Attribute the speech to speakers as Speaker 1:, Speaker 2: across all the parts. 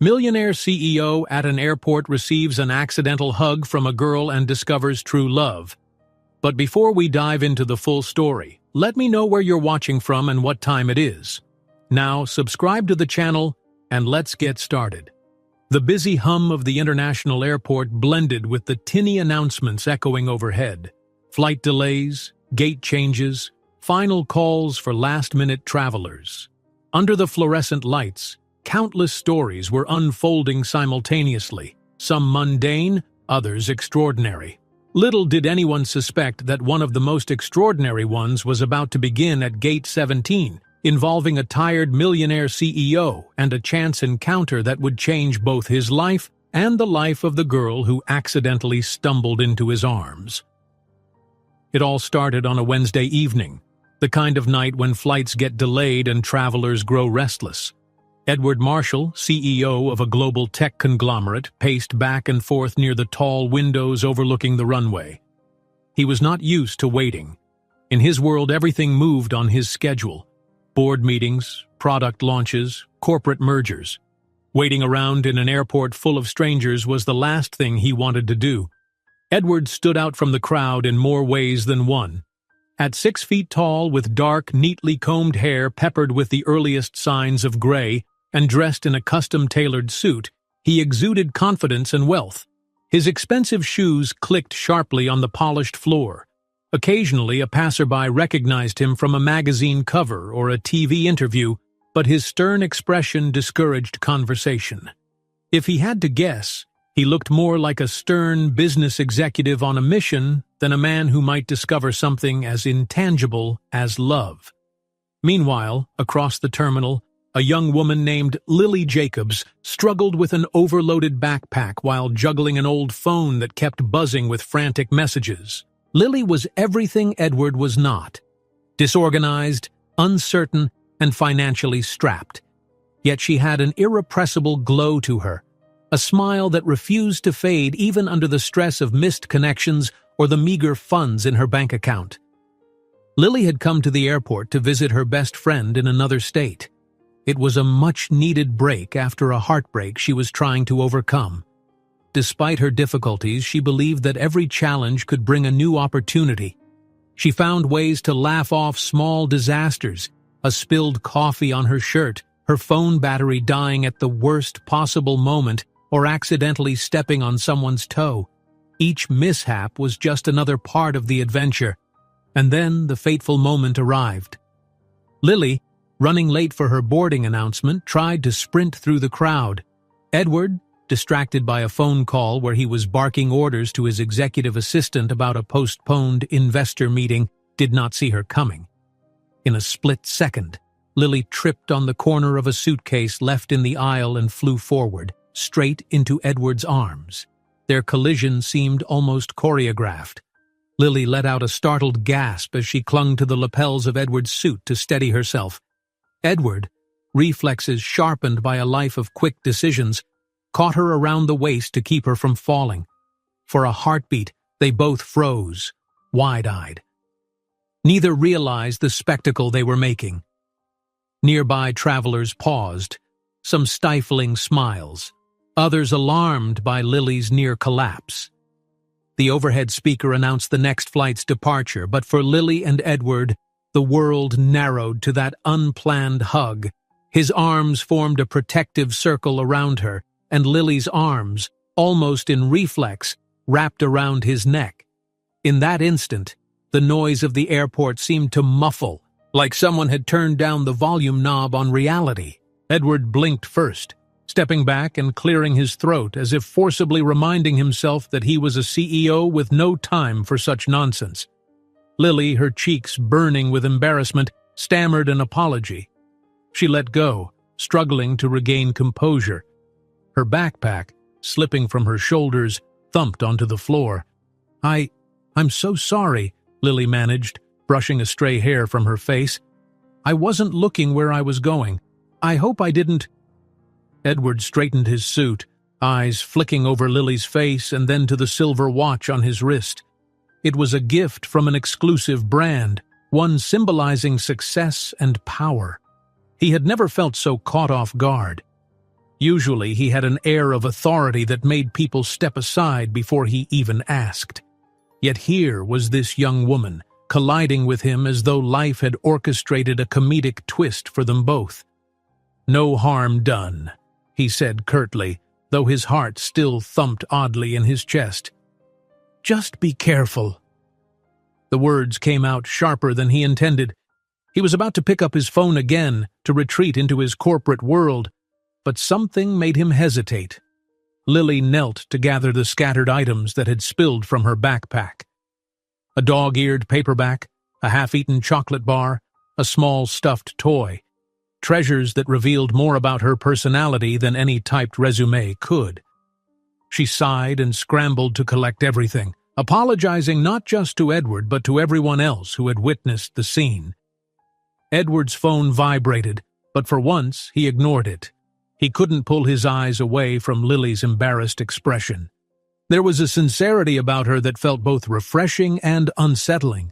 Speaker 1: Millionaire CEO at an airport receives an accidental hug from a girl and discovers true love. But before we dive into the full story, let me know where you're watching from and what time it is. Now, subscribe to the channel and let's get started. The busy hum of the international airport blended with the tinny announcements echoing overhead. Flight delays, gate changes, final calls for last-minute travelers. Under the fluorescent lights, countless stories were unfolding simultaneously, some mundane, others extraordinary. Little did anyone suspect that one of the most extraordinary ones was about to begin at Gate 17, involving a tired millionaire CEO and a chance encounter that would change both his life and the life of the girl who accidentally stumbled into his arms. It all started on a Wednesday evening, the kind of night when flights get delayed and travelers grow restless. Edward Marshall, CEO of a global tech conglomerate, paced back and forth near the tall windows overlooking the runway. He was not used to waiting. In his world, everything moved on his schedule. Board meetings, product launches, corporate mergers. Waiting around in an airport full of strangers was the last thing he wanted to do. Edward stood out from the crowd in more ways than one. At 6 feet tall, with dark, neatly combed hair peppered with the earliest signs of gray, and dressed in a custom-tailored suit, he exuded confidence and wealth. His expensive shoes clicked sharply on the polished floor. Occasionally, a passerby recognized him from a magazine cover or a TV interview, but his stern expression discouraged conversation. If he had to guess, he looked more like a stern business executive on a mission than a man who might discover something as intangible as love. Meanwhile, across the terminal, a young woman named Lily Jacobs struggled with an overloaded backpack while juggling an old phone that kept buzzing with frantic messages. Lily was everything Edward was not: disorganized, uncertain, and financially strapped. Yet she had an irrepressible glow to her, a smile that refused to fade even under the stress of missed connections or the meager funds in her bank account. Lily had come to the airport to visit her best friend in another state. It was a much-needed break after a heartbreak she was trying to overcome. Despite her difficulties, she believed that every challenge could bring a new opportunity. She found ways to laugh off small disasters, a spilled coffee on her shirt, her phone battery dying at the worst possible moment, or accidentally stepping on someone's toe. Each mishap was just another part of the adventure. And then the fateful moment arrived. Lily, running late for her boarding announcement, tried to sprint through the crowd. Edward, distracted by a phone call where he was barking orders to his executive assistant about a postponed investor meeting, did not see her coming. In a split second, Lily tripped on the corner of a suitcase left in the aisle and flew forward, straight into Edward's arms. Their collision seemed almost choreographed. Lily let out a startled gasp as she clung to the lapels of Edward's suit to steady herself. Edward, reflexes sharpened by a life of quick decisions, caught her around the waist to keep her from falling. For a heartbeat, they both froze, wide-eyed. Neither realized the spectacle they were making. Nearby travelers paused, some stifling smiles, others alarmed by Lily's near collapse. The overhead speaker announced the next flight's departure, but for Lily and Edward, the world narrowed to that unplanned hug. His arms formed a protective circle around her, and Lily's arms, almost in reflex, wrapped around his neck. In that instant, the noise of the airport seemed to muffle, like someone had turned down the volume knob on reality. Edward blinked first, stepping back and clearing his throat as if forcibly reminding himself that he was a CEO with no time for such nonsense. Lily, her cheeks burning with embarrassment, stammered an apology. She let go, struggling to regain composure. Her backpack, slipping from her shoulders, thumped onto the floor. I'm so sorry," Lily managed, brushing a stray hair from her face. "I wasn't looking where I was going. I hope I didn't—" Edward straightened his suit, eyes flicking over Lily's face and then to the silver watch on his wrist. It was a gift from an exclusive brand, one symbolizing success and power. He had never felt so caught off guard. Usually he had an air of authority that made people step aside before he even asked. Yet here was this young woman, colliding with him as though life had orchestrated a comedic twist for them both. "No harm done," he said curtly, though his heart still thumped oddly in his chest. "Just be careful." The words came out sharper than he intended. He was about to pick up his phone again, to retreat into his corporate world, but something made him hesitate. Lily knelt to gather the scattered items that had spilled from her backpack. A dog-eared paperback, a half-eaten chocolate bar, a small stuffed toy. Treasures that revealed more about her personality than any typed resume could. She sighed and scrambled to collect everything, apologizing not just to Edward but to everyone else who had witnessed the scene. Edward's phone vibrated, but for once he ignored it. He couldn't pull his eyes away from Lily's embarrassed expression. There was a sincerity about her that felt both refreshing and unsettling.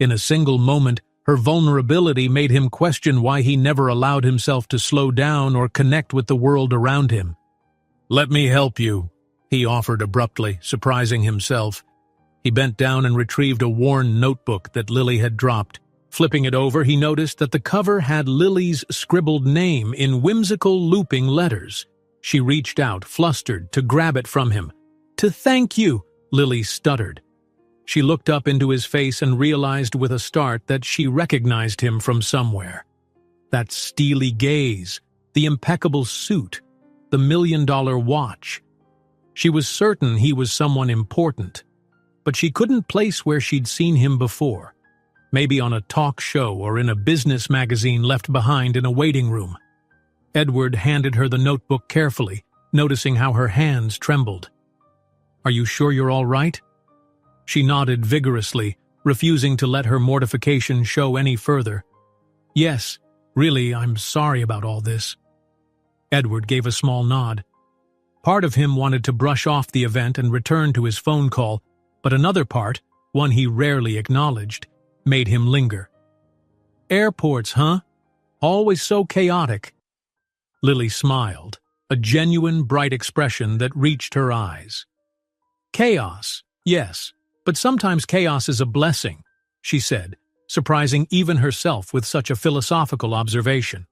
Speaker 1: In a single moment, her vulnerability made him question why he never allowed himself to slow down or connect with the world around him. "Let me help you," he offered abruptly, surprising himself. He bent down and retrieved a worn notebook that Lily had dropped. Flipping it over, he noticed that the cover had Lily's scribbled name in whimsical looping letters. She reached out, flustered, to grab it from him. "To thank you," Lily stuttered. She looked up into his face and realized with a start that she recognized him from somewhere. That steely gaze, the impeccable suit, the $1 million watch. She was certain he was someone important, but she couldn't place where she'd seen him before. Maybe on a talk show or in a business magazine left behind in a waiting room. Edward handed her the notebook carefully, noticing how her hands trembled. "Are you sure you're all right?" She nodded vigorously, refusing to let her mortification show any further. "Yes, really, I'm sorry about all this." Edward gave a small nod. Part of him wanted to brush off the event and return to his phone call, but another part, one he rarely acknowledged, made him linger. "Airports, huh? Always so chaotic." Lily smiled, a genuine, bright expression that reached her eyes. "Chaos, yes, but sometimes chaos is a blessing," she said, surprising even herself with such a philosophical observation.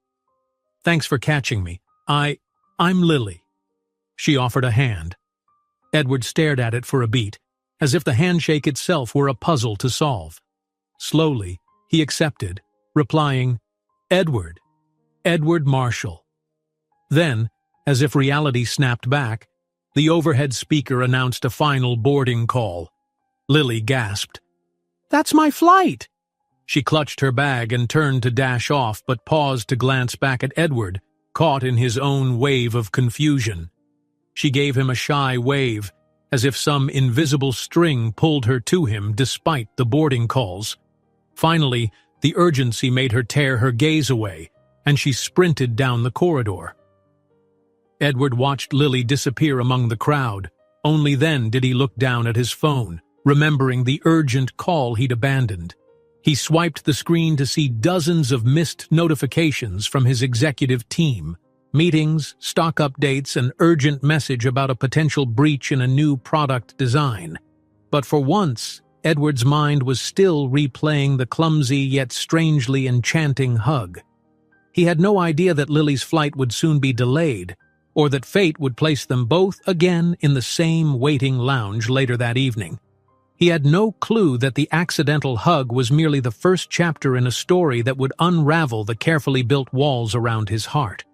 Speaker 1: "Thanks for catching me. I'm Lily." She offered a hand. Edward stared at it for a beat, as if the handshake itself were a puzzle to solve. Slowly, he accepted, replying, "Edward Marshall." Then, as if reality snapped back, the overhead speaker announced a final boarding call. Lily gasped. "That's my flight!" She clutched her bag and turned to dash off, but paused to glance back at Edward, caught in his own wave of confusion. She gave him a shy wave, as if some invisible string pulled her to him despite the boarding calls. Finally, the urgency made her tear her gaze away, and she sprinted down the corridor. Edward watched Lily disappear among the crowd. Only then did he look down at his phone, remembering the urgent call he'd abandoned. He swiped the screen to see dozens of missed notifications from his executive team, meetings, stock updates, an urgent message about a potential breach in a new product design. But for once, Edward's mind was still replaying the clumsy yet strangely enchanting hug. He had no idea that Lily's flight would soon be delayed, or that fate would place them both again in the same waiting lounge later that evening. He had no clue that the accidental hug was merely the first chapter in a story that would unravel the carefully built walls around his heart.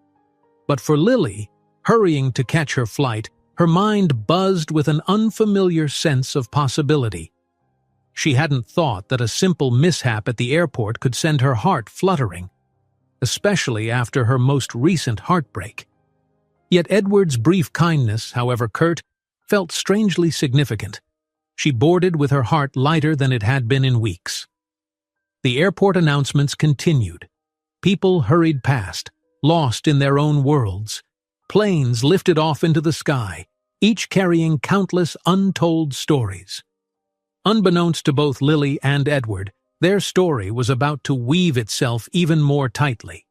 Speaker 1: But for Lily, hurrying to catch her flight, her mind buzzed with an unfamiliar sense of possibility. She hadn't thought that a simple mishap at the airport could send her heart fluttering, especially after her most recent heartbreak. Yet Edward's brief kindness, however curt, felt strangely significant. She boarded with her heart lighter than it had been in weeks. The airport announcements continued. People hurried past, lost in their own worlds. Planes lifted off into the sky, each carrying countless untold stories. Unbeknownst to both Lily and Edward, their story was about to weave itself even more tightly.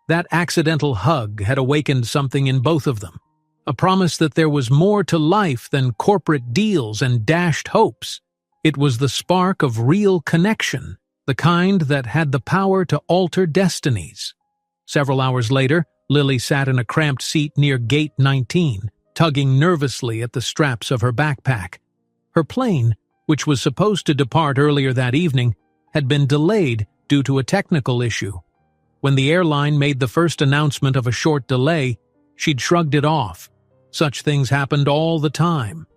Speaker 1: That accidental hug had awakened something in both of them, a promise that there was more to life than corporate deals and dashed hopes. It was the spark of real connection, the kind that had the power to alter destinies. Several hours later, Lily sat in a cramped seat near Gate 19, tugging nervously at the straps of her backpack. Her plane, which was supposed to depart earlier that evening, had been delayed due to a technical issue. When the airline made the first announcement of a short delay, she'd shrugged it off. Such things happened all the time.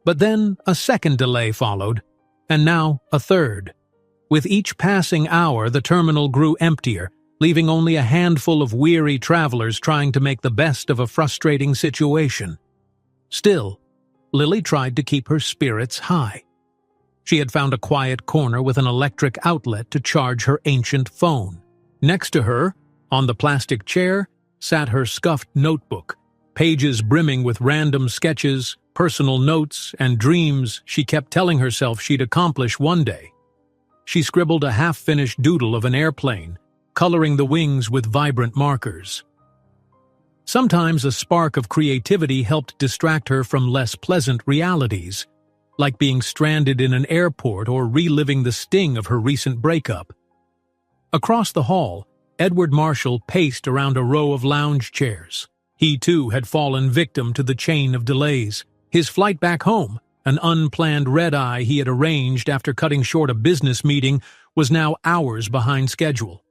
Speaker 1: But then a second delay followed, and now a third. With each passing hour, the terminal grew emptier, leaving only a handful of weary travelers trying to make the best of a frustrating situation. Still, Lily tried to keep her spirits high. She had found a quiet corner with an electric outlet to charge her ancient phone. Next to her, on the plastic chair, sat her scuffed notebook, pages brimming with random sketches, personal notes, and dreams she kept telling herself she'd accomplish one day. She scribbled a half-finished doodle of an airplane, coloring the wings with vibrant markers. Sometimes a spark of creativity helped distract her from less pleasant realities, like being stranded in an airport or reliving the sting of her recent breakup. Across the hall, Edward Marshall paced around a row of lounge chairs. He, too, had fallen victim to the chain of delays. His flight back home, an unplanned red-eye he had arranged after cutting short a business meeting, was now hours behind schedule.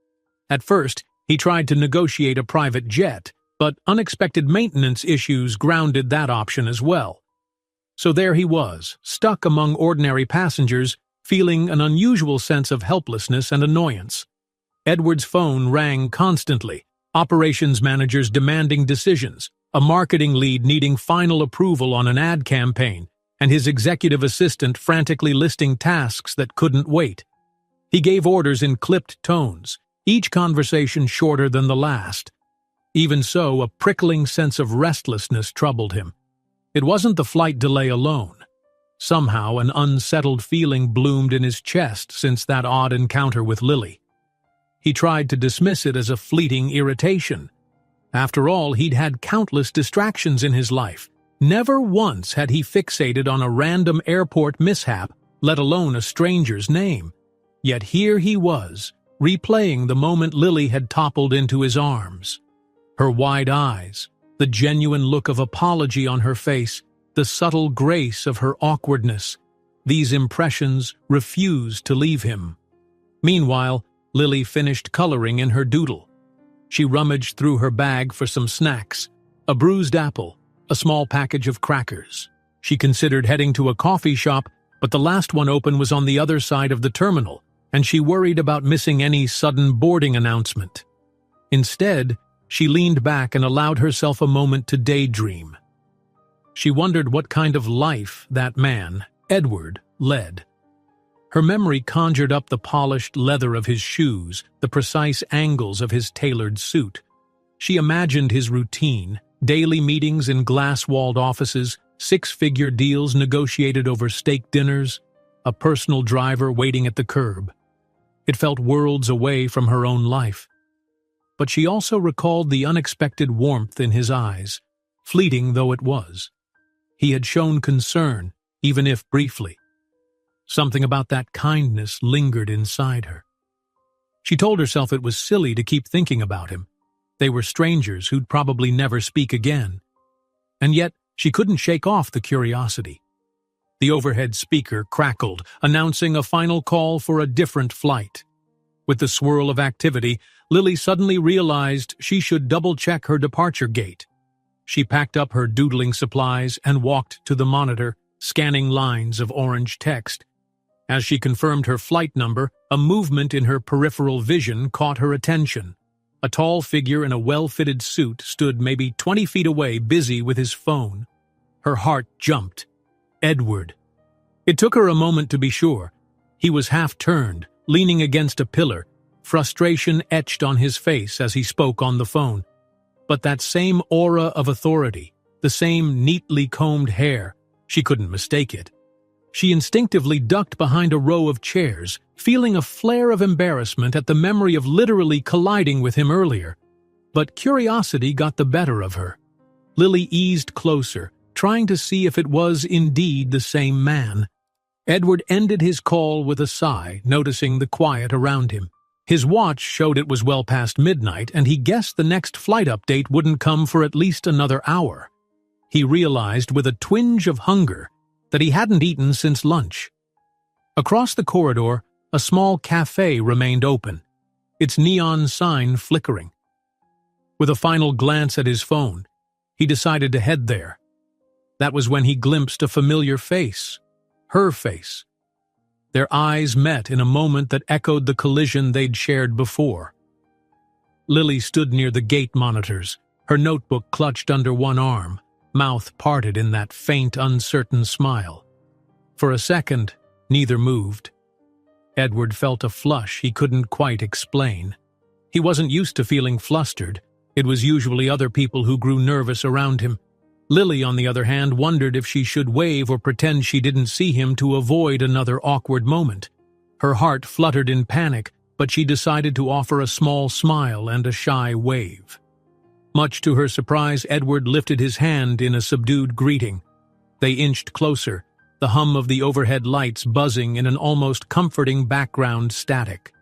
Speaker 1: At first, he tried to negotiate a private jet, but unexpected maintenance issues grounded that option as well. So there he was, stuck among ordinary passengers, feeling an unusual sense of helplessness and annoyance. Edward's phone rang constantly, operations managers demanding decisions, a marketing lead needing final approval on an ad campaign, and his executive assistant frantically listing tasks that couldn't wait. He gave orders in clipped tones, each conversation shorter than the last. Even so, a prickling sense of restlessness troubled him. It wasn't the flight delay alone. Somehow, an unsettled feeling bloomed in his chest since that odd encounter with Lily. He tried to dismiss it as a fleeting irritation. After all, he'd had countless distractions in his life. Never once had he fixated on a random airport mishap, let alone a stranger's name. Yet here he was, replaying the moment Lily had toppled into his arms. Her wide eyes, the genuine look of apology on her face, the subtle grace of her awkwardness. These impressions refused to leave him. Meanwhile, Lily finished coloring in her doodle. She rummaged through her bag for some snacks, a bruised apple, a small package of crackers. She considered heading to a coffee shop, but the last one open was on the other side of the terminal, and she worried about missing any sudden boarding announcement. Instead, she leaned back and allowed herself a moment to daydream. She wondered what kind of life that man, Edward, led. Her memory conjured up the polished leather of his shoes, the precise angles of his tailored suit. She imagined his routine, daily meetings in glass-walled offices, six-figure deals negotiated over steak dinners, a personal driver waiting at the curb. It felt worlds away from her own life. But she also recalled the unexpected warmth in his eyes, fleeting though it was. He had shown concern, even if briefly. Something about that kindness lingered inside her. She told herself it was silly to keep thinking about him. They were strangers who'd probably never speak again. And yet, she couldn't shake off the curiosity. The overhead speaker crackled, announcing a final call for a different flight. With the swirl of activity, Lily suddenly realized she should double-check her departure gate. She packed up her doodling supplies and walked to the monitor, scanning lines of orange text. As she confirmed her flight number, a movement in her peripheral vision caught her attention. A tall figure in a well-fitted suit stood maybe 20 feet away, busy with his phone. Her heart jumped. Edward. It took her a moment to be sure. He was half-turned, leaning against a pillar, frustration etched on his face as he spoke on the phone. But that same aura of authority, the same neatly combed hair, she couldn't mistake it. She instinctively ducked behind a row of chairs, feeling a flare of embarrassment at the memory of literally colliding with him earlier. But curiosity got the better of her. Lily eased closer, trying to see if it was indeed the same man. Edward ended his call with a sigh, noticing the quiet around him. His watch showed it was well past midnight, and he guessed the next flight update wouldn't come for at least another hour. He realized with a twinge of hunger that he hadn't eaten since lunch. Across the corridor, a small cafe remained open, its neon sign flickering. With a final glance at his phone, he decided to head there. That was when he glimpsed a familiar face, her face. Their eyes met in a moment that echoed the collision they'd shared before. Lily stood near the gate monitors, her notebook clutched under one arm, mouth parted in that faint, uncertain smile. For a second, neither moved. Edward felt a flush he couldn't quite explain. He wasn't used to feeling flustered. It was usually other people who grew nervous around him. Lily, on the other hand, wondered if she should wave or pretend she didn't see him to avoid another awkward moment. Her heart fluttered in panic, but she decided to offer a small smile and a shy wave. Much to her surprise, Edward lifted his hand in a subdued greeting. They inched closer, the hum of the overhead lights buzzing in an almost comforting background static.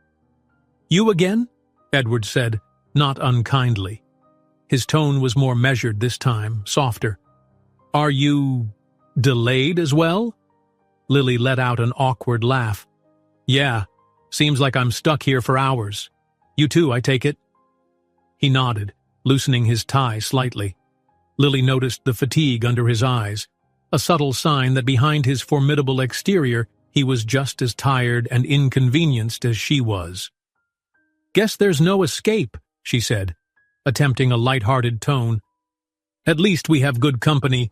Speaker 1: "You again?" Edward said, not unkindly. His tone was more measured this time, softer. "Are you delayed as well?" Lily let out an awkward laugh. "Yeah, seems like I'm stuck here for hours. You too, I take it?" He nodded, loosening his tie slightly. Lily noticed the fatigue under his eyes, a subtle sign that behind his formidable exterior he was just as tired and inconvenienced as she was. "Guess there's no escape," she said, attempting a light-hearted tone. "At least we have good company."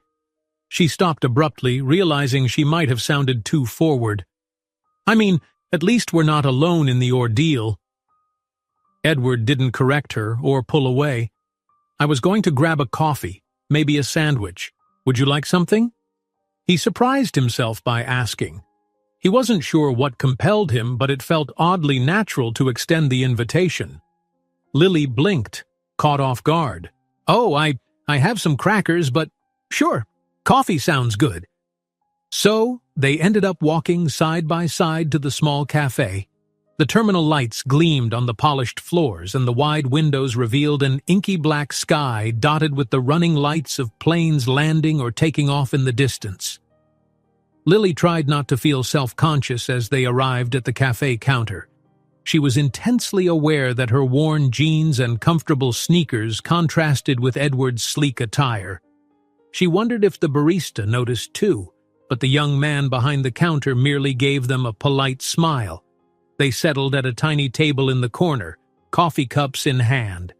Speaker 1: She stopped abruptly, realizing she might have sounded too forward. "I mean, at least we're not alone in the ordeal." Edward didn't correct her or pull away. "I was going to grab a coffee, maybe a sandwich. Would you like something?" He surprised himself by asking. He wasn't sure what compelled him, but it felt oddly natural to extend the invitation. Lily blinked, caught off guard. "Oh, I have some crackers, but sure, coffee sounds good." So, they ended up walking side by side to the small cafe. The terminal lights gleamed on the polished floors, and the wide windows revealed an inky black sky dotted with the running lights of planes landing or taking off in the distance. Lily tried not to feel self-conscious as they arrived at the cafe counter. She was intensely aware that her worn jeans and comfortable sneakers contrasted with Edward's sleek attire. She wondered if the barista noticed too, but the young man behind the counter merely gave them a polite smile. They settled at a tiny table in the corner, coffee cups in hand.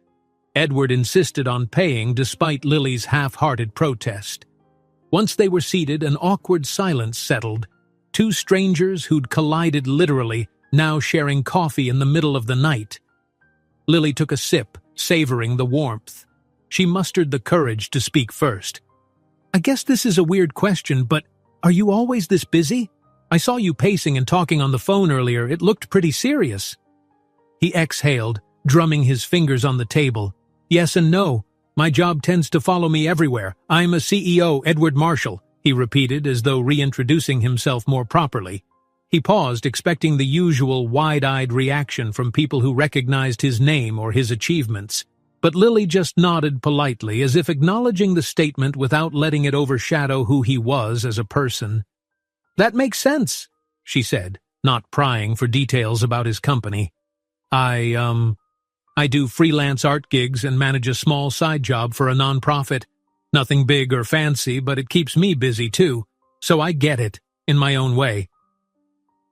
Speaker 1: Edward insisted on paying despite Lily's half-hearted protest. Once they were seated, an awkward silence settled. Two strangers who'd collided literally, now sharing coffee in the middle of the night. Lily took a sip, savoring the warmth. She mustered the courage to speak first. "I guess this is a weird question, but are you always this busy? I saw you pacing and talking on the phone earlier. It looked pretty serious." He exhaled, drumming his fingers on the table. "Yes and no. My job tends to follow me everywhere. I'm a CEO, Edward Marshall," he repeated as though reintroducing himself more properly. He paused, expecting the usual wide-eyed reaction from people who recognized his name or his achievements. But Lily just nodded politely, as if acknowledging the statement without letting it overshadow who he was as a person. "That makes sense," she said, not prying for details about his company. I do freelance art gigs and manage a small side job for a nonprofit. Nothing big or fancy, but it keeps me busy too, so I get it, in my own way."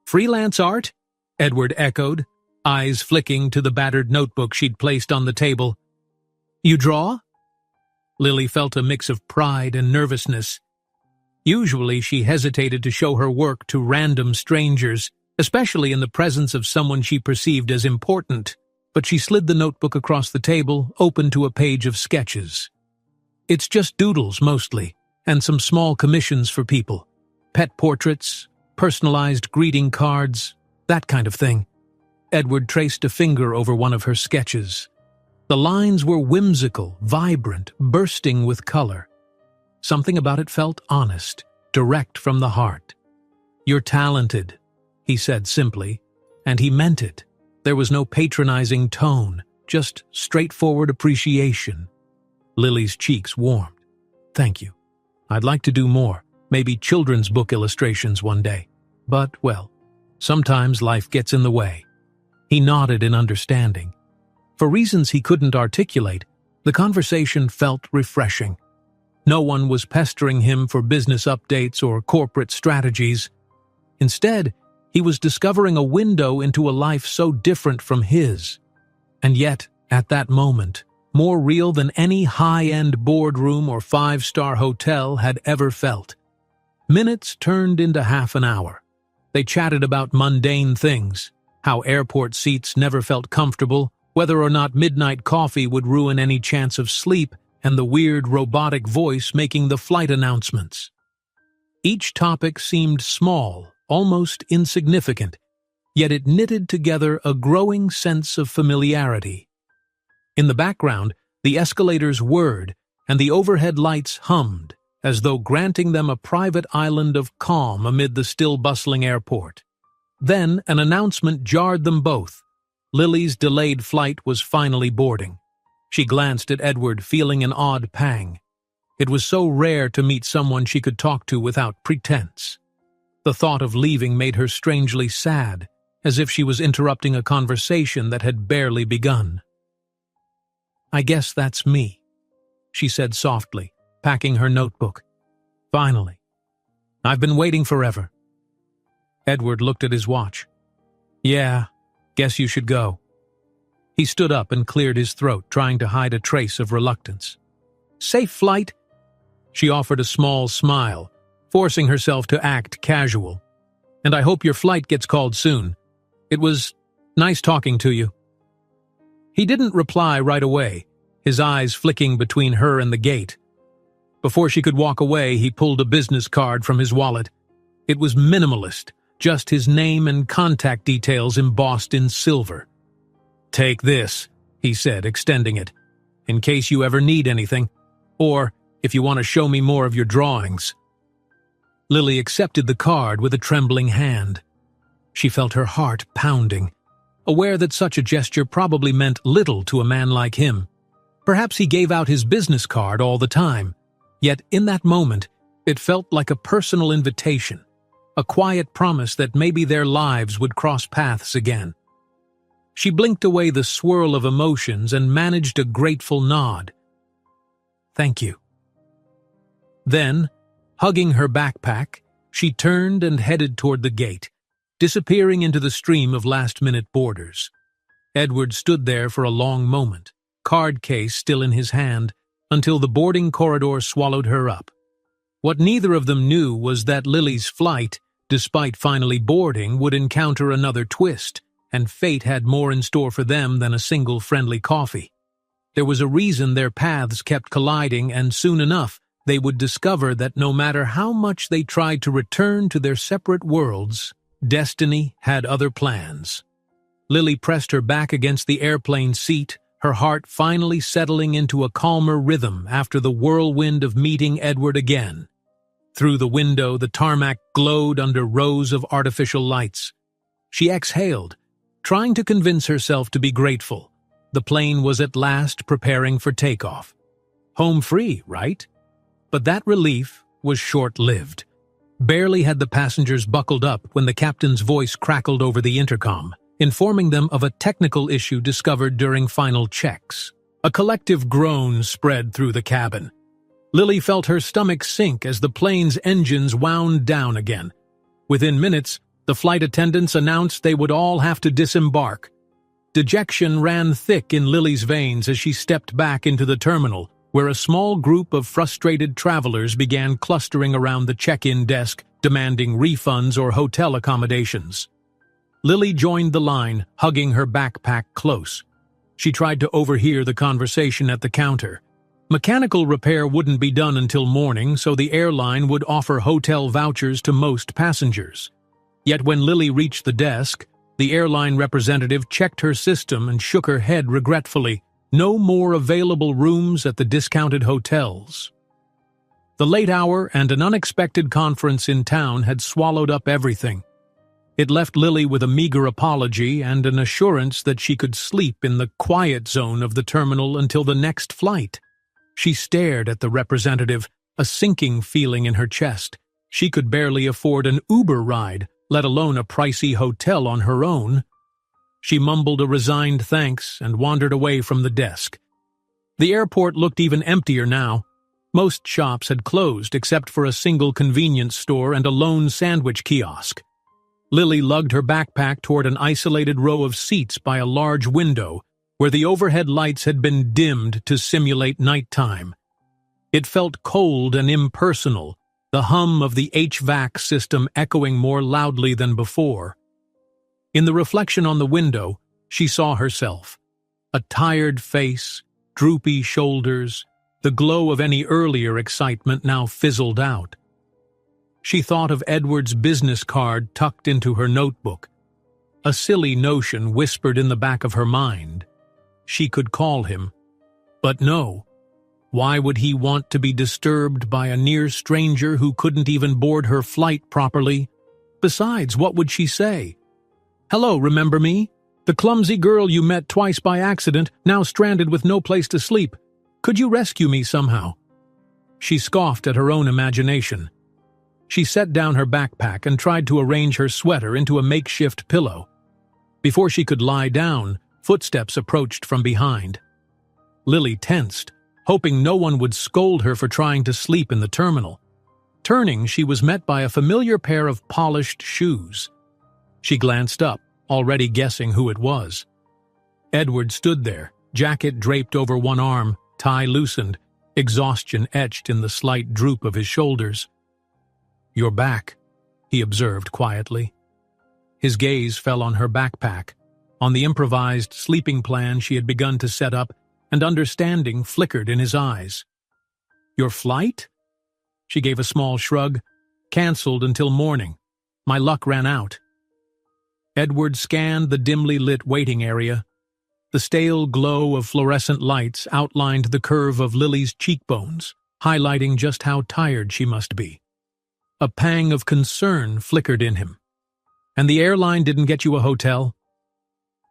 Speaker 1: "Freelance art?" Edward echoed, eyes flicking to the battered notebook she'd placed on the table. "You draw?" Lily felt a mix of pride and nervousness. Usually she hesitated to show her work to random strangers, especially in the presence of someone she perceived as important, but she slid the notebook across the table, open to a page of sketches. "It's just doodles, mostly, and some small commissions for people. Pet portraits, personalized greeting cards, that kind of thing." Edward traced a finger over one of her sketches. The lines were whimsical, vibrant, bursting with color. Something about it felt honest, direct from the heart. "You're talented," he said simply, and he meant it. There was no patronizing tone, just straightforward appreciation. Lily's cheeks warmed. "Thank you. I'd like to do more, maybe children's book illustrations one day. But, well, sometimes life gets in the way." He nodded in understanding. For reasons he couldn't articulate, the conversation felt refreshing. No one was pestering him for business updates or corporate strategies. Instead, he was discovering a window into a life so different from his. And yet, at that moment, more real than any high-end boardroom or five-star hotel had ever felt. Minutes turned into half an hour. They chatted about mundane things, how airport seats never felt comfortable, whether or not midnight coffee would ruin any chance of sleep, and the weird robotic voice making the flight announcements. Each topic seemed small, almost insignificant, yet it knitted together a growing sense of familiarity. In the background, the escalators whirred, and the overhead lights hummed, as though granting them a private island of calm amid the still bustling airport. Then an announcement jarred them both. Lily's delayed flight was finally boarding. She glanced at Edward, feeling an odd pang. It was so rare to meet someone she could talk to without pretense. The thought of leaving made her strangely sad, as if she was interrupting a conversation that had barely begun. "I guess that's me," she said softly, packing her notebook. "Finally. I've been waiting forever." Edward looked at his watch. "Yeah, guess you should go." He stood up and cleared his throat, trying to hide a trace of reluctance. "Safe flight?" She offered a small smile, forcing herself to act casual. "And I hope your flight gets called soon. It was nice talking to you." He didn't reply right away, his eyes flicking between her and the gate. Before she could walk away, he pulled a business card from his wallet. It was minimalist, just his name and contact details embossed in silver. "Take this," he said, extending it, "in case you ever need anything, or if you want to show me more of your drawings." Lily accepted the card with a trembling hand. She felt her heart pounding, aware that such a gesture probably meant little to a man like him. Perhaps he gave out his business card all the time, yet in that moment, it felt like a personal invitation, a quiet promise that maybe their lives would cross paths again. She blinked away the swirl of emotions and managed a grateful nod. "Thank you." Then, hugging her backpack, she turned and headed toward the gate, disappearing into the stream of last-minute boarders. Edward stood there for a long moment, card case still in his hand, until the boarding corridor swallowed her up. What neither of them knew was that Lily's flight, despite finally boarding, would encounter another twist, and fate had more in store for them than a single friendly coffee. There was a reason their paths kept colliding, and soon enough, they would discover that no matter how much they tried to return to their separate worlds, destiny had other plans. Lily pressed her back against the airplane seat, her heart finally settling into a calmer rhythm after the whirlwind of meeting Edward again. Through the window, the tarmac glowed under rows of artificial lights. She exhaled, trying to convince herself to be grateful. The plane was at last preparing for takeoff. Home free, right? But that relief was short-lived. Barely had the passengers buckled up when the captain's voice crackled over the intercom, informing them of a technical issue discovered during final checks. A collective groan spread through the cabin. Lily felt her stomach sink as the plane's engines wound down again. Within minutes, the flight attendants announced they would all have to disembark. Dejection ran thick in Lily's veins as she stepped back into the terminal, where a small group of frustrated travelers began clustering around the check-in desk, demanding refunds or hotel accommodations. Lily joined the line, hugging her backpack close. She tried to overhear the conversation at the counter. Mechanical repair wouldn't be done until morning, so the airline would offer hotel vouchers to most passengers. Yet when Lily reached the desk, the airline representative checked her system and shook her head regretfully. No more available rooms at the discounted hotels. The late hour and an unexpected conference in town had swallowed up everything. It left Lily with a meager apology and an assurance that she could sleep in the quiet zone of the terminal until the next flight. She stared at the representative, a sinking feeling in her chest. She could barely afford an Uber ride, let alone a pricey hotel on her own. She mumbled a resigned thanks and wandered away from the desk. The airport looked even emptier now. Most shops had closed except for a single convenience store and a lone sandwich kiosk. Lily lugged her backpack toward an isolated row of seats by a large window where the overhead lights had been dimmed to simulate nighttime. It felt cold and impersonal, the hum of the HVAC system echoing more loudly than before. In the reflection on the window, she saw herself. A tired face, droopy shoulders, the glow of any earlier excitement now fizzled out. She thought of Edward's business card tucked into her notebook. A silly notion whispered in the back of her mind. She could call him. But no. Why would he want to be disturbed by a near stranger who couldn't even board her flight properly? Besides, what would she say? "Hello, remember me? The clumsy girl you met twice by accident, now stranded with no place to sleep. Could you rescue me somehow?" She scoffed at her own imagination. She set down her backpack and tried to arrange her sweater into a makeshift pillow. Before she could lie down, footsteps approached from behind. Lily tensed, hoping no one would scold her for trying to sleep in the terminal. Turning, she was met by a familiar pair of polished shoes. She glanced up, already guessing who it was. Edward stood there, jacket draped over one arm, tie loosened, exhaustion etched in the slight droop of his shoulders. "You're back," he observed quietly. His gaze fell on her backpack, on the improvised sleeping plan she had begun to set up, and understanding flickered in his eyes. "Your flight?" She gave a small shrug. "Cancelled until morning. My luck ran out." Edward scanned the dimly lit waiting area. The stale glow of fluorescent lights outlined the curve of Lily's cheekbones, highlighting just how tired she must be. A pang of concern flickered in him. "And the airline didn't get you a hotel?"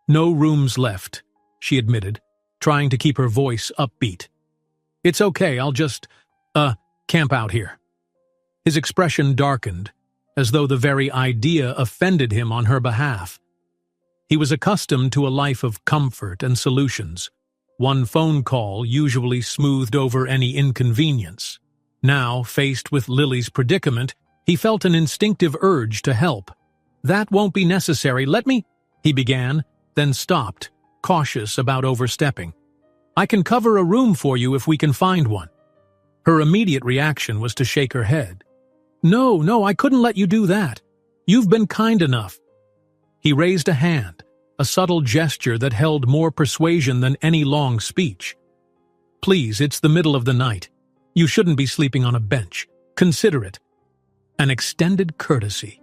Speaker 1: "No rooms left," she admitted, trying to keep her voice upbeat. "It's okay, I'll just, camp out here." His expression darkened, as though the very idea offended him on her behalf. He was accustomed to a life of comfort and solutions. One phone call usually smoothed over any inconvenience. Now, faced with Lily's predicament, he felt an instinctive urge to help. "That won't be necessary, let me—" he began, then stopped, cautious about overstepping. "I can cover a room for you if we can find one." Her immediate reaction was to shake her head. No, I couldn't let you do that. You've been kind enough." He raised a hand, a subtle gesture that held more persuasion than any long speech. "Please, it's the middle of the night. You shouldn't be sleeping on a bench. Consider it." An extended courtesy.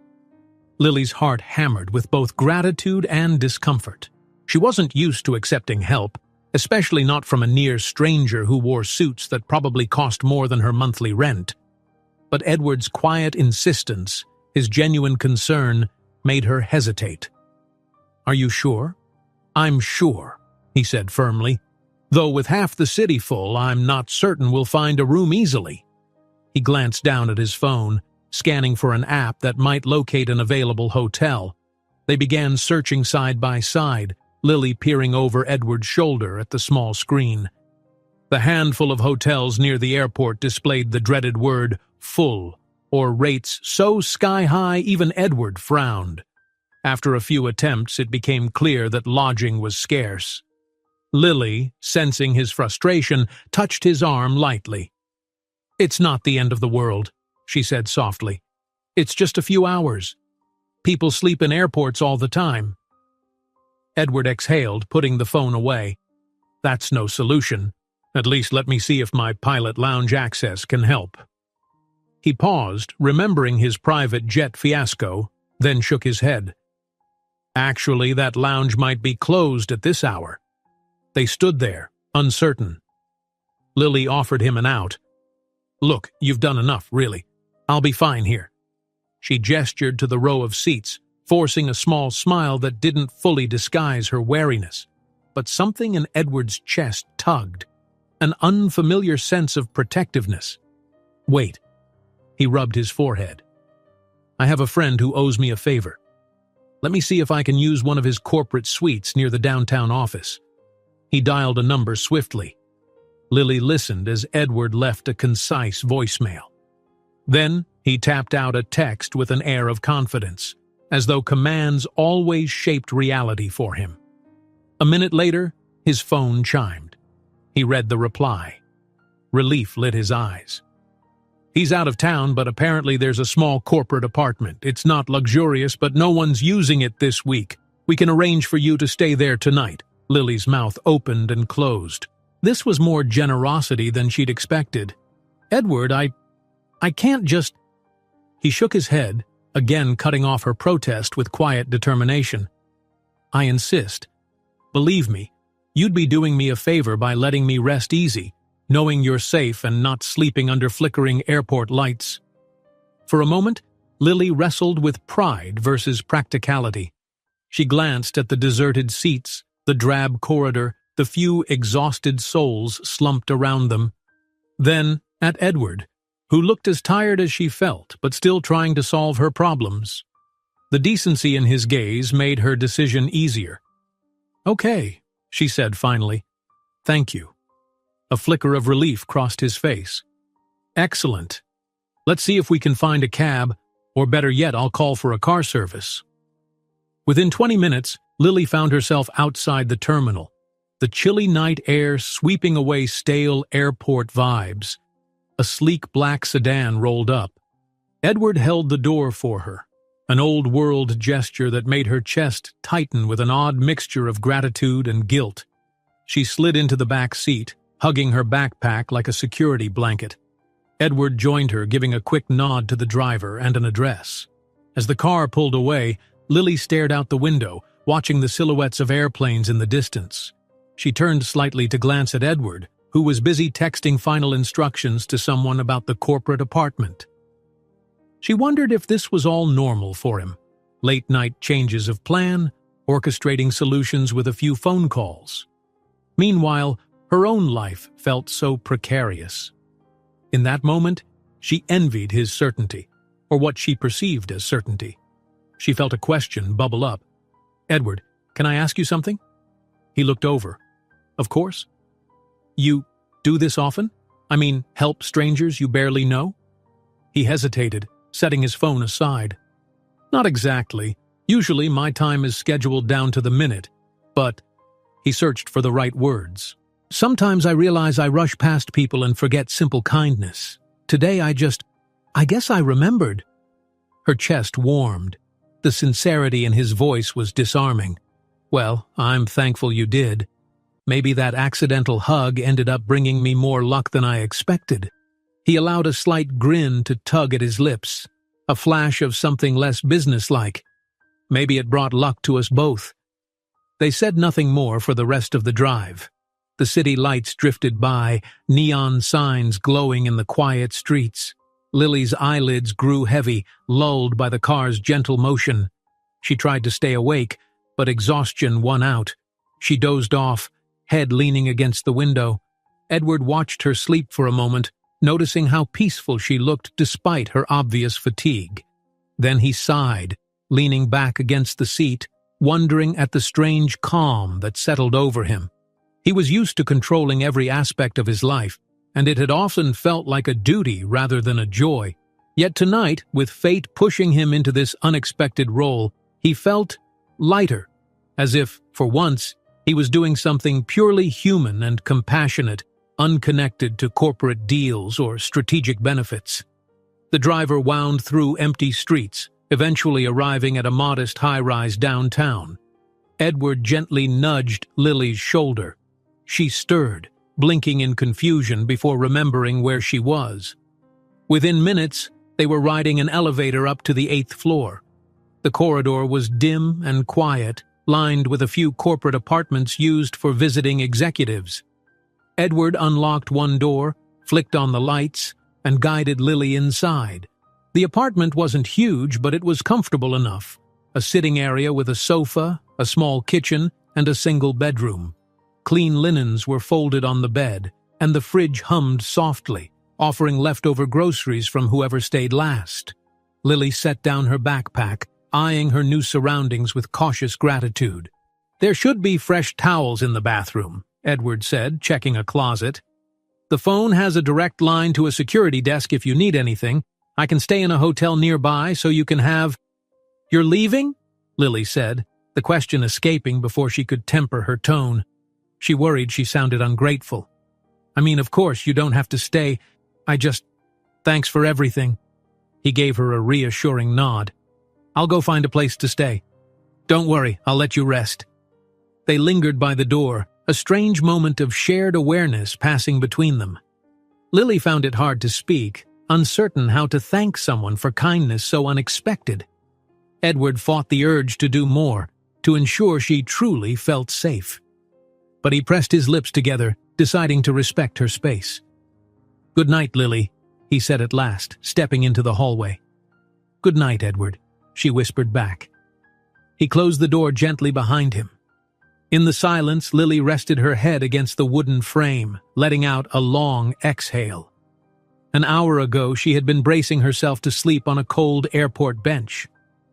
Speaker 1: Lily's heart hammered with both gratitude and discomfort. She wasn't used to accepting help, especially not from a near stranger who wore suits that probably cost more than her monthly rent. But Edward's quiet insistence, his genuine concern, made her hesitate. "Are you sure?" "I'm sure," he said firmly. "Though with half the city full, I'm not certain we'll find a room easily." He glanced down at his phone, scanning for an app that might locate an available hotel. They began searching side by side, Lily peering over Edward's shoulder at the small screen. The handful of hotels near the airport displayed the dreaded word "full," or rates so sky-high even Edward frowned. After a few attempts, it became clear that lodging was scarce. Lily, sensing his frustration, touched his arm lightly. "It's not the end of the world," she said softly. "It's just a few hours. People sleep in airports all the time." Edward exhaled, putting the phone away. "That's no solution. At least let me see if my pilot lounge access can help." He paused, remembering his private jet fiasco, then shook his head. Actually, that lounge might be closed at this hour. They stood there, uncertain. Lily offered him an out. "Look, you've done enough, really. I'll be fine here." She gestured to the row of seats, forcing a small smile that didn't fully disguise her wariness. But something in Edward's chest tugged, an unfamiliar sense of protectiveness. "Wait." He rubbed his forehead. "I have a friend who owes me a favor. Let me see if I can use one of his corporate suites near the downtown office." He dialed a number swiftly. Lily listened as Edward left a concise voicemail. Then he tapped out a text with an air of confidence, as though commands always shaped reality for him. A minute later, his phone chimed. He read the reply. Relief lit his eyes. "He's out of town, but apparently there's a small corporate apartment. It's not luxurious, but no one's using it this week. We can arrange for you to stay there tonight." Lily's mouth opened and closed. This was more generosity than she'd expected. "Edward, I can't just—" He shook his head, again cutting off her protest with quiet determination. "I insist. Believe me, you'd be doing me a favor by letting me rest easy, knowing you're safe and not sleeping under flickering airport lights." For a moment, Lily wrestled with pride versus practicality. She glanced at the deserted seats, the drab corridor, the few exhausted souls slumped around them. Then at Edward, who looked as tired as she felt, but still trying to solve her problems. The decency in his gaze made her decision easier. "Okay," she said finally. "Thank you." A flicker of relief crossed his face. "Excellent. Let's see if we can find a cab, or better yet, I'll call for a car service." Within 20 minutes, Lily found herself outside the terminal, the chilly night air sweeping away stale airport vibes. A sleek black sedan rolled up. Edward held the door for her, an old-world gesture that made her chest tighten with an odd mixture of gratitude and guilt. She slid into the back seat, hugging her backpack like a security blanket. Edward joined her, giving a quick nod to the driver and an address. As the car pulled away, Lily stared out the window, watching the silhouettes of airplanes in the distance. She turned slightly to glance at Edward, who was busy texting final instructions to someone about the corporate apartment. She wondered if this was all normal for him. Late-night changes of plan, orchestrating solutions with a few phone calls. Meanwhile, her own life felt so precarious. In that moment, she envied his certainty, or what she perceived as certainty. She felt a question bubble up. "Edward, can I ask you something?" He looked over. "Of course." "You do this often? I mean, help strangers you barely know?" He hesitated, setting his phone aside. "Not exactly. Usually my time is scheduled down to the minute, but—" He searched for the right words. "Sometimes I realize I rush past people and forget simple kindness. Today I guess I remembered." Her chest warmed. The sincerity in his voice was disarming. "Well, I'm thankful you did. Maybe that accidental hug ended up bringing me more luck than I expected." He allowed a slight grin to tug at his lips, a flash of something less businesslike. "Maybe it brought luck to us both." They said nothing more for the rest of the drive. The city lights drifted by, neon signs glowing in the quiet streets. Lily's eyelids grew heavy, lulled by the car's gentle motion. She tried to stay awake, but exhaustion won out. She dozed off, head leaning against the window. Edward watched her sleep for a moment, noticing how peaceful she looked despite her obvious fatigue. Then he sighed, leaning back against the seat, wondering at the strange calm that settled over him. He was used to controlling every aspect of his life, and it had often felt like a duty rather than a joy. Yet tonight, with fate pushing him into this unexpected role, he felt lighter, as if, for once, he was doing something purely human and compassionate, unconnected to corporate deals or strategic benefits. The driver wound through empty streets, eventually arriving at a modest high-rise downtown. Edward gently nudged Lily's shoulder. She stirred, blinking in confusion before remembering where she was. Within minutes, they were riding an elevator up to the 8th floor. The corridor was dim and quiet, lined with a few corporate apartments used for visiting executives. Edward unlocked one door, flicked on the lights, and guided Lily inside. The apartment wasn't huge, but it was comfortable enough. A sitting area with a sofa, a small kitchen, and a single bedroom. Clean linens were folded on the bed, and the fridge hummed softly, offering leftover groceries from whoever stayed last. Lily set down her backpack, eyeing her new surroundings with cautious gratitude. "There should be fresh towels in the bathroom," Edward said, checking a closet. "The phone has a direct line to a security desk if you need anything. I can stay in a hotel nearby so you can have—" "You're leaving?" Lily said, the question escaping before she could temper her tone. She worried she sounded ungrateful. "I mean, of course, you don't have to stay. Thanks for everything." He gave her a reassuring nod. "I'll go find a place to stay. Don't worry, I'll let you rest." They lingered by the door, a strange moment of shared awareness passing between them. Lily found it hard to speak, uncertain how to thank someone for kindness so unexpected. Edward fought the urge to do more, to ensure she truly felt safe. But he pressed his lips together, deciding to respect her space. "Good night, Lily," he said at last, stepping into the hallway. "Good night, Edward," she whispered back. He closed the door gently behind him. In the silence, Lily rested her head against the wooden frame, letting out a long exhale. An hour ago, she had been bracing herself to sleep on a cold airport bench.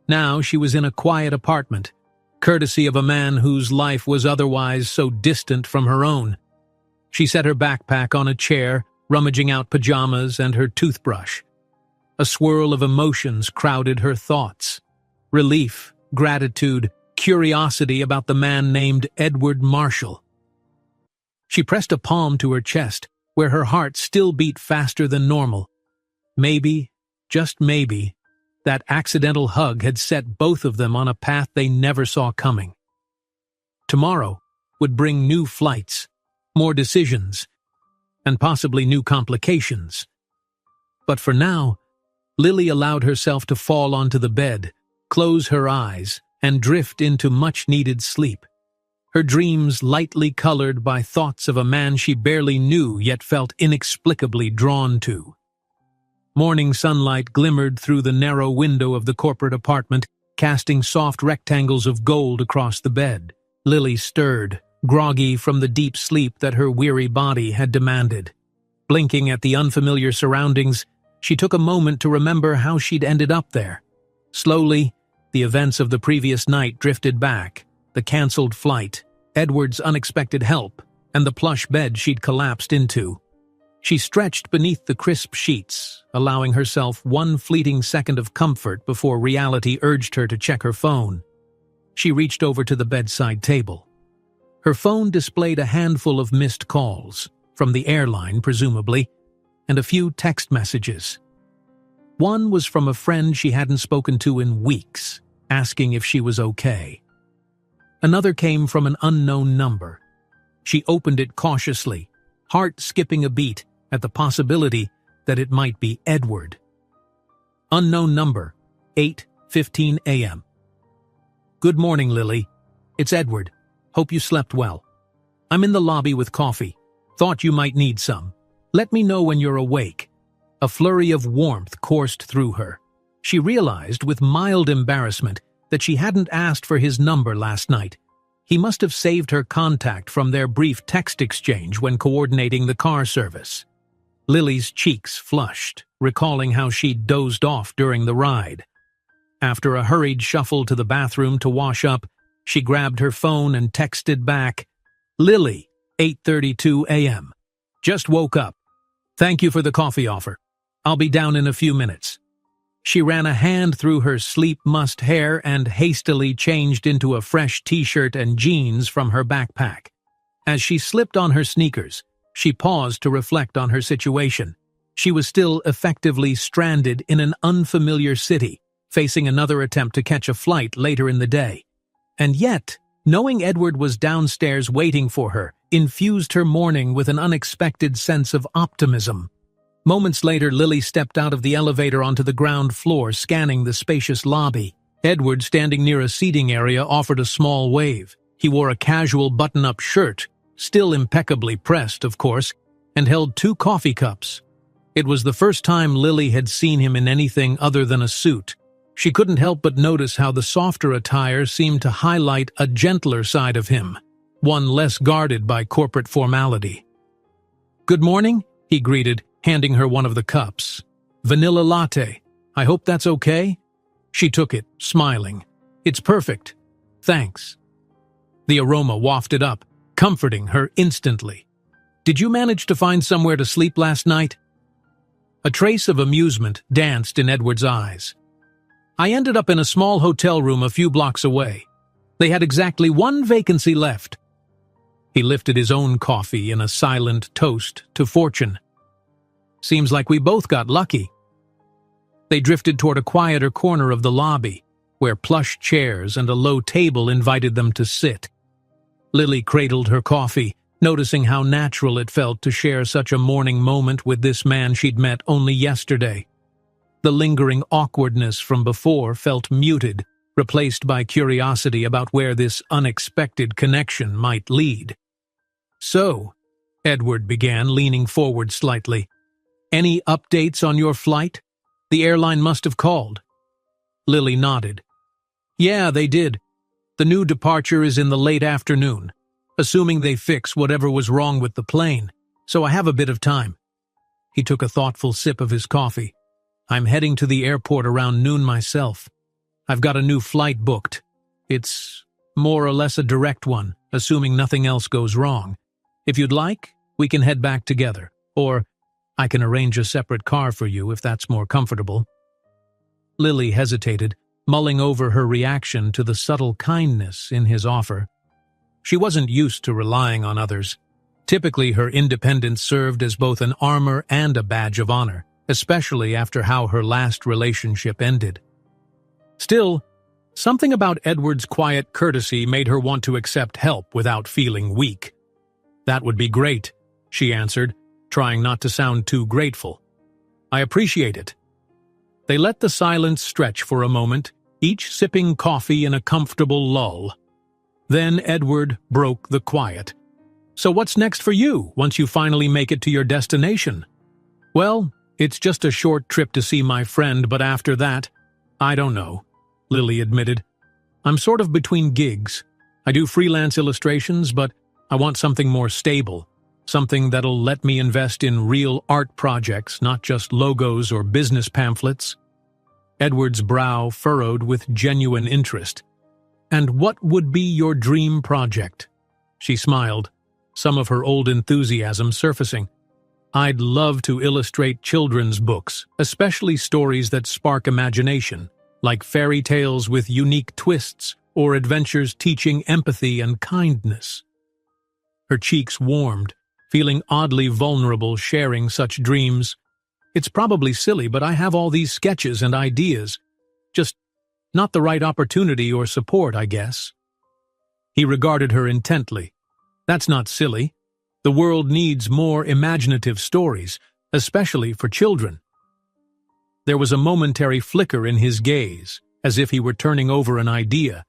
Speaker 1: Now she was in a quiet apartment, courtesy of a man whose life was otherwise so distant from her own. She set her backpack on a chair, rummaging out pajamas and her toothbrush. A swirl of emotions crowded her thoughts. Relief, gratitude, curiosity about the man named Edward Marshall. She pressed a palm to her chest, where her heart still beat faster than normal. Maybe, just maybe, that accidental hug had set both of them on a path they never saw coming. Tomorrow would bring new flights, more decisions, and possibly new complications. But for now, Lily allowed herself to fall onto the bed, close her eyes, and drift into much-needed sleep. Her dreams lightly colored by thoughts of a man she barely knew yet felt inexplicably drawn to. Morning sunlight glimmered through the narrow window of the corporate apartment, casting soft rectangles of gold across the bed. Lily stirred, groggy from the deep sleep that her weary body had demanded. Blinking at the unfamiliar surroundings, she took a moment to remember how she'd ended up there. Slowly, the events of the previous night drifted back: the cancelled flight, Edward's unexpected help, and the plush bed she'd collapsed into. She stretched beneath the crisp sheets, allowing herself one fleeting second of comfort before reality urged her to check her phone. She reached over to the bedside table. Her phone displayed a handful of missed calls, from the airline presumably, and a few text messages. One was from a friend she hadn't spoken to in weeks, asking if she was okay. Another came from an unknown number. She opened it cautiously, heart skipping a beat at the possibility that it might be Edward. Unknown number, 8:15 a.m. "Good morning, Lily. It's Edward. Hope you slept well. I'm in the lobby with coffee. Thought you might need some. Let me know when you're awake." A flurry of warmth coursed through her. She realized with mild embarrassment that she hadn't asked for his number last night. He must have saved her contact from their brief text exchange when coordinating the car service. Lily's cheeks flushed, recalling how she'd dozed off during the ride. After a hurried shuffle to the bathroom to wash up, she grabbed her phone and texted back, "Lily, 8:32 a.m. Just woke up. Thank you for the coffee offer. I'll be down in a few minutes." She ran a hand through her sleep-mussed hair and hastily changed into a fresh t-shirt and jeans from her backpack. As she slipped on her sneakers, she paused to reflect on her situation. She was still effectively stranded in an unfamiliar city, facing another attempt to catch a flight later in the day. And yet, knowing Edward was downstairs waiting for her infused her morning with an unexpected sense of optimism. Moments later, Lily stepped out of the elevator onto the ground floor, scanning the spacious lobby. Edward, standing near a seating area, offered a small wave. He wore a casual button-up shirt, still impeccably pressed, of course, and held 2 coffee cups. It was the first time Lily had seen him in anything other than a suit. She couldn't help but notice how the softer attire seemed to highlight a gentler side of him, one less guarded by corporate formality. "Good morning," he greeted, handing her one of the cups. "Vanilla latte. I hope that's okay?" She took it, smiling. "It's perfect. Thanks." The aroma wafted up, comforting her instantly. "Did you manage to find somewhere to sleep last night?" A trace of amusement danced in Edward's eyes. "I ended up in a small hotel room a few blocks away. They had exactly 1 vacancy left." He lifted his own coffee in a silent toast to fortune. "Seems like we both got lucky." They drifted toward a quieter corner of the lobby, where plush chairs and a low table invited them to sit. Lily cradled her coffee, noticing how natural it felt to share such a morning moment with this man she'd met only yesterday. The lingering awkwardness from before felt muted, replaced by curiosity about where this unexpected connection might lead. "So," Edward began, leaning forward slightly, "any updates on your flight? The airline must have called." Lily nodded. "Yeah, they did. The new departure is in the late afternoon, assuming they fix whatever was wrong with the plane, so I have a bit of time." He took a thoughtful sip of his coffee. "I'm heading to the airport around noon myself. I've got a new flight booked. It's more or less a direct one, assuming nothing else goes wrong. If you'd like, we can head back together, or I can arrange a separate car for you if that's more comfortable." Lily hesitated, mulling over her reaction to the subtle kindness in his offer. She wasn't used to relying on others. Typically, her independence served as both an armor and a badge of honor, especially after how her last relationship ended. Still, something about Edward's quiet courtesy made her want to accept help without feeling weak. "That would be great," she answered, trying not to sound too grateful. "I appreciate it." They let the silence stretch for a moment, each sipping coffee in a comfortable lull. Then Edward broke the quiet. "So what's next for you once you finally make it to your destination?" "Well, it's just a short trip to see my friend, but after that, I don't know," Lily admitted. "I'm sort of between gigs. I do freelance illustrations, but I want something more stable, something that'll let me invest in real art projects, not just logos or business pamphlets." Edward's brow furrowed with genuine interest. "And what would be your dream project?" She smiled, some of her old enthusiasm surfacing. "I'd love to illustrate children's books, especially stories that spark imagination, like fairy tales with unique twists or adventures teaching empathy and kindness." Her cheeks warmed, feeling oddly vulnerable sharing such dreams. "It's probably silly, but I have all these sketches and ideas. Just not the right opportunity or support, I guess." He regarded her intently. "That's not silly. The world needs more imaginative stories, especially for children." There was a momentary flicker in his gaze, as if he were turning over an idea.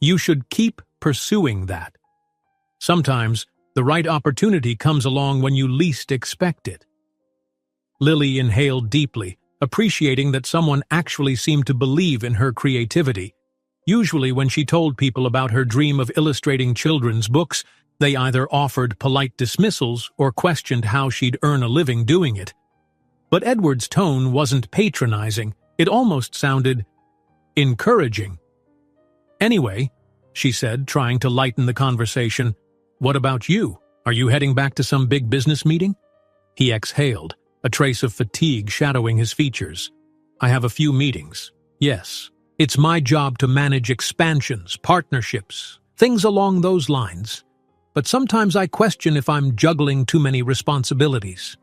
Speaker 1: "You should keep pursuing that. Sometimes the right opportunity comes along when you least expect it." Lily inhaled deeply, appreciating that someone actually seemed to believe in her creativity. Usually when she told people about her dream of illustrating children's books, they either offered polite dismissals or questioned how she'd earn a living doing it. But Edward's tone wasn't patronizing, it almost sounded encouraging. "Anyway," she said, trying to lighten the conversation, "what about you? Are you heading back to some big business meeting?" He exhaled, a trace of fatigue shadowing his features. "I have a few meetings. Yes, it's my job to manage expansions, partnerships, things along those lines. But sometimes I question if I'm juggling too many responsibilities."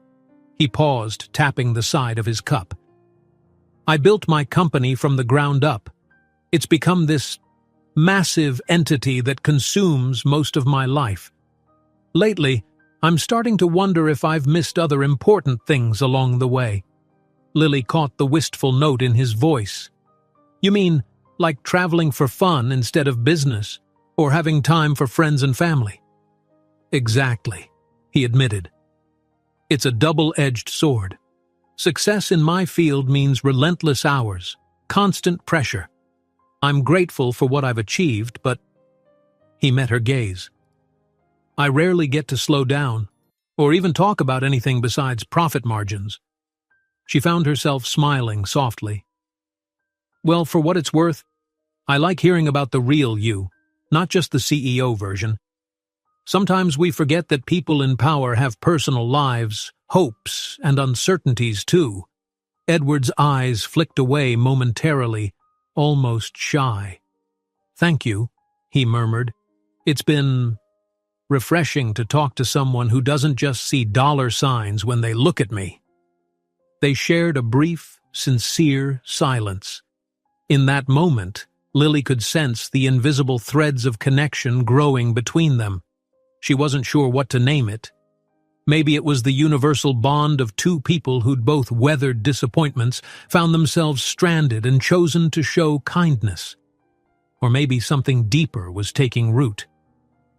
Speaker 1: He paused, tapping the side of his cup. "I built my company from the ground up. It's become this massive entity that consumes most of my life. Lately, I'm starting to wonder if I've missed other important things along the way." Lily caught the wistful note in his voice. "You mean, like traveling for fun instead of business, or having time for friends and family?" Exactly, he admitted. It's a double-edged sword. Success in my field means relentless hours, constant pressure. I'm grateful for what I've achieved, but… He met her gaze. I rarely get to slow down, or even talk about anything besides profit margins. She found herself smiling softly. Well, for what it's worth, I like hearing about the real you, not just the CEO version. Sometimes we forget that people in power have personal lives, hopes, and uncertainties too. Edward's eyes flicked away momentarily, almost shy. Thank you, he murmured. It's been refreshing to talk to someone who doesn't just see dollar signs when they look at me. They shared a brief, sincere silence. In that moment, Lily could sense the invisible threads of connection growing between them. She wasn't sure what to name it. Maybe it was the universal bond of two people who'd both weathered disappointments, found themselves stranded and chosen to show kindness. Or maybe something deeper was taking root.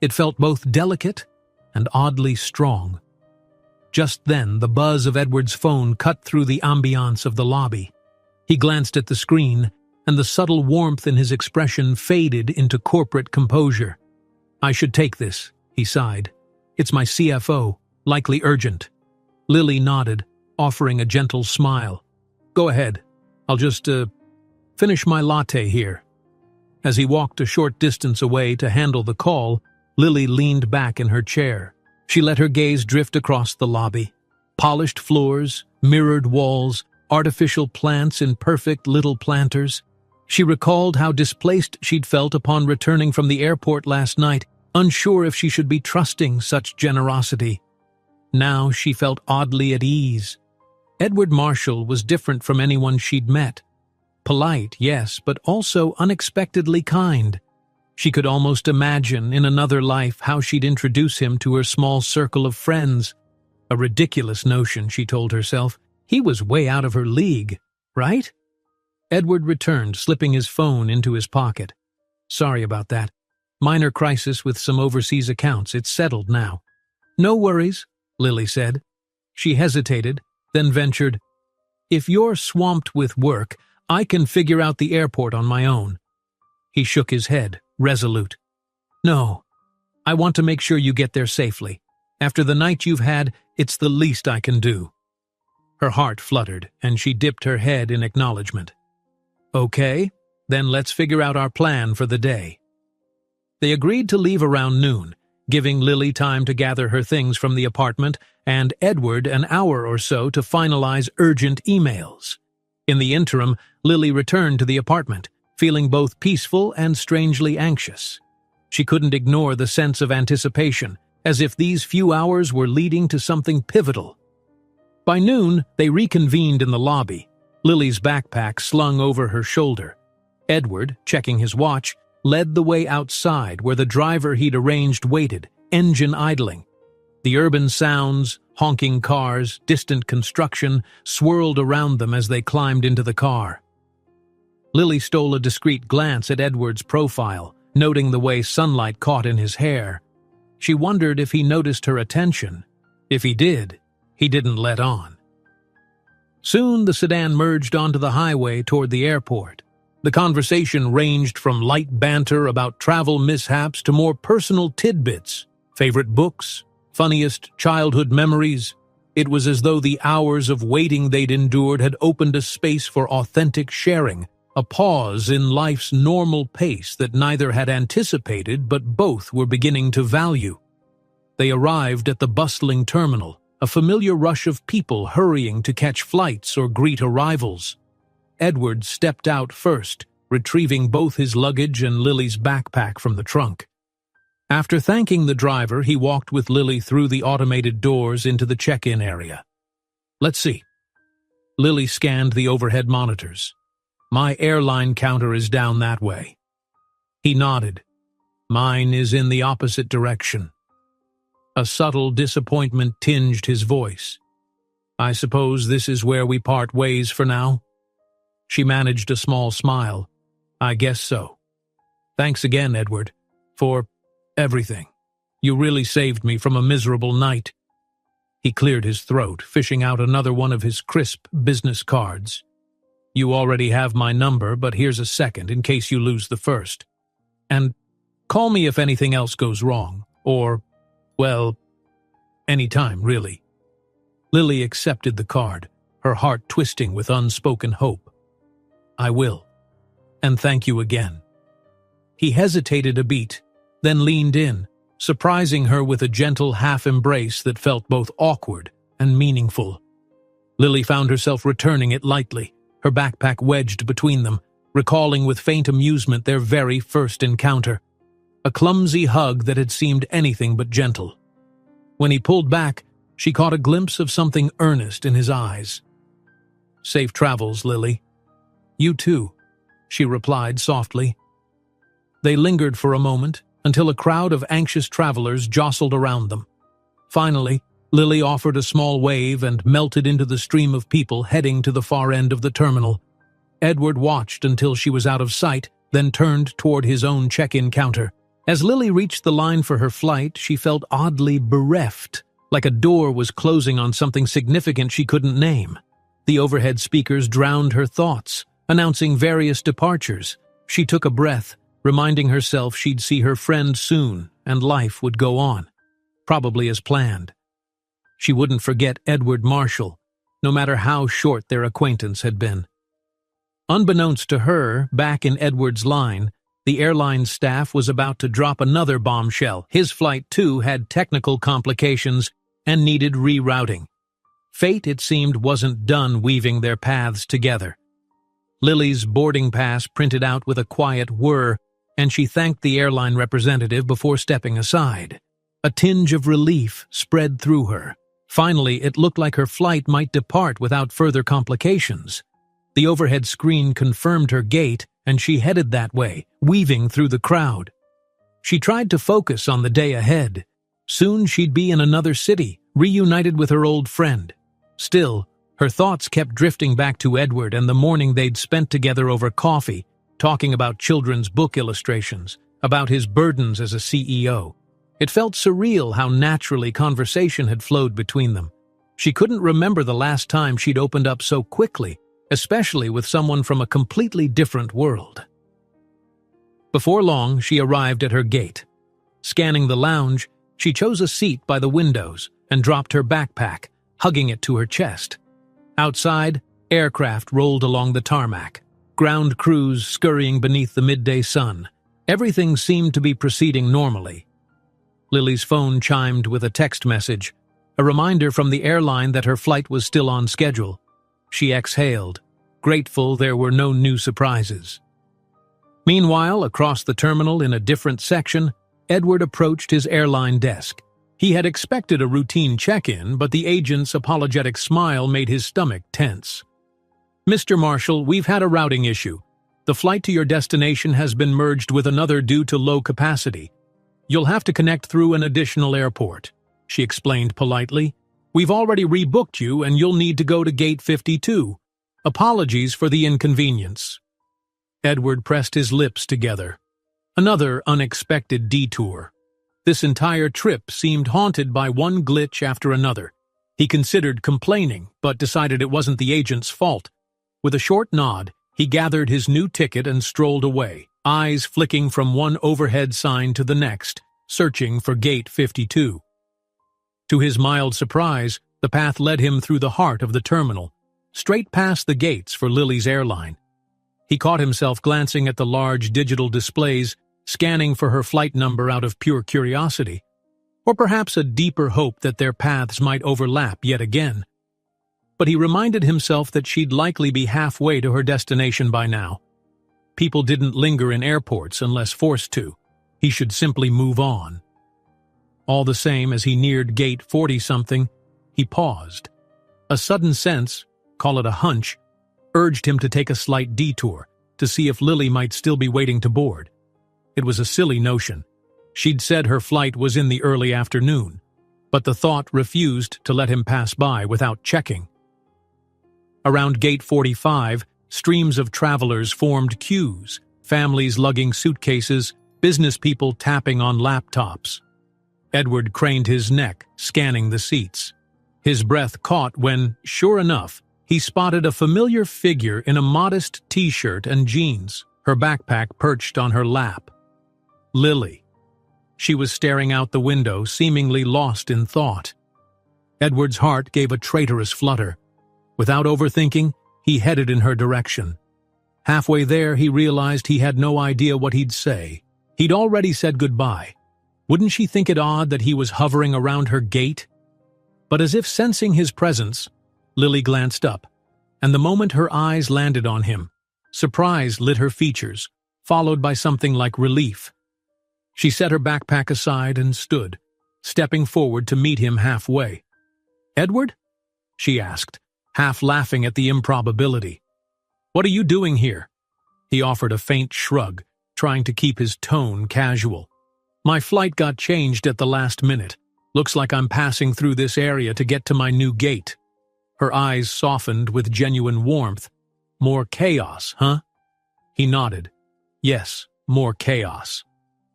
Speaker 1: It felt both delicate and oddly strong. Just then, the buzz of Edward's phone cut through the ambiance of the lobby. He glanced at the screen, and the subtle warmth in his expression faded into corporate composure. I should take this, he sighed. It's my CFO, likely urgent. Lily nodded, offering a gentle smile. Go ahead. I'll just, finish my latte here. As he walked a short distance away to handle the call, Lily leaned back in her chair. She let her gaze drift across the lobby. Polished floors, mirrored walls, artificial plants in perfect little planters. She recalled how displaced she'd felt upon returning from the airport last night, unsure if she should be trusting such generosity. Now she felt oddly at ease. Edward Marshall was different from anyone she'd met. Polite, yes, but also unexpectedly kind. She could almost imagine, in another life, how she'd introduce him to her small circle of friends. A ridiculous notion, she told herself. He was way out of her league, right? Edward returned, slipping his phone into his pocket. Sorry about that. Minor crisis with some overseas accounts. It's settled now. No worries, Lily said. She hesitated, then ventured, If you're swamped with work, I can figure out the airport on my own. He shook his head, resolute. No, I want to make sure you get there safely. After the night you've had, it's the least I can do. Her heart fluttered, and she dipped her head in acknowledgement. Okay, then let's figure out our plan for the day. They agreed to leave around noon, giving Lily time to gather her things from the apartment and Edward an hour or so to finalize urgent emails. In the interim, Lily returned to the apartment, feeling both peaceful and strangely anxious. She couldn't ignore the sense of anticipation, as if these few hours were leading to something pivotal. By noon, they reconvened in the lobby, Lily's backpack slung over her shoulder. Edward, checking his watch, led the way outside where the driver he'd arranged waited, engine idling. The urban sounds, honking cars, distant construction, swirled around them as they climbed into the car. Lily stole a discreet glance at Edward's profile, noting the way sunlight caught in his hair. She wondered if he noticed her attention. If he did, he didn't let on. Soon the sedan merged onto the highway toward the airport. The conversation ranged from light banter about travel mishaps to more personal tidbits, favorite books, funniest childhood memories. It was as though the hours of waiting they'd endured had opened a space for authentic sharing, a pause in life's normal pace that neither had anticipated but both were beginning to value. They arrived at the bustling terminal, a familiar rush of people hurrying to catch flights or greet arrivals. Edward stepped out first, retrieving both his luggage and Lily's backpack from the trunk. After thanking the driver, he walked with Lily through the automated doors into the check-in area. Let's see. Lily scanned the overhead monitors. My airline counter is down that way. He nodded. Mine is in the opposite direction. A subtle disappointment tinged his voice. I suppose this is where we part ways for now? She managed a small smile. I guess so. Thanks again, Edward, for everything. You really saved me from a miserable night." He cleared his throat, fishing out another one of his crisp business cards. "You already have my number, but here's a second in case you lose the first. And call me if anything else goes wrong, or, well, anytime, really." Lily accepted the card, her heart twisting with unspoken hope. "I will. And thank you again." He hesitated a beat, then leaned in, surprising her with a gentle half-embrace that felt both awkward and meaningful. Lily found herself returning it lightly, her backpack wedged between them, recalling with faint amusement their very first encounter. A clumsy hug that had seemed anything but gentle. When he pulled back, she caught a glimpse of something earnest in his eyes. "Safe travels, Lily." "You too," she replied softly. They lingered for a moment, until a crowd of anxious travelers jostled around them. Finally, Lily offered a small wave and melted into the stream of people heading to the far end of the terminal. Edward watched until she was out of sight, then turned toward his own check-in counter. As Lily reached the line for her flight, she felt oddly bereft, like a door was closing on something significant she couldn't name. The overhead speakers drowned her thoughts, announcing various departures. She took a breath, reminding herself she'd see her friend soon and life would go on, probably as planned. She wouldn't forget Edward Marshall, no matter how short their acquaintance had been. Unbeknownst to her, back in Edward's line, the airline staff was about to drop another bombshell. His flight, too, had technical complications and needed rerouting. Fate, it seemed, wasn't done weaving their paths together. Lily's boarding pass printed out with a quiet whir, and she thanked the airline representative before stepping aside. A tinge of relief spread through her. Finally, it looked like her flight might depart without further complications. The overhead screen confirmed her gate, and she headed that way, weaving through the crowd. She tried to focus on the day ahead. Soon she'd be in another city, reunited with her old friend. Still, her thoughts kept drifting back to Edward and the morning they'd spent together over coffee, talking about children's book illustrations, about his burdens as a CEO. It felt surreal how naturally conversation had flowed between them. She couldn't remember the last time she'd opened up so quickly, especially with someone from a completely different world. Before long, she arrived at her gate. Scanning the lounge, she chose a seat by the windows and dropped her backpack, hugging it to her chest. Outside, aircraft rolled along the tarmac, ground crews scurrying beneath the midday sun. Everything seemed to be proceeding normally. Lily's phone chimed with a text message, a reminder from the airline that her flight was still on schedule. She exhaled, grateful there were no new surprises. Meanwhile, across the terminal in a different section, Edward approached his airline desk. He had expected a routine check-in, but the agent's apologetic smile made his stomach tense. "Mr. Marshall, we've had a routing issue. The flight to your destination has been merged with another due to low capacity. You'll have to connect through an additional airport," she explained politely. "We've already rebooked you and you'll need to go to Gate 52. Apologies for the inconvenience." Edward pressed his lips together. Another unexpected detour. This entire trip seemed haunted by one glitch after another. He considered complaining, but decided it wasn't the agent's fault. With a short nod, he gathered his new ticket and strolled away, eyes flicking from one overhead sign to the next, searching for Gate 52. To his mild surprise, the path led him through the heart of the terminal, straight past the gates for Lily's airline. He caught himself glancing at the large digital displays, scanning for her flight number out of pure curiosity, or perhaps a deeper hope that their paths might overlap yet again. But he reminded himself that she'd likely be halfway to her destination by now. People didn't linger in airports unless forced to. He should simply move on. All the same, as he neared Gate 40-something, he paused. A sudden sense, call it a hunch, urged him to take a slight detour to see if Lily might still be waiting to board. It was a silly notion. She'd said her flight was in the early afternoon, but the thought refused to let him pass by without checking. Around Gate 45, streams of travelers formed queues, families lugging suitcases, business people tapping on laptops. Edward craned his neck, scanning the seats. His breath caught when, sure enough, he spotted a familiar figure in a modest t-shirt and jeans, her backpack perched on her lap. Lily. She was staring out the window, seemingly lost in thought. Edward's heart gave a traitorous flutter. Without overthinking, he headed in her direction. Halfway there, he realized he had no idea what he'd say. He'd already said goodbye. Wouldn't she think it odd that he was hovering around her gate? But as if sensing his presence, Lily glanced up, and the moment her eyes landed on him, surprise lit her features, followed by something like relief. She set her backpack aside and stood, stepping forward to meet him halfway. "Edward?" she asked, half laughing at the improbability. "What are you doing here?" He offered a faint shrug, trying to keep his tone casual. "My flight got changed at the last minute. Looks like I'm passing through this area to get to my new gate." Her eyes softened with genuine warmth. "More chaos, huh?" He nodded. "Yes, more chaos."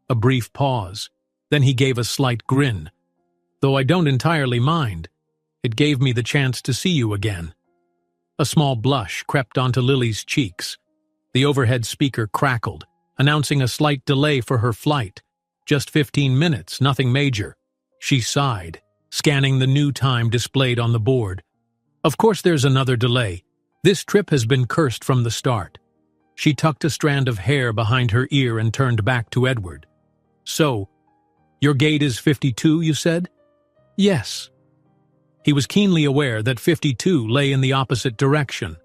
Speaker 1: A brief pause. Then he gave a slight grin. "Though I don't entirely mind. It gave me the chance to see you again." A small blush crept onto Lily's cheeks. The overhead speaker crackled, announcing a slight delay for her flight. Just 15 minutes, nothing major. She sighed, scanning the new time displayed on the board. "Of course there's another delay. This trip has been cursed from the start." She tucked a strand of hair behind her ear and turned back to Edward. "So, your gate is 52, you said?" "Yes." He was keenly aware that 52 lay in the opposite direction.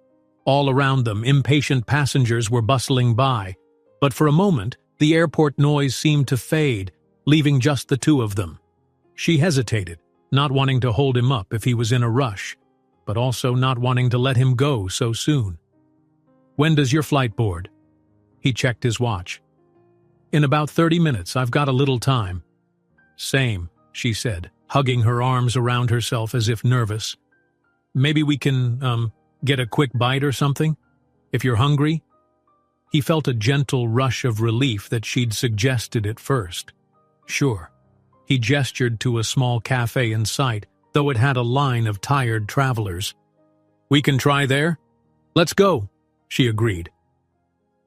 Speaker 1: All around them, impatient passengers were bustling by, but for a moment, the airport noise seemed to fade, leaving just the two of them. She hesitated, not wanting to hold him up if he was in a rush, but also not wanting to let him go so soon. "When does your flight board?" He checked his watch. "In about 30 minutes, I've got a little time." "Same," she said, hugging her arms around herself as if nervous. "Maybe we can, get a quick bite or something? If you're hungry?" He felt a gentle rush of relief that she'd suggested it first. "Sure." He gestured to a small cafe in sight, though it had a line of tired travelers. "We can try there?" "Let's go," she agreed.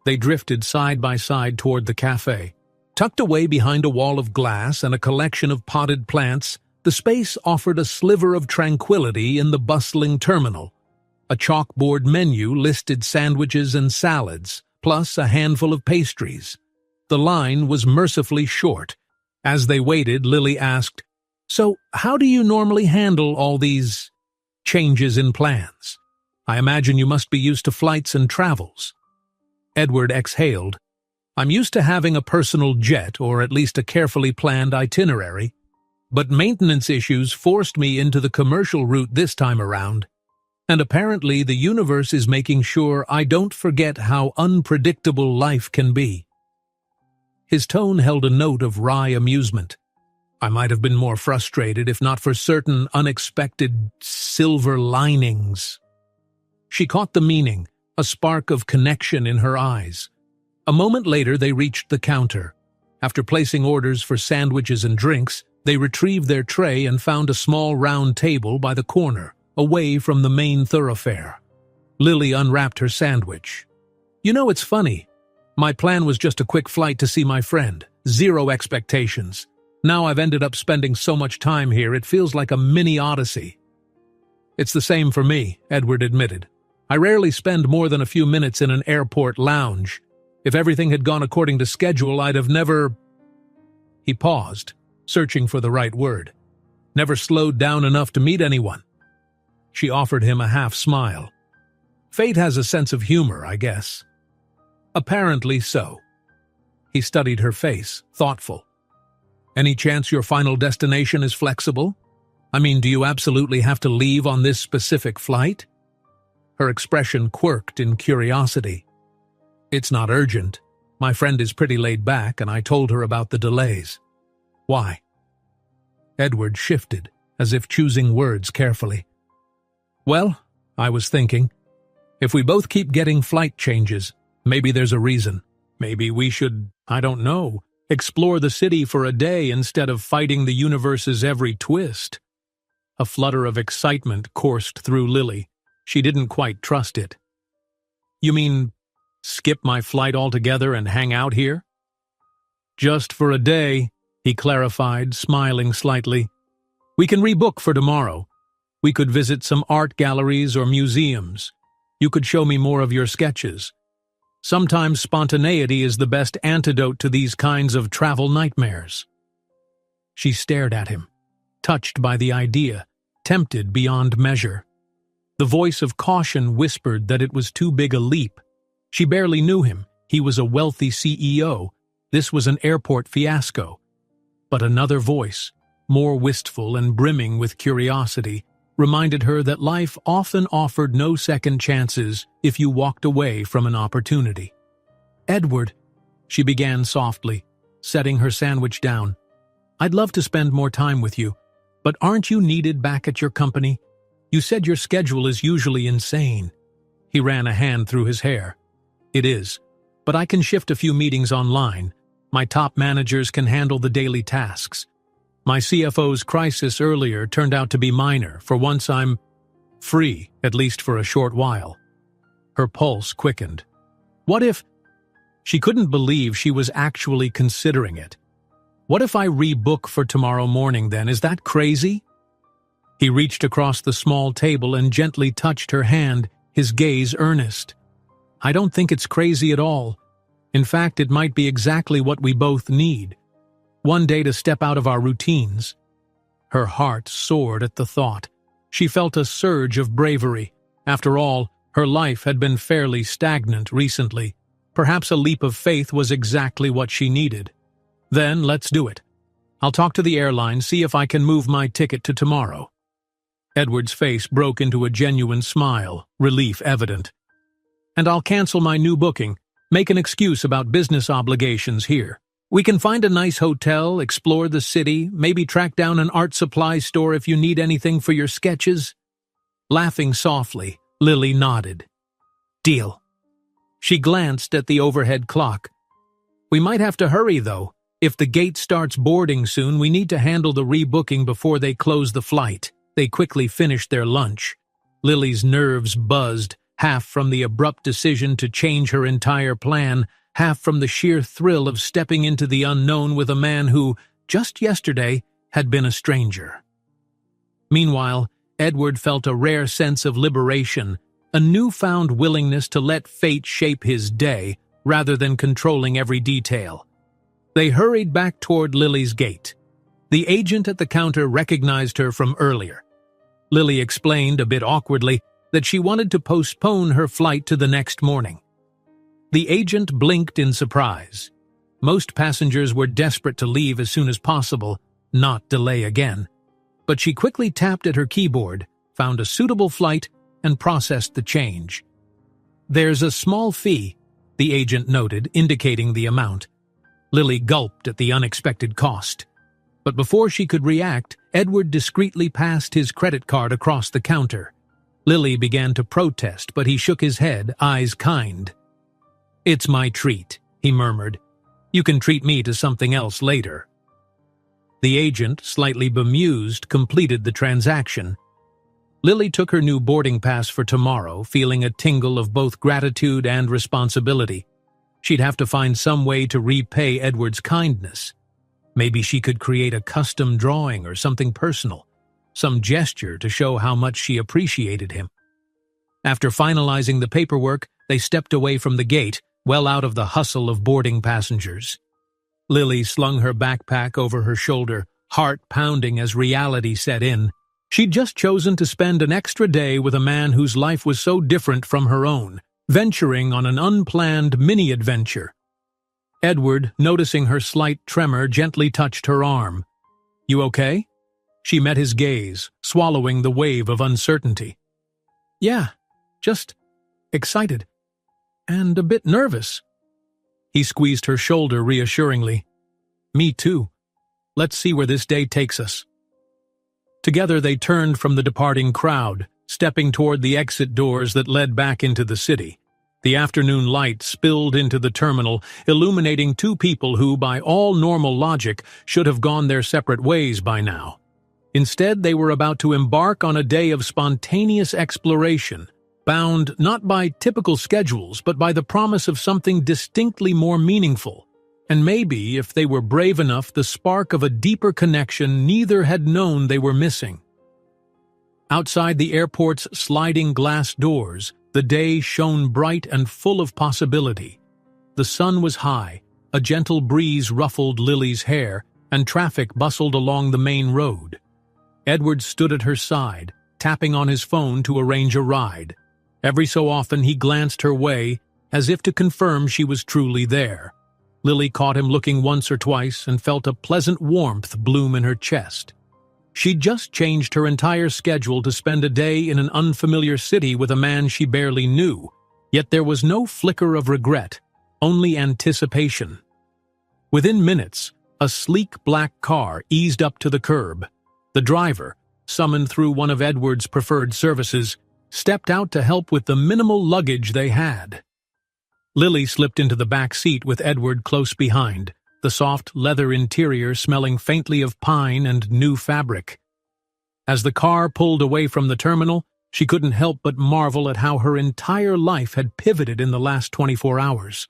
Speaker 1: They drifted side by side toward the cafe. Tucked away behind a wall of glass and a collection of potted plants, the space offered a sliver of tranquility in the bustling terminal. A chalkboard menu listed sandwiches and salads, plus a handful of pastries. The line was mercifully short. As they waited, Lily asked, "So, how do you normally handle all these changes in plans? I imagine you must be used to flights and travels." Edward exhaled. "I'm used to having a personal jet, or at least a carefully planned itinerary. But maintenance issues forced me into the commercial route this time around. And apparently the universe is making sure I don't forget how unpredictable life can be." His tone held a note of wry amusement. "I might have been more frustrated if not for certain unexpected silver linings." She caught the meaning, a spark of connection in her eyes. A moment later they reached the counter. After placing orders for sandwiches and drinks, they retrieved their tray and found a small round table by the corner, away from the main thoroughfare. Lily unwrapped her sandwich. "You know, it's funny. My plan was just a quick flight to see my friend. Zero expectations. Now I've ended up spending so much time here, it feels like a mini odyssey." "It's the same for me," Edward admitted. "I rarely spend more than a few minutes in an airport lounge. If everything had gone according to schedule, I'd have never—" He paused, searching for the right word. "Never slowed down enough to meet anyone." She offered him a half-smile. "Fate has a sense of humor, I guess." "Apparently so." He studied her face, thoughtful. "Any chance your final destination is flexible? I mean, do you absolutely have to leave on this specific flight?" Her expression quirked in curiosity. "It's not urgent. My friend is pretty laid back, and I told her about the delays." "Why?" Edward shifted, as if choosing words carefully. "Well, I was thinking, if we both keep getting flight changes, maybe there's a reason. Maybe we should, I don't know, Explore the city for a day instead of fighting the universe's every twist. A flutter of excitement coursed through Lily. She didn't quite trust it. You mean, skip my flight altogether and hang out here? Just for a day, he clarified, smiling slightly. We can rebook for tomorrow. We could visit some art galleries or museums. You could show me more of your sketches. Sometimes spontaneity is the best antidote to these kinds of travel nightmares. She stared at him, touched by the idea, tempted beyond measure. The voice of caution whispered that it was too big a leap. She barely knew him. He was a wealthy CEO. This was an airport fiasco. But another voice, more wistful and brimming with curiosity, reminded her that life often offered no second chances if you walked away from an opportunity. Edward, she began softly, setting her sandwich down. I'd love to spend more time with you, but aren't you needed back at your company? You said your schedule is usually insane. He ran a hand through his hair. It is, but I can shift a few meetings online. My top managers can handle the daily tasks. My CFO's crisis earlier turned out to be minor. For once I'm free, at least for a short while. Her pulse quickened. What if... She couldn't believe she was actually considering it. What if I rebook for tomorrow morning then? Is that crazy? He reached across the small table and gently touched her hand, his gaze earnest. I don't think it's crazy at all. In fact, it might be exactly what we both need. One day to step out of our routines. Her heart soared at the thought. She felt a surge of bravery. After all, her life had been fairly stagnant recently. Perhaps a leap of faith was exactly what she needed. Then let's do it. I'll talk to the airline, see if I can move my ticket to tomorrow. Edward's face broke into a genuine smile, relief evident. And I'll cancel my new booking, make an excuse about business obligations here. We can find a nice hotel, explore the city, maybe track down an art supply store if you need anything for your sketches. Laughing softly, Lily nodded. Deal. She glanced at the overhead clock. We might have to hurry, though. If the gate starts boarding soon, we need to handle the rebooking before they close the flight. They quickly finished their lunch. Lily's nerves buzzed, half from the abrupt decision to change her entire plan, half from the sheer thrill of stepping into the unknown with a man who, just yesterday, had been a stranger. Meanwhile, Edward felt a rare sense of liberation, a newfound willingness to let fate shape his day, rather than controlling every detail. They hurried back toward Lily's gate. The agent at the counter recognized her from earlier. Lily explained, a bit awkwardly, that she wanted to postpone her flight to the next morning. The agent blinked in surprise. Most passengers were desperate to leave as soon as possible, not delay again. But she quickly tapped at her keyboard, found a suitable flight, and processed the change. There's a small fee, the agent noted, indicating the amount. Lily gulped at the unexpected cost. But before she could react, Edward discreetly passed his credit card across the counter. Lily began to protest, but he shook his head, eyes kind. It's my treat, he murmured. You can treat me to something else later. The agent, slightly bemused, completed the transaction. Lily took her new boarding pass for tomorrow, feeling a tingle of both gratitude and responsibility. She'd have to find some way to repay Edward's kindness. Maybe she could create a custom drawing or something personal, some gesture to show how much she appreciated him. After finalizing the paperwork, they stepped away from the gate, well out of the hustle of boarding passengers. Lily slung her backpack over her shoulder, heart pounding as reality set in. She'd just chosen to spend an extra day with a man whose life was so different from her own, venturing on an unplanned mini-adventure. Edward, noticing her slight tremor, gently touched her arm. You okay? She met his gaze, swallowing the wave of uncertainty. Yeah, just excited. And a bit nervous. He squeezed her shoulder reassuringly. Me too. Let's see where this day takes us. Together they turned from the departing crowd, stepping toward the exit doors that led back into the city. The afternoon light spilled into the terminal, illuminating two people who, by all normal logic, should have gone their separate ways by now. Instead, they were about to embark on a day of spontaneous exploration, bound not by typical schedules, but by the promise of something distinctly more meaningful. And maybe, if they were brave enough, the spark of a deeper connection neither had known they were missing. Outside the airport's sliding glass doors, the day shone bright and full of possibility. The sun was high, a gentle breeze ruffled Lily's hair, and traffic bustled along the main road. Edward stood at her side, tapping on his phone to arrange a ride. Every so often he glanced her way, as if to confirm she was truly there. Lily caught him looking once or twice and felt a pleasant warmth bloom in her chest. She'd just changed her entire schedule to spend a day in an unfamiliar city with a man she barely knew, yet there was no flicker of regret, only anticipation. Within minutes, a sleek black car eased up to the curb. The driver, summoned through one of Edward's preferred services, stepped out to help with the minimal luggage they had. Lily slipped into the back seat with Edward close behind, the soft leather interior smelling faintly of pine and new fabric. As the car pulled away from the terminal, she couldn't help but marvel at how her entire life had pivoted in the last 24 hours.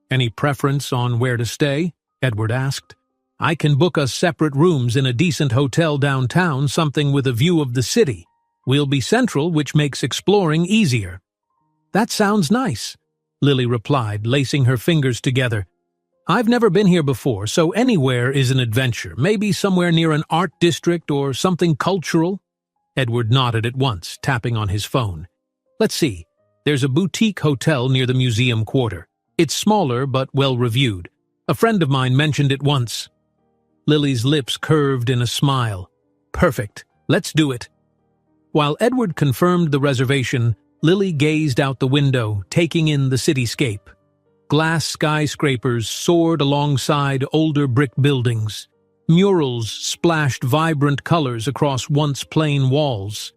Speaker 1: "Any preference on where to stay?" Edward asked. "I can book us separate rooms in a decent hotel downtown, something with a view of the city. We'll be central, which makes exploring easier." "That sounds nice," Lily replied, lacing her fingers together. "I've never been here before, so anywhere is an adventure, maybe somewhere near an art district or something cultural." Edward nodded at once, tapping on his phone. "Let's see. There's a boutique hotel near the museum quarter. It's smaller but well-reviewed. A friend of mine mentioned it once." Lily's lips curved in a smile. "Perfect. Let's do it." While Edward confirmed the reservation, Lily gazed out the window, taking in the cityscape. Glass skyscrapers soared alongside older brick buildings. Murals splashed vibrant colors across once plain walls.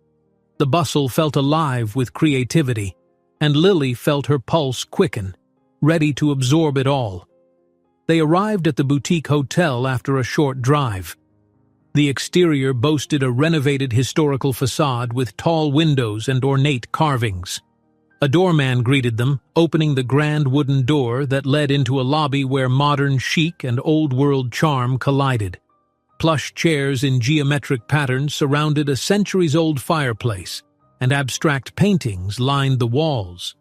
Speaker 1: The bustle felt alive with creativity, and Lily felt her pulse quicken, ready to absorb it all. They arrived at the boutique hotel after a short drive. The exterior boasted a renovated historical facade with tall windows and ornate carvings. A doorman greeted them, opening the grand wooden door that led into a lobby where modern chic and old-world charm collided. Plush chairs in geometric patterns surrounded a centuries-old fireplace, and abstract paintings lined the walls.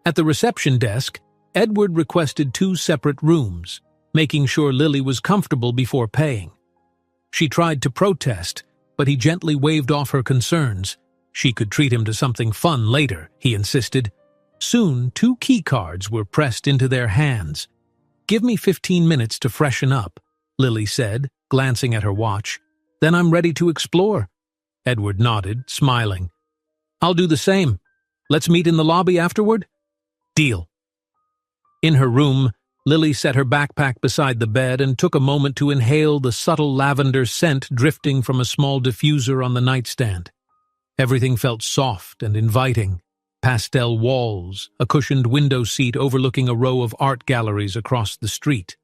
Speaker 1: At the reception desk, Edward requested 2 separate rooms, making sure Lily was comfortable before paying. She tried to protest, but he gently waved off her concerns. She could treat him to something fun later, he insisted. Soon, 2 key cards were pressed into their hands. "Give me 15 minutes to freshen up," Lily said, glancing at her watch. "Then I'm ready to explore." Edward nodded, smiling. "I'll do the same. Let's meet in the lobby afterward?" "Deal." In her room, Lily set her backpack beside the bed and took a moment to inhale the subtle lavender scent drifting from a small diffuser on the nightstand. Everything felt soft and inviting. Pastel walls, a cushioned window seat overlooking a row of art galleries across the street.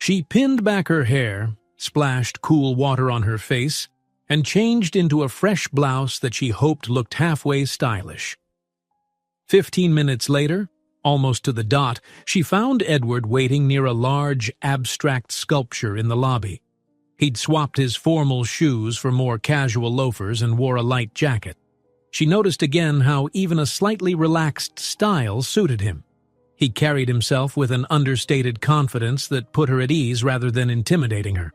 Speaker 1: She pinned back her hair, splashed cool water on her face, and changed into a fresh blouse that she hoped looked halfway stylish. 15 minutes later, almost to the dot, she found Edward waiting near a large, abstract sculpture in the lobby. He'd swapped his formal shoes for more casual loafers and wore a light jacket. She noticed again how even a slightly relaxed style suited him. He carried himself with an understated confidence that put her at ease rather than intimidating her.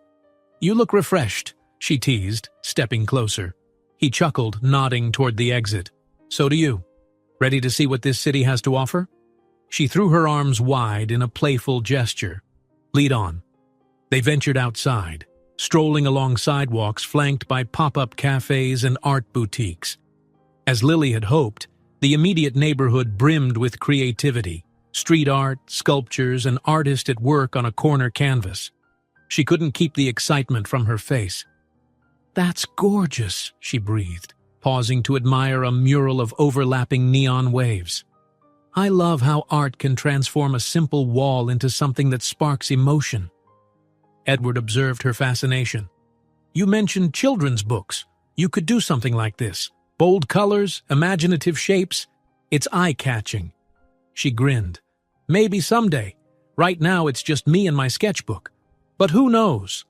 Speaker 1: "You look refreshed," she teased, stepping closer. He chuckled, nodding toward the exit. "So do you. Ready to see what this city has to offer?" She threw her arms wide in a playful gesture. "Lead on." They ventured outside, strolling along sidewalks flanked by pop-up cafes and art boutiques. As Lily had hoped, the immediate neighborhood brimmed with creativity, street art, sculptures, and artists at work on a corner canvas. She couldn't keep the excitement from her face. "That's gorgeous," she breathed, pausing to admire a mural of overlapping neon waves. I love how art can transform a simple wall into something that sparks emotion. Edward observed her fascination. You mentioned children's books. You could do something like this. Bold colors, imaginative shapes. It's eye-catching. She grinned. Maybe someday. Right now it's just me and my sketchbook. But who knows?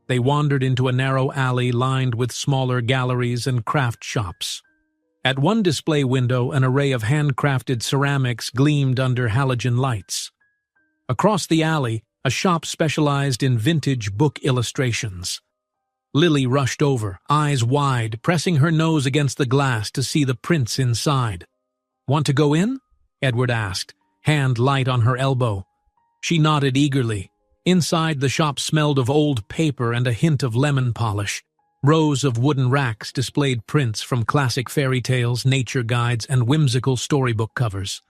Speaker 1: They wandered into a narrow alley lined with smaller galleries and craft shops. At one display window, an array of handcrafted ceramics gleamed under halogen lights. Across the alley, a shop specialized in vintage book illustrations. Lily rushed over, eyes wide, pressing her nose against the glass to see the prints inside. Want to go in? Edward asked, hand light on her elbow. She nodded eagerly. Inside, the shop smelled of old paper and a hint of lemon polish. Rows of wooden racks displayed prints from classic fairy tales, nature guides, and whimsical storybook covers.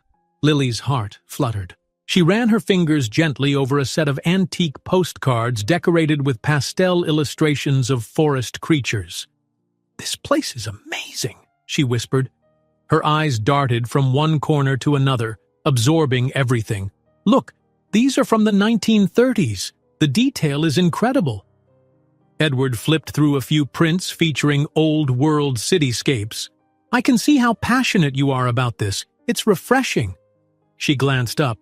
Speaker 1: Lily's heart fluttered. She ran her fingers gently over a set of antique postcards decorated with pastel illustrations of forest creatures. "This place is amazing," she whispered. Her eyes darted from one corner to another, absorbing everything. "Look, these are from the 1930s. The detail is incredible." Edward flipped through a few prints featuring old-world cityscapes. "I can see how passionate you are about this. It's refreshing." She glanced up.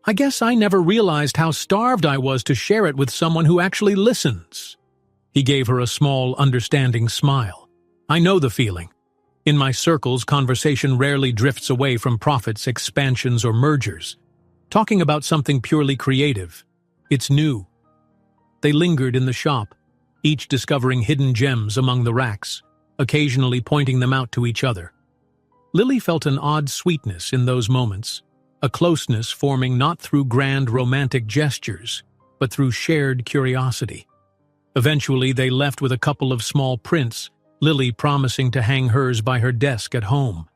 Speaker 1: "I guess I never realized how starved I was to share it with someone who actually listens." He gave her a small, understanding smile. "I know the feeling. In my circles, conversation rarely drifts away from profits, expansions, or mergers. Talking about something purely creative. It's new." They lingered in the shop, each discovering hidden gems among the racks, occasionally pointing them out to each other. Lily felt an odd sweetness in those moments, a closeness forming not through grand romantic gestures, but through shared curiosity. Eventually, they left with a couple of small prints, Lily promising to hang hers by her desk at home.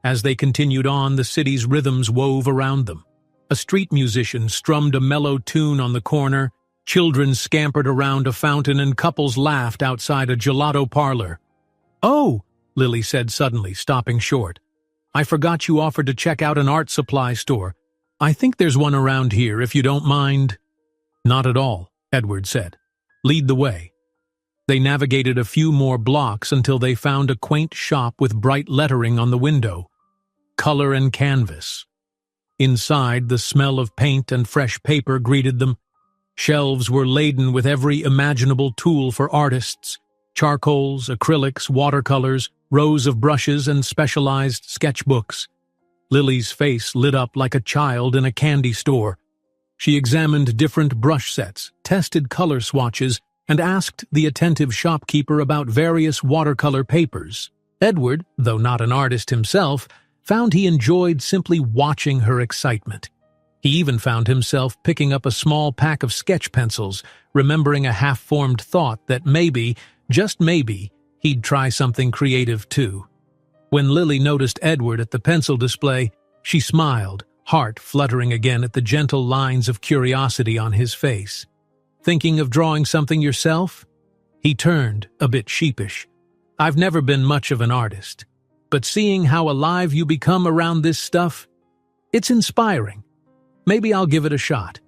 Speaker 1: As they continued on, the city's rhythms wove around them. A street musician strummed a mellow tune on the corner, children scampered around a fountain, and couples laughed outside a gelato parlor. "Oh," Lily said suddenly, stopping short. "I forgot you offered to check out an art supply store. I think there's one around here, if you don't mind." "Not at all," Edward said. "Lead the way." They navigated a few more blocks until they found a quaint shop with bright lettering on the window. Color and Canvas. Inside, the smell of paint and fresh paper greeted them. Shelves were laden with every imaginable tool for artists: charcoals, acrylics, watercolors, rows of brushes, and specialized sketchbooks. Lily's face lit up like a child in a candy store. She examined different brush sets, tested color swatches, and asked the attentive shopkeeper about various watercolor papers. Edward, though not an artist himself, found he enjoyed simply watching her excitement. He even found himself picking up a small pack of sketch pencils, remembering a half-formed thought that maybe, just maybe, he'd try something creative too. When Lily noticed Edward at the pencil display, she smiled, heart fluttering again at the gentle lines of curiosity on his face. "Thinking of drawing something yourself?" He turned, a bit sheepish. "I've never been much of an artist, but seeing how alive you become around this stuff, it's inspiring. Maybe I'll give it a shot."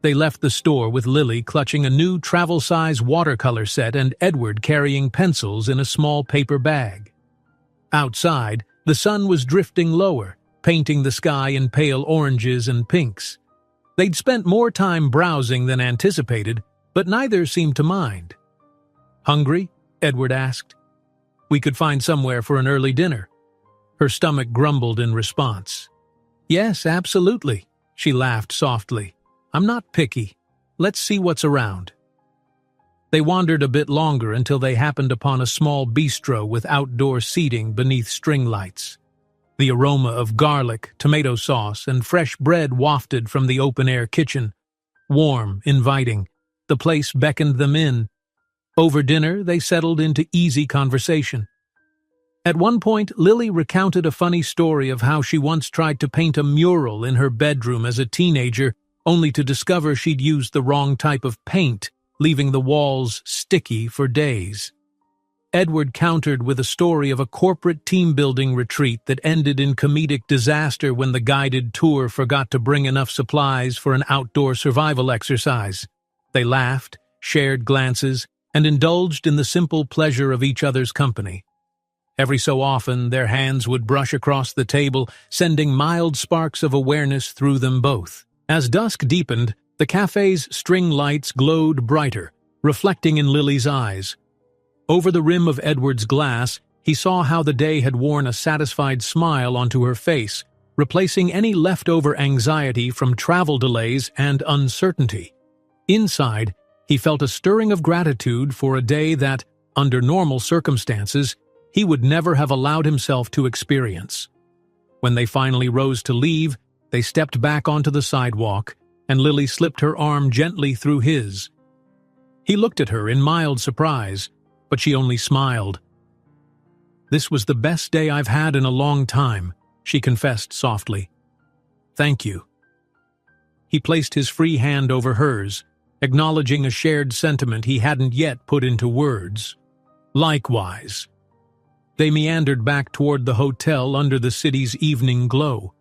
Speaker 1: They left the store with Lily clutching a new travel-size watercolor set and Edward carrying pencils in a small paper bag. Outside, the sun was drifting lower, painting the sky in pale oranges and pinks. They'd spent more time browsing than anticipated, but neither seemed to mind. "Hungry?" Edward asked. "We could find somewhere for an early dinner." Her stomach grumbled in response. "Yes, absolutely." She laughed softly. "I'm not picky. Let's see what's around." They wandered a bit longer until they happened upon a small bistro with outdoor seating beneath string lights. The aroma of garlic, tomato sauce, and fresh bread wafted from the open-air kitchen. Warm, inviting, the place beckoned them in. Over dinner, they settled into easy conversation. At one point, Lily recounted a funny story of how she once tried to paint a mural in her bedroom as a teenager, only to discover she'd used the wrong type of paint, leaving the walls sticky for days. Edward countered with a story of a corporate team-building retreat that ended in comedic disaster when the guided tour forgot to bring enough supplies for an outdoor survival exercise. They laughed, shared glances, and indulged in the simple pleasure of each other's company. Every so often, their hands would brush across the table, sending mild sparks of awareness through them both. As dusk deepened, the cafe's string lights glowed brighter, reflecting in Lily's eyes. Over the rim of Edward's glass, he saw how the day had worn a satisfied smile onto her face, replacing any leftover anxiety from travel delays and uncertainty. Inside, he felt a stirring of gratitude for a day that, under normal circumstances, he would never have allowed himself to experience. When they finally rose to leave, they stepped back onto the sidewalk, and Lily slipped her arm gently through his. He looked at her in mild surprise, but she only smiled. "This was the best day I've had in a long time," she confessed softly. "Thank you." He placed his free hand over hers, acknowledging a shared sentiment he hadn't yet put into words. "Likewise." They meandered back toward the hotel under the city's evening glow.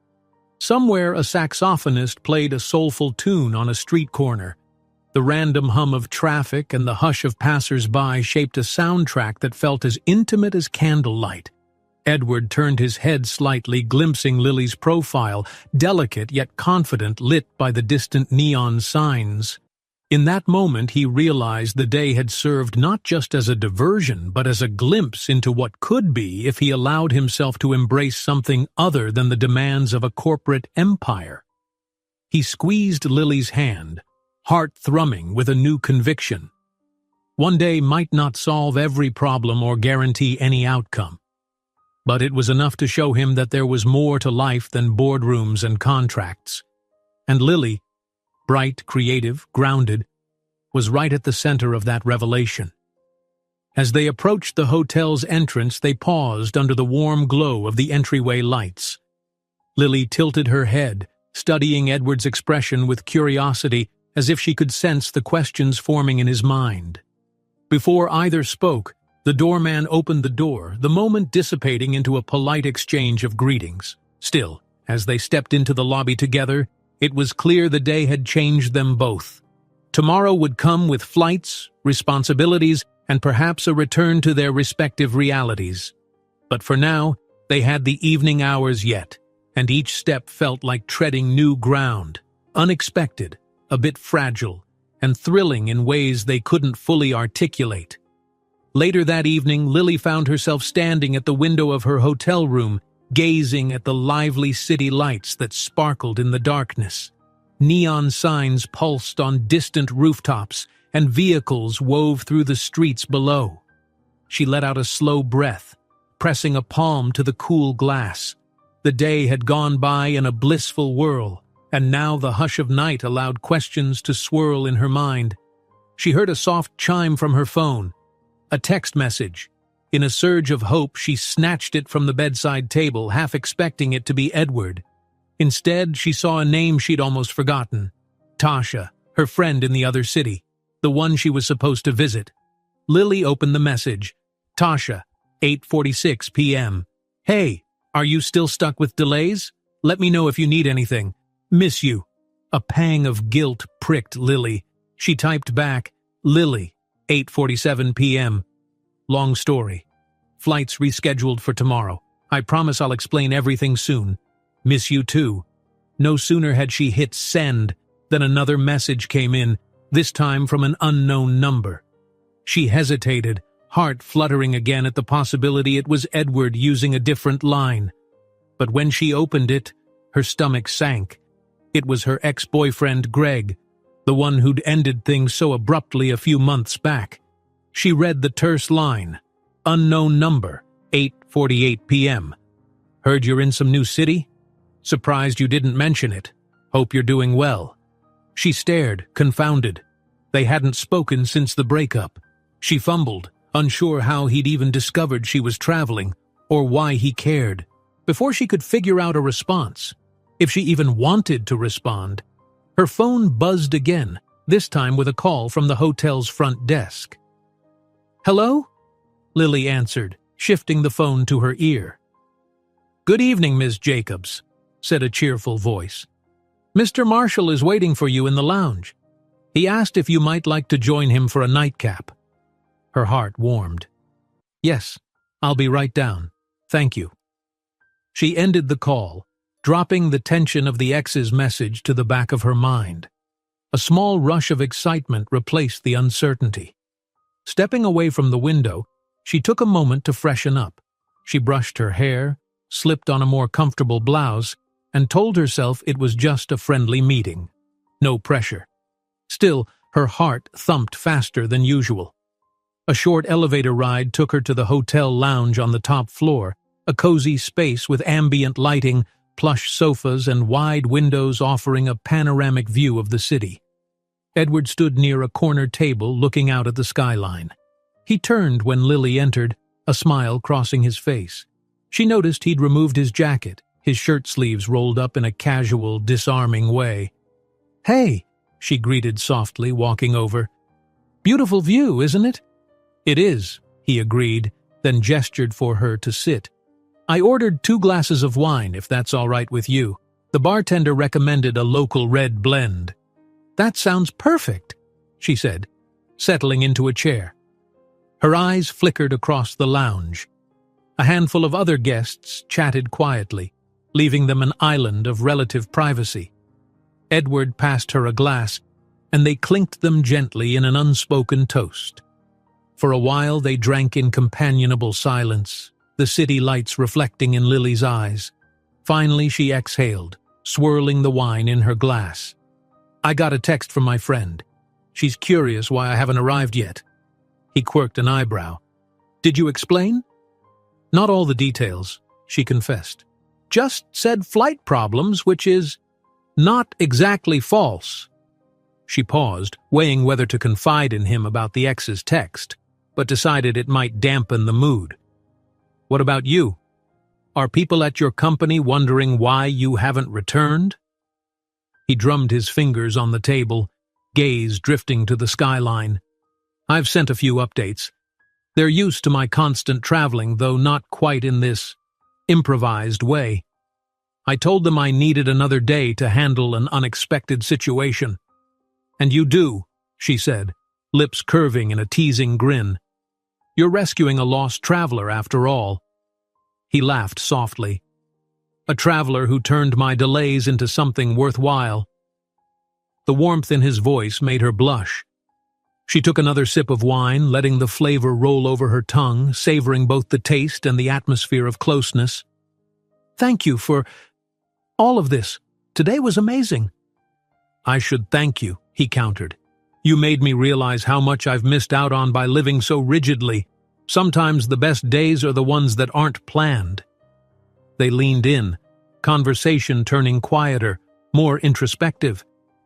Speaker 1: Somewhere a saxophonist played a soulful tune on a street corner. The random hum of traffic and the hush of passers-by shaped a soundtrack that felt as intimate as candlelight. Edward turned his head slightly, glimpsing Lily's profile, delicate yet confident, lit by the distant neon signs. In that moment he realized the day had served not just as a diversion, but as a glimpse into what could be if he allowed himself to embrace something other than the demands of a corporate empire. He squeezed Lily's hand, heart thrumming with a new conviction. One day might not solve every problem or guarantee any outcome, but it was enough to show him that there was more to life than boardrooms and contracts. And Lily, bright, creative, grounded, was right at the center of that revelation. As they approached the hotel's entrance, they paused under the warm glow of the entryway lights. Lily tilted her head, studying Edward's expression with curiosity, as if she could sense the questions forming in his mind. Before either spoke, the doorman opened the door, the moment dissipating into a polite exchange of greetings. Still, as they stepped into the lobby together, it was clear the day had changed them both. Tomorrow would come with flights, responsibilities, and perhaps a return to their respective realities. But for now, they had the evening hours yet, and each step felt like treading new ground, unexpected, a bit fragile, and thrilling in ways they couldn't fully articulate. Later that evening, Lily found herself standing at the window of her hotel room, gazing at the lively city lights that sparkled in the darkness. Neon signs pulsed on distant rooftops, and vehicles wove through the streets below. She let out a slow breath, pressing a palm to the cool glass. The day had gone by in a blissful whirl, and now the hush of night allowed questions to swirl in her mind. She heard a soft chime from her phone, a text message. In a surge of hope, she snatched it from the bedside table, half expecting it to be Edward. Instead, she saw a name she'd almost forgotten. Tasha, her friend in the other city, the one she was supposed to visit. Lily opened the message. Tasha, 8:46 p.m. Hey, are you still stuck with delays? Let me know if you need anything. Miss you. A pang of guilt pricked Lily. She typed back, Lily, 8:47 p.m. Long story. Flights rescheduled for tomorrow. I promise I'll explain everything soon. Miss you too. No sooner had she hit send than another message came in, this time from an unknown number. She hesitated, heart fluttering again at the possibility it was Edward using a different line. But when she opened it, her stomach sank. It was her ex-boyfriend Greg, the one who'd ended things so abruptly a few months back. She read the terse line, unknown number, 8:48 p.m. Heard you're in some new city? Surprised you didn't mention it. Hope you're doing well. She stared, confounded. They hadn't spoken since the breakup. She fumbled, unsure how he'd even discovered she was traveling, or why he cared. Before she could figure out a response, if she even wanted to respond, her phone buzzed again, this time with a call from the hotel's front desk. Hello? Lily answered, shifting the phone to her ear. "Good evening, Miss Jacobs," said a cheerful voice. "Mr. Marshall is waiting for you in the lounge. He asked if you might like to join him for a nightcap." Her heart warmed. "Yes, I'll be right down. Thank you." She ended the call, dropping the tension of the ex's message to the back of her mind. A small rush of excitement replaced the uncertainty. Stepping away from the window, she took a moment to freshen up. She brushed her hair, slipped on a more comfortable blouse, and told herself it was just a friendly meeting. No pressure. Still, her heart thumped faster than usual. A short elevator ride took her to the hotel lounge on the top floor, a cozy space with ambient lighting, plush sofas, and wide windows offering a panoramic view of the city. Edward stood near a corner table looking out at the skyline. He turned when Lily entered, a smile crossing his face. She noticed he'd removed his jacket, his shirt sleeves rolled up in a casual, disarming way. "Hey," she greeted softly, walking over. "Beautiful view, isn't it?" "It is," he agreed, then gestured for her to sit. "I ordered 2 glasses of wine, if that's all right with you. The bartender recommended a local red blend." "That sounds perfect," she said, settling into a chair. Her eyes flickered across the lounge. A handful of other guests chatted quietly, leaving them an island of relative privacy. Edward passed her a glass, and they clinked them gently in an unspoken toast. For a while they drank in companionable silence, the city lights reflecting in Lily's eyes. Finally she exhaled, swirling the wine in her glass. "I got a text from my friend. She's curious why I haven't arrived yet." He quirked an eyebrow. "Did you explain?" "Not all the details," she confessed. "Just said flight problems, which is not exactly false." She paused, weighing whether to confide in him about the ex's text, but decided it might dampen the mood. "What about you? Are people at your company wondering why you haven't returned?" He drummed his fingers on the table, gaze drifting to the skyline. "I've sent a few updates. They're used to my constant traveling, though not quite in this improvised way. I told them I needed another day to handle an unexpected situation." "And you do," she said, lips curving in a teasing grin. "You're rescuing a lost traveler, after all." He laughed softly. "A traveler who turned my delays into something worthwhile." The warmth in his voice made her blush. She took another sip of wine, letting the flavor roll over her tongue, savoring both the taste and the atmosphere of closeness. "Thank you for all of this. Today was amazing." "I should thank you," he countered. "You made me realize how much I've missed out on by living so rigidly. Sometimes the best days are the ones that aren't planned." They leaned in, conversation turning quieter, more introspective.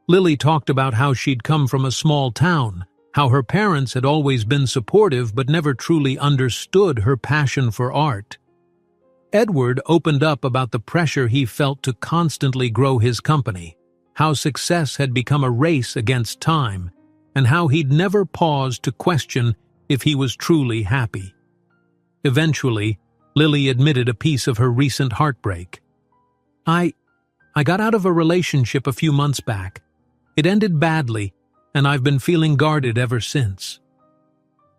Speaker 1: Lily talked about how she'd come from a small town, how her parents had always been supportive but never truly understood her passion for art. Edward opened up about the pressure he felt to constantly grow his company, how success had become a race against time, and how he'd never paused to question if he was truly happy. Eventually, Lily admitted a piece of her recent heartbreak. I got out of a relationship a few months back. It ended badly, and I've been feeling guarded ever since."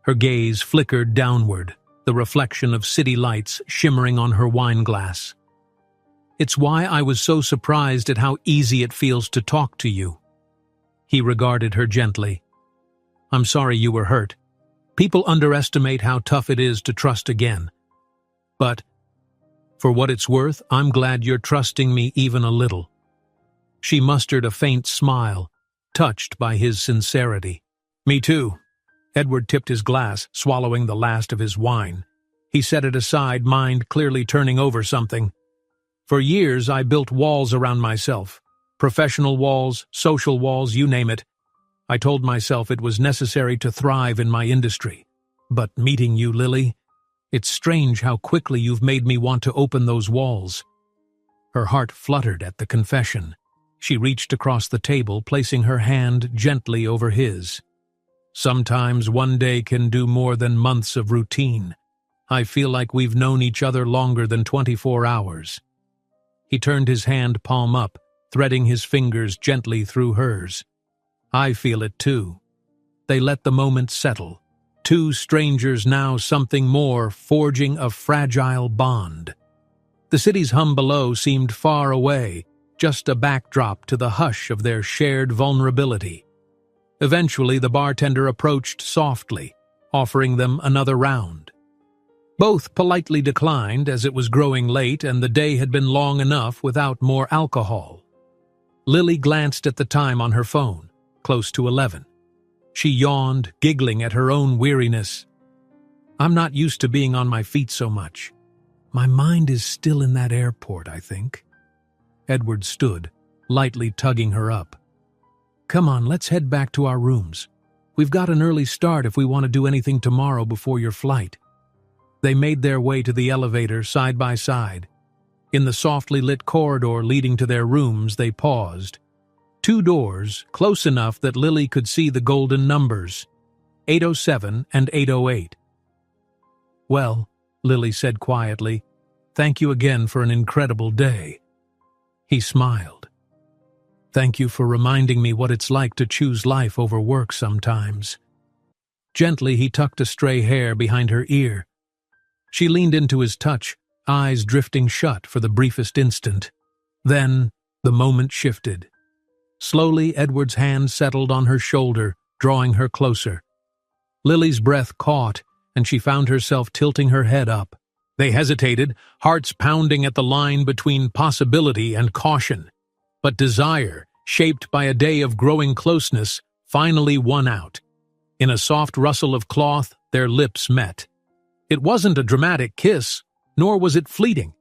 Speaker 1: Her gaze flickered downward, the reflection of city lights shimmering on her wine glass. "It's why I was so surprised at how easy it feels to talk to you." He regarded her gently. "I'm sorry you were hurt. People underestimate how tough it is to trust again. But, for what it's worth, I'm glad you're trusting me even a little." She mustered a faint smile, touched by his sincerity. "Me too." Edward tipped his glass, swallowing the last of his wine. He set it aside, mind clearly turning over something. "For years I built walls around myself. Professional walls, social walls, you name it. I told myself it was necessary to thrive in my industry. But meeting you, Lily, it's strange how quickly you've made me want to open those walls." Her heart fluttered at the confession. She reached across the table, placing her hand gently over his. Sometimes one day can do more than months of routine. I feel like we've known each other longer than 24 hours. He turned his hand palm up, threading his fingers gently through hers. I feel it too. They let the moment settle. Two strangers, now something more, forging a fragile bond. The city's hum below seemed far away, just a backdrop to the hush of their shared vulnerability. Eventually, the bartender approached softly, offering them another round. Both politely declined, as it was growing late and the day had been long enough without more alcohol. Lily glanced at the time on her phone, close to 11. She yawned, giggling at her own weariness. I'm not used to being on my feet so much. My mind is still in that airport, I think. Edward stood, lightly tugging her up. Come on, let's head back to our rooms. We've got an early start if we want to do anything tomorrow before your flight. They made their way to the elevator side by side. In the softly lit corridor leading to their rooms, they paused. Two doors, close enough that Lily could see the golden numbers, 807 and 808. Well, Lily said quietly, thank you again for an incredible day. He smiled. Thank you for reminding me what it's like to choose life over work sometimes. Gently, he tucked a stray hair behind her ear. She leaned into his touch, eyes drifting shut for the briefest instant. Then, the moment shifted. Slowly, Edward's hand settled on her shoulder, drawing her closer. Lily's breath caught, and she found herself tilting her head up. They hesitated, hearts pounding at the line between possibility and caution. But desire, shaped by a day of growing closeness, finally won out. In a soft rustle of cloth, their lips met. It wasn't a dramatic kiss, nor was it fleeting.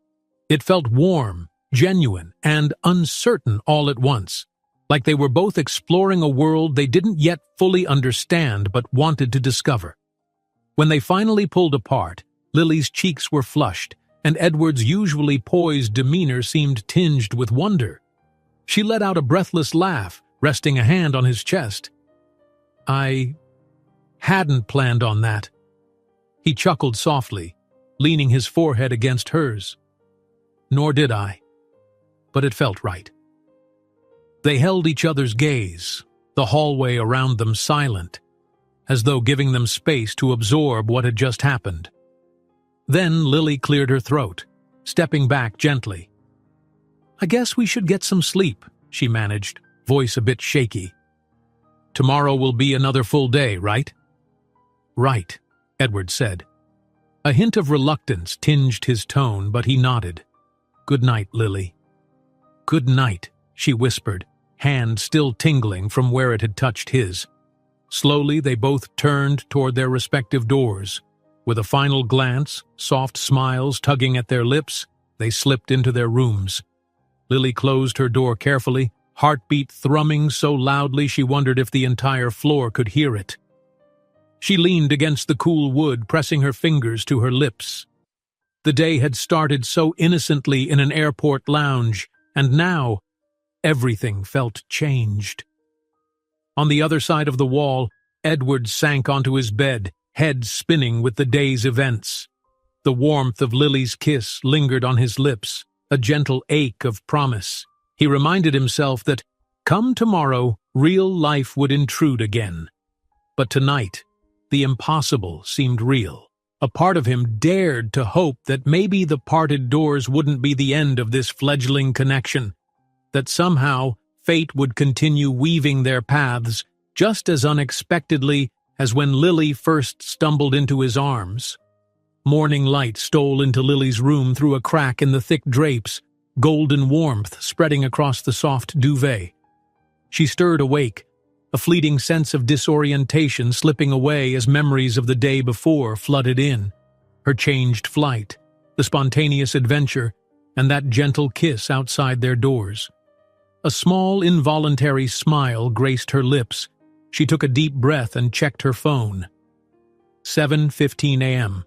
Speaker 1: It felt warm, genuine, and uncertain all at once, like they were both exploring a world they didn't yet fully understand but wanted to discover. When they finally pulled apart, Lily's cheeks were flushed, and Edward's usually poised demeanor seemed tinged with wonder. She let out a breathless laugh, resting a hand on his chest. I hadn't planned on that. He chuckled softly, leaning his forehead against hers. Nor did I. But it felt right. They held each other's gaze, the hallway around them silent, as though giving them space to absorb what had just happened. Then Lily cleared her throat, stepping back gently. I guess we should get some sleep, she managed, voice a bit shaky. Tomorrow will be another full day, right? Right, Edward said. A hint of reluctance tinged his tone, but he nodded. Good night, Lily. Good night, she whispered, hand still tingling from where it had touched his. Slowly, they both turned toward their respective doors. With a final glance, soft smiles tugging at their lips, they slipped into their rooms. Lily closed her door carefully, heartbeat thrumming so loudly she wondered if the entire floor could hear it. She leaned against the cool wood, pressing her fingers to her lips. The day had started so innocently in an airport lounge, and now everything felt changed. On the other side of the wall, Edward sank onto his bed, head spinning with the day's events. The warmth of Lily's kiss lingered on his lips, a gentle ache of promise. He reminded himself that, come tomorrow, real life would intrude again. But tonight, the impossible seemed real. A part of him dared to hope that maybe the parted doors wouldn't be the end of this fledgling connection, that somehow fate would continue weaving their paths just as unexpectedly as when Lily first stumbled into his arms. Morning light stole into Lily's room through a crack in the thick drapes, golden warmth spreading across the soft duvet. She stirred awake, a fleeting sense of disorientation slipping away as memories of the day before flooded in. Her changed flight, the spontaneous adventure, and that gentle kiss outside their doors. A small, involuntary smile graced her lips. She took a deep breath and checked her phone. 7:15 a.m.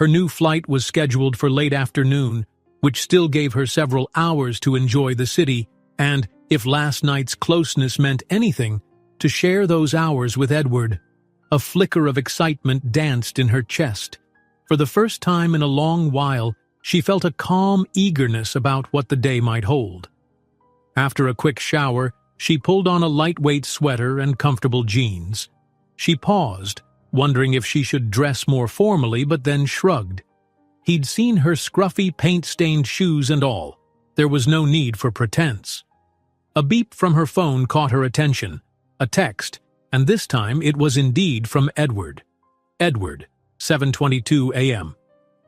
Speaker 1: Her new flight was scheduled for late afternoon, which still gave her several hours to enjoy the city, and, if last night's closeness meant anything, to share those hours with Edward. A flicker of excitement danced in her chest. For the first time in a long while, she felt a calm eagerness about what the day might hold. After a quick shower, she pulled on a lightweight sweater and comfortable jeans. She paused, wondering if she should dress more formally, but then shrugged. He'd seen her scruffy, paint-stained shoes and all. There was no need for pretense. A beep from her phone caught her attention. A text, and this time it was indeed from Edward. Edward, 7:22 a.m.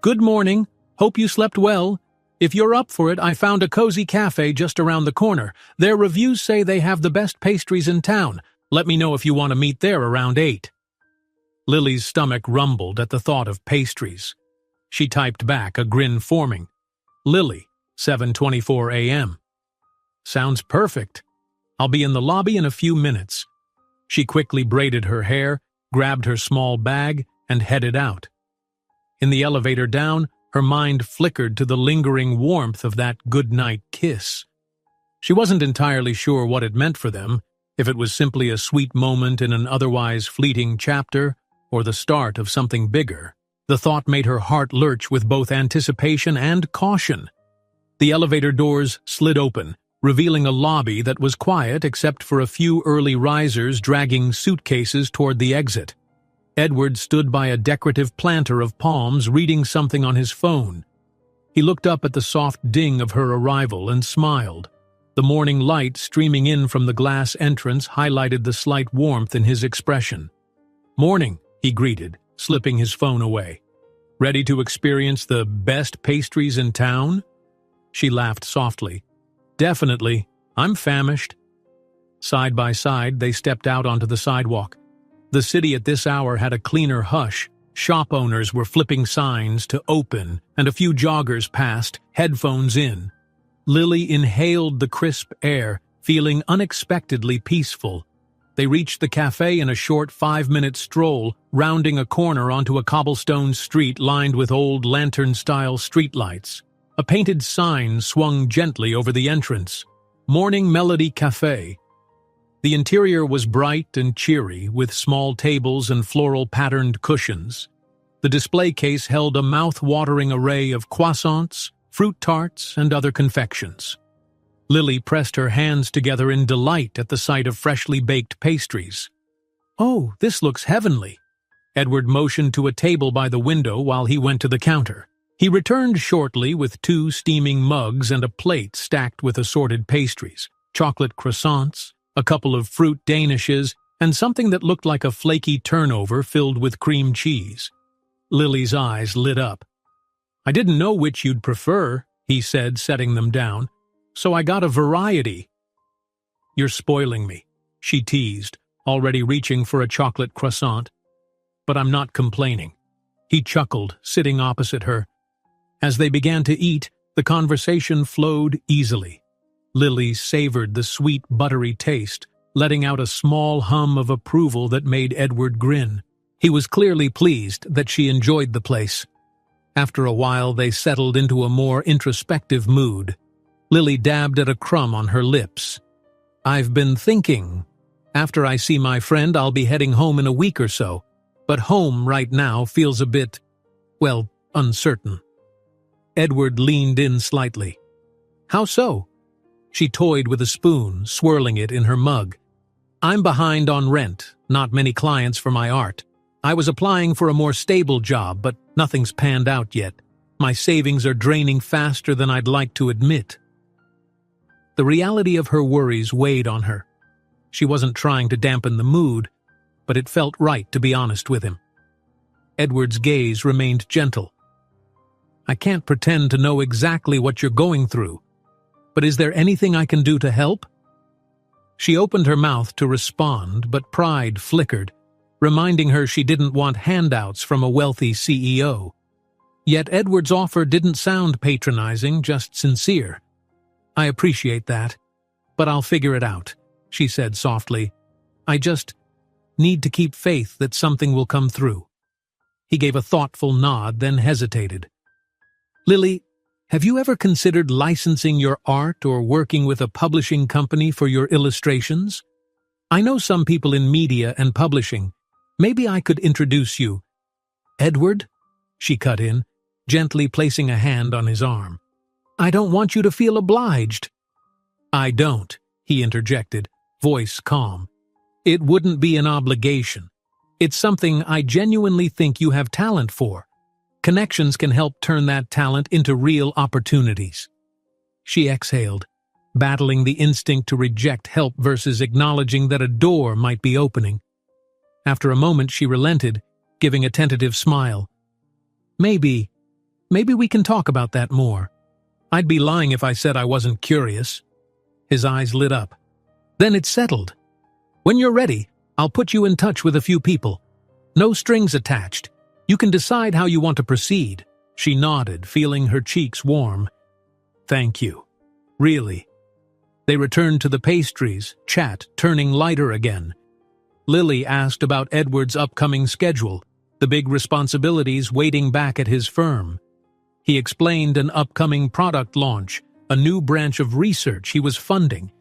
Speaker 1: Good morning. Hope you slept well. If you're up for it, I found a cozy cafe just around the corner. Their reviews say they have the best pastries in town. Let me know if you want to meet there around 8. Lily's stomach rumbled at the thought of pastries. She typed back, a grin forming. Lily, 7:24 a.m. Sounds perfect. I'll be in the lobby in a few minutes. She quickly braided her hair, grabbed her small bag, and headed out. In the elevator down, her mind flickered to the lingering warmth of that goodnight kiss. She wasn't entirely sure what it meant for them, if it was simply a sweet moment in an otherwise fleeting chapter, or the start of something bigger. The thought made her heart lurch with both anticipation and caution. The elevator doors slid open, revealing a lobby that was quiet except for a few early risers dragging suitcases toward the exit. Edward stood by a decorative planter of palms reading something on his phone. He looked up at the soft ding of her arrival and smiled. The morning light streaming in from the glass entrance highlighted the slight warmth in his expression. Morning, he greeted, slipping his phone away. Ready to experience the best pastries in town? She laughed softly. Definitely. I'm famished. Side by side, they stepped out onto the sidewalk. The city at this hour had a cleaner hush. Shop owners were flipping signs to open, and a few joggers passed, headphones in. Lily inhaled the crisp air, feeling unexpectedly peaceful. They reached the cafe in a short 5-minute stroll, rounding a corner onto a cobblestone street lined with old lantern-style streetlights. A painted sign swung gently over the entrance. Morning Melody Cafe. The interior was bright and cheery, with small tables and floral-patterned cushions. The display case held a mouth-watering array of croissants, fruit tarts, and other confections. Lily pressed her hands together in delight at the sight of freshly baked pastries. "Oh, this looks heavenly." Edward motioned to a table by the window while he went to the counter. He returned shortly with 2 steaming mugs and a plate stacked with assorted pastries, chocolate croissants, a couple of fruit danishes, and something that looked like a flaky turnover filled with cream cheese. Lily's eyes lit up. "I didn't know which you'd prefer," he said, setting them down, "so I got a variety." "You're spoiling me," she teased, already reaching for a chocolate croissant. "But I'm not complaining." He chuckled, sitting opposite her. As they began to eat, the conversation flowed easily. Lily savored the sweet, buttery taste, letting out a small hum of approval that made Edward grin. He was clearly pleased that she enjoyed the place. After a while, they settled into a more introspective mood. Lily dabbed at a crumb on her lips. "I've been thinking. After I see my friend, I'll be heading home in a week or so. But home right now feels a bit, well, uncertain." Edward leaned in slightly. "How so?" She toyed with a spoon, swirling it in her mug. "I'm behind on rent, not many clients for my art. I was applying for a more stable job, but nothing's panned out yet. My savings are draining faster than I'd like to admit." The reality of her worries weighed on her. She wasn't trying to dampen the mood, but it felt right to be honest with him. Edward's gaze remained gentle. "I can't pretend to know exactly what you're going through, but is there anything I can do to help?" She opened her mouth to respond, but pride flickered, reminding her she didn't want handouts from a wealthy CEO. Yet Edward's offer didn't sound patronizing, just sincere. "I appreciate that, but I'll figure it out," she said softly. "I just need to keep faith that something will come through." He gave a thoughtful nod, then hesitated. "Lily, have you ever considered licensing your art or working with a publishing company for your illustrations? I know some people in media and publishing. Maybe I could introduce you." "Edward?" she cut in, gently placing a hand on his arm. "I don't want you to feel obliged." "I don't," he interjected, voice calm. "It wouldn't be an obligation. It's something I genuinely think you have talent for. Connections can help turn that talent into real opportunities." She exhaled, battling the instinct to reject help versus acknowledging that a door might be opening. After a moment she relented, giving a tentative smile. Maybe we can talk about that more. I'd be lying if I said I wasn't curious." His eyes lit up. "Then it's settled. When you're ready, I'll put you in touch with a few people. No strings attached. You can decide how you want to proceed." She nodded, feeling her cheeks warm. "Thank you. Really." They returned to the pastries, chat turning lighter again. Lily asked about Edward's upcoming schedule, the big responsibilities waiting back at his firm. He explained an upcoming product launch, a new branch of research he was funding.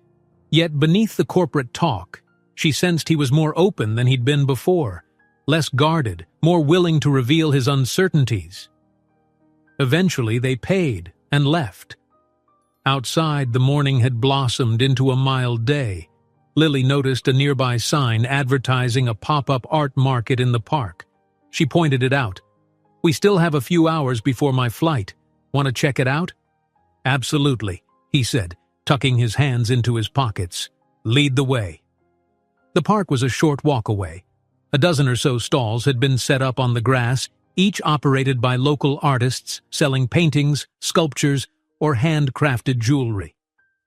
Speaker 1: Yet beneath the corporate talk, she sensed he was more open than he'd been before, less guarded, more willing to reveal his uncertainties. Eventually they paid and left. Outside, the morning had blossomed into a mild day. Lily noticed a nearby sign advertising a pop-up art market in the park. She pointed it out. "We still have a few hours before my flight. Want to check it out?" "Absolutely," he said, tucking his hands into his pockets. "Lead the way." The park was a short walk away. A dozen or so stalls had been set up on the grass, each operated by local artists selling paintings, sculptures, or handcrafted jewelry.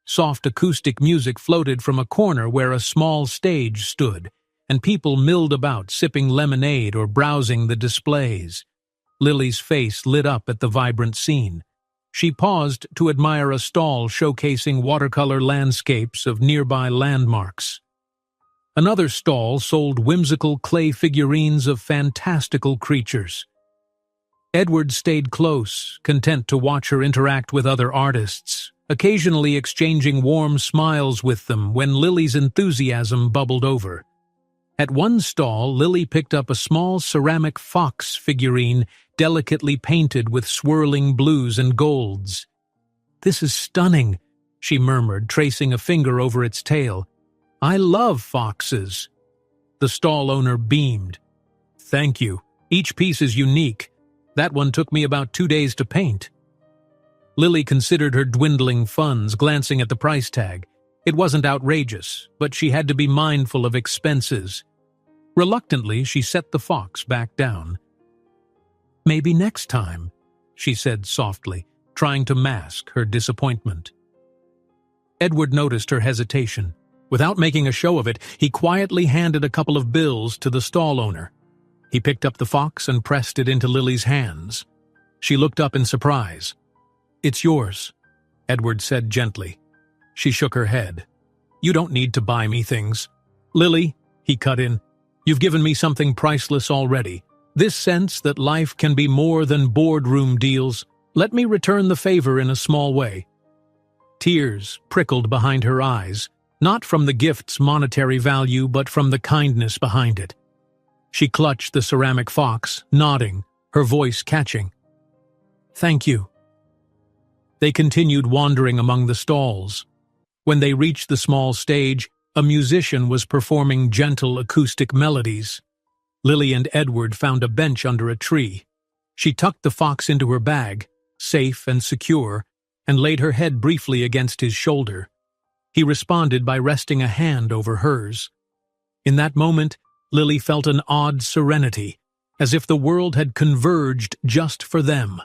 Speaker 1: Soft acoustic music floated from a corner where a small stage stood, and people milled about sipping lemonade or browsing the displays. Lily's face lit up at the vibrant scene. She paused to admire a stall showcasing watercolor landscapes of nearby landmarks. Another stall sold whimsical clay figurines of fantastical creatures. Edward stayed close, content to watch her interact with other artists, occasionally exchanging warm smiles with them when Lily's enthusiasm bubbled over. At one stall, Lily picked up a small ceramic fox figurine delicately painted with swirling blues and golds. "This is stunning," she murmured, tracing a finger over its tail. "I love foxes." The stall owner beamed. "Thank you. Each piece is unique. That one took me about 2 days to paint." Lily considered her dwindling funds, glancing at the price tag. It wasn't outrageous, but she had to be mindful of expenses. Reluctantly, she set the fox back down. "Maybe next time," she said softly, trying to mask her disappointment. Edward noticed her hesitation. Without making a show of it, he quietly handed a couple of bills to the stall owner. He picked up the fox and pressed it into Lily's hands. She looked up in surprise. "It's yours," Edward said gently. She shook her head. "You don't need to buy me things." "Lily," he cut in, "you've given me something priceless already. This sense that life can be more than boardroom deals. Let me return the favor in a small way." Tears prickled behind her eyes, not from the gift's monetary value but from the kindness behind it. She clutched the ceramic fox, nodding, her voice catching. "Thank you." They continued wandering among the stalls. When they reached the small stage, a musician was performing gentle acoustic melodies. Lily and Edward found a bench under a tree. She tucked the fox into her bag, safe and secure, and laid her head briefly against his shoulder. He responded by resting a hand over hers. In that moment, Lily felt an odd serenity, as if the world had converged just for them.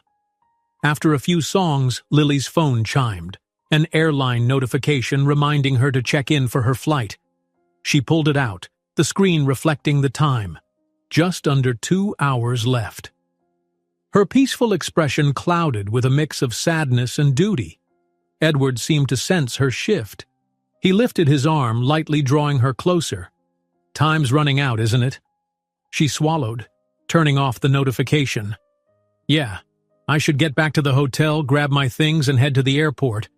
Speaker 1: After a few songs, Lily's phone chimed, an airline notification reminding her to check in for her flight. She pulled it out, the screen reflecting the time. Just under 2 hours left. Her peaceful expression clouded with a mix of sadness and duty. Edward seemed to sense her shift. He lifted his arm, lightly drawing her closer. "Time's running out, isn't it?" She swallowed, turning off the notification. "Yeah, I should get back to the hotel, grab my things, and head to the airport."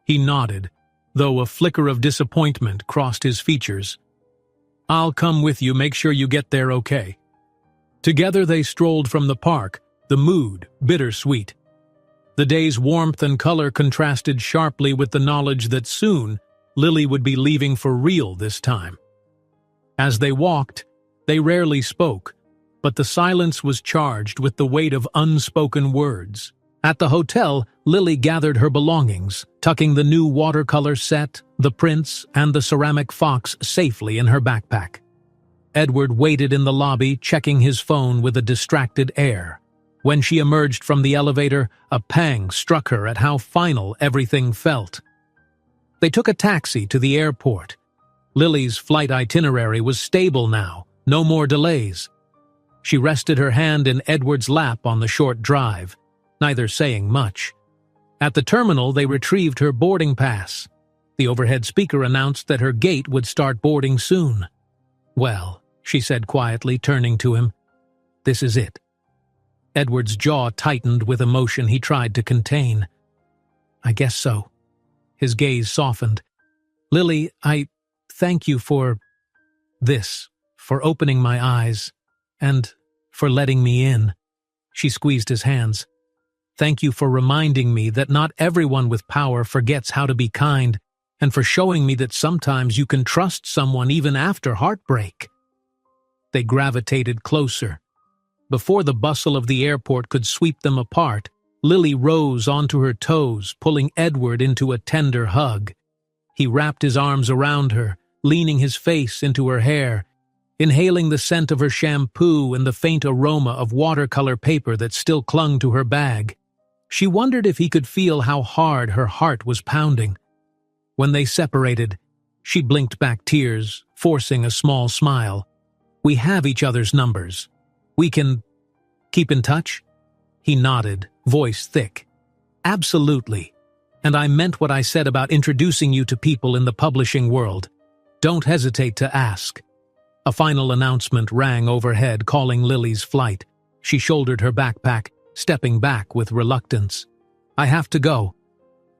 Speaker 1: He nodded, though a flicker of disappointment crossed his features. I'll come with you, make sure you get there okay." Together they strolled from the park, the mood bittersweet. The day's warmth and color contrasted sharply with the knowledge that soon Lily would be leaving for real this time. As they walked, they rarely spoke, but the silence was charged with the weight of unspoken words. At the hotel, Lily gathered her belongings, tucking the new watercolor set, the prints, and the ceramic fox safely in her backpack. Edward waited in the lobby, checking his phone with a distracted air. When she emerged from the elevator, a pang struck her at how final everything felt. They took a taxi to the airport. Lily's flight itinerary was stable now, no more delays. She rested her hand in Edward's lap on the short drive, neither saying much. At the terminal, they retrieved her boarding pass. The overhead speaker announced that her gate would start boarding soon. "Well," she said quietly, turning to him, "this is it." Edward's jaw tightened with emotion he tried to contain. "I guess so." His gaze softened. "Lily, I thank you for this, for opening my eyes, and for letting me in." She squeezed his hands. "Thank you for reminding me that not everyone with power forgets how to be kind, and for showing me that sometimes you can trust someone even after heartbreak." They gravitated closer. Before the bustle of the airport could sweep them apart, Lily rose onto her toes, pulling Edward into a tender hug. He wrapped his arms around her, leaning his face into her hair, inhaling the scent of her shampoo and the faint aroma of watercolor paper that still clung to her bag. She wondered if he could feel how hard her heart was pounding. When they separated, she blinked back tears, forcing a small smile. "We have each other's numbers. We can keep in touch?" He nodded, voice thick. "Absolutely. And I meant what I said about introducing you to people in the publishing world. Don't hesitate to ask." A final announcement rang overhead, calling Lily's flight. She shouldered her backpack, stepping back with reluctance. "I have to go."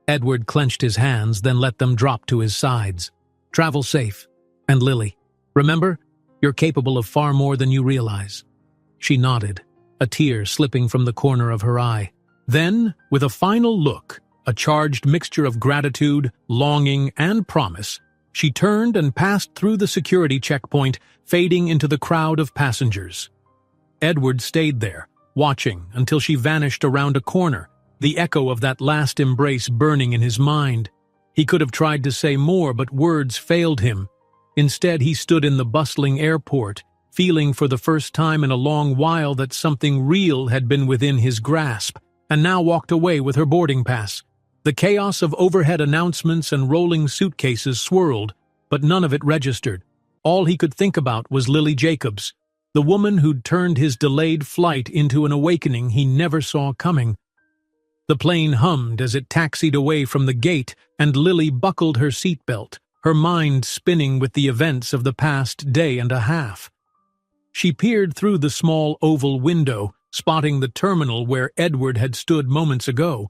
Speaker 1: Edward clenched his hands, then let them drop to his sides. "Travel safe. And Lily, remember, you're capable of far more than you realize." She nodded, a tear slipping from the corner of her eye. Then, with a final look, a charged mixture of gratitude, longing, and promise, she turned and passed through the security checkpoint, fading into the crowd of passengers. Edward stayed there, watching until she vanished around a corner, the echo of that last embrace burning in his mind. He could have tried to say more, but words failed him. Instead, he stood in the bustling airport, feeling for the first time in a long while that something real had been within his grasp, and now walked away with her boarding pass. The chaos of overhead announcements and rolling suitcases swirled, but none of it registered. All he could think about was Lily Jacobs, the woman who'd turned his delayed flight into an awakening he never saw coming. The plane hummed as it taxied away from the gate, and Lily buckled her seatbelt, her mind spinning with the events of the past day and a half. She peered through the small oval window, spotting the terminal where Edward had stood moments ago.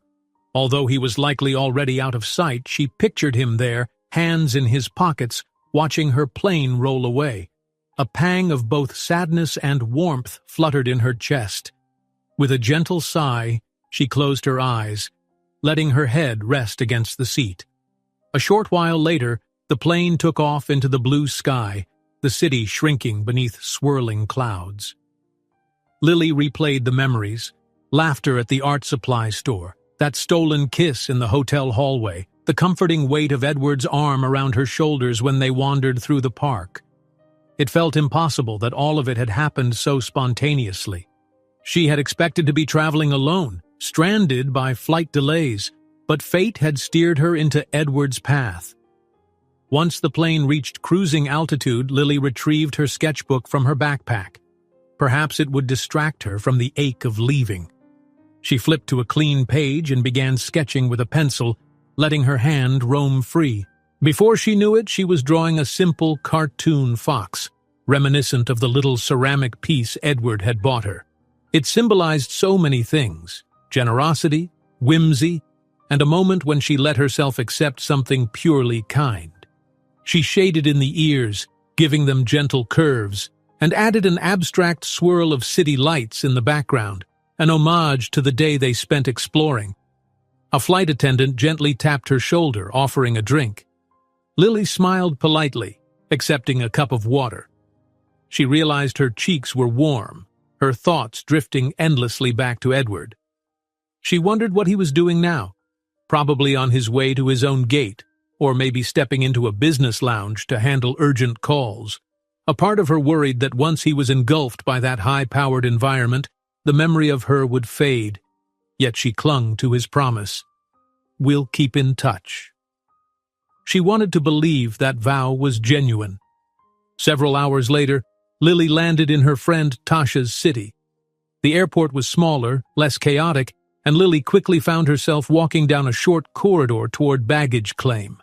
Speaker 1: Although he was likely already out of sight, she pictured him there, hands in his pockets, watching her plane roll away. A pang of both sadness and warmth fluttered in her chest. With a gentle sigh, she closed her eyes, letting her head rest against the seat. A short while later, the plane took off into the blue sky, the city shrinking beneath swirling clouds. Lily replayed the memories, laughter at the art supply store, that stolen kiss in the hotel hallway, the comforting weight of Edward's arm around her shoulders when they wandered through the park. It felt impossible that all of it had happened so spontaneously. She had expected to be traveling alone, stranded by flight delays, but fate had steered her into Edward's path. Once the plane reached cruising altitude, Lily retrieved her sketchbook from her backpack. Perhaps it would distract her from the ache of leaving. She flipped to a clean page and began sketching with a pencil, letting her hand roam free. Before she knew it, she was drawing a simple cartoon fox, reminiscent of the little ceramic piece Edward had bought her. It symbolized so many things: generosity, whimsy, and a moment when she let herself accept something purely kind. She shaded in the ears, giving them gentle curves, and added an abstract swirl of city lights in the background, an homage to the day they spent exploring. A flight attendant gently tapped her shoulder, offering a drink. Lily smiled politely, accepting a cup of water. She realized her cheeks were warm, her thoughts drifting endlessly back to Edward. She wondered what he was doing now, probably on his way to his own gate, or maybe stepping into a business lounge to handle urgent calls. A part of her worried that once he was engulfed by that high-powered environment, the memory of her would fade, yet she clung to his promise. "We'll keep in touch." She wanted to believe that vow was genuine. Several hours later, Lily landed in her friend Tasha's city. The airport was smaller, less chaotic, and Lily quickly found herself walking down a short corridor toward baggage claim.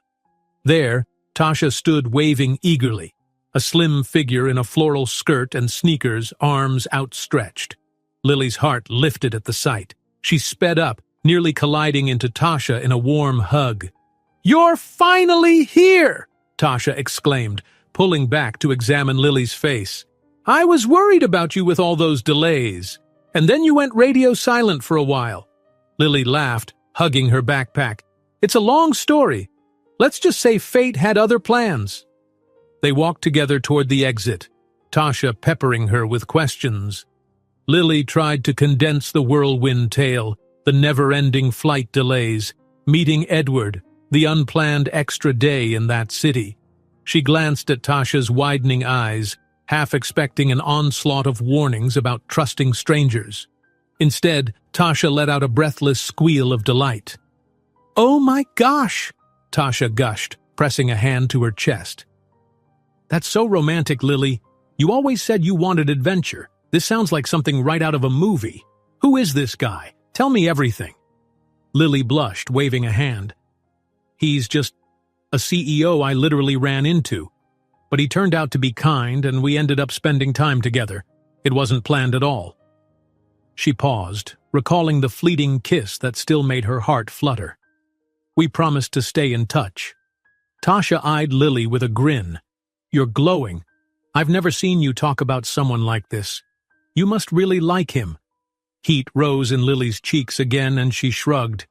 Speaker 1: There, Tasha stood waving eagerly, a slim figure in a floral skirt and sneakers, arms outstretched. Lily's heart lifted at the sight. She sped up, nearly colliding into Tasha in a warm hug. "You're finally here!" Tasha exclaimed, pulling back to examine Lily's face. "I was worried about you with all those delays. And then you went radio silent for a while." Lily laughed, hugging her backpack. "It's a long story. Let's just say fate had other plans." They walked together toward the exit, Tasha peppering her with questions. Lily tried to condense the whirlwind tale, the never-ending flight delays, meeting Edward, the unplanned extra day in that city. She glanced at Tasha's widening eyes, half expecting an onslaught of warnings about trusting strangers. Instead, Tasha let out a breathless squeal of delight. "Oh my gosh!" Tasha gushed, pressing a hand to her chest. "That's so romantic, Lily. You always said you wanted adventure. This sounds like something right out of a movie. Who is this guy? Tell me everything." Lily blushed, waving a hand. "He's just a CEO I literally ran into. But he turned out to be kind, and we ended up spending time together. It wasn't planned at all." She paused, recalling the fleeting kiss that still made her heart flutter. "We promised to stay in touch." Tasha eyed Lily with a grin. "You're glowing. I've never seen you talk about someone like this. You must really like him." Heat rose in Lily's cheeks again, and she shrugged.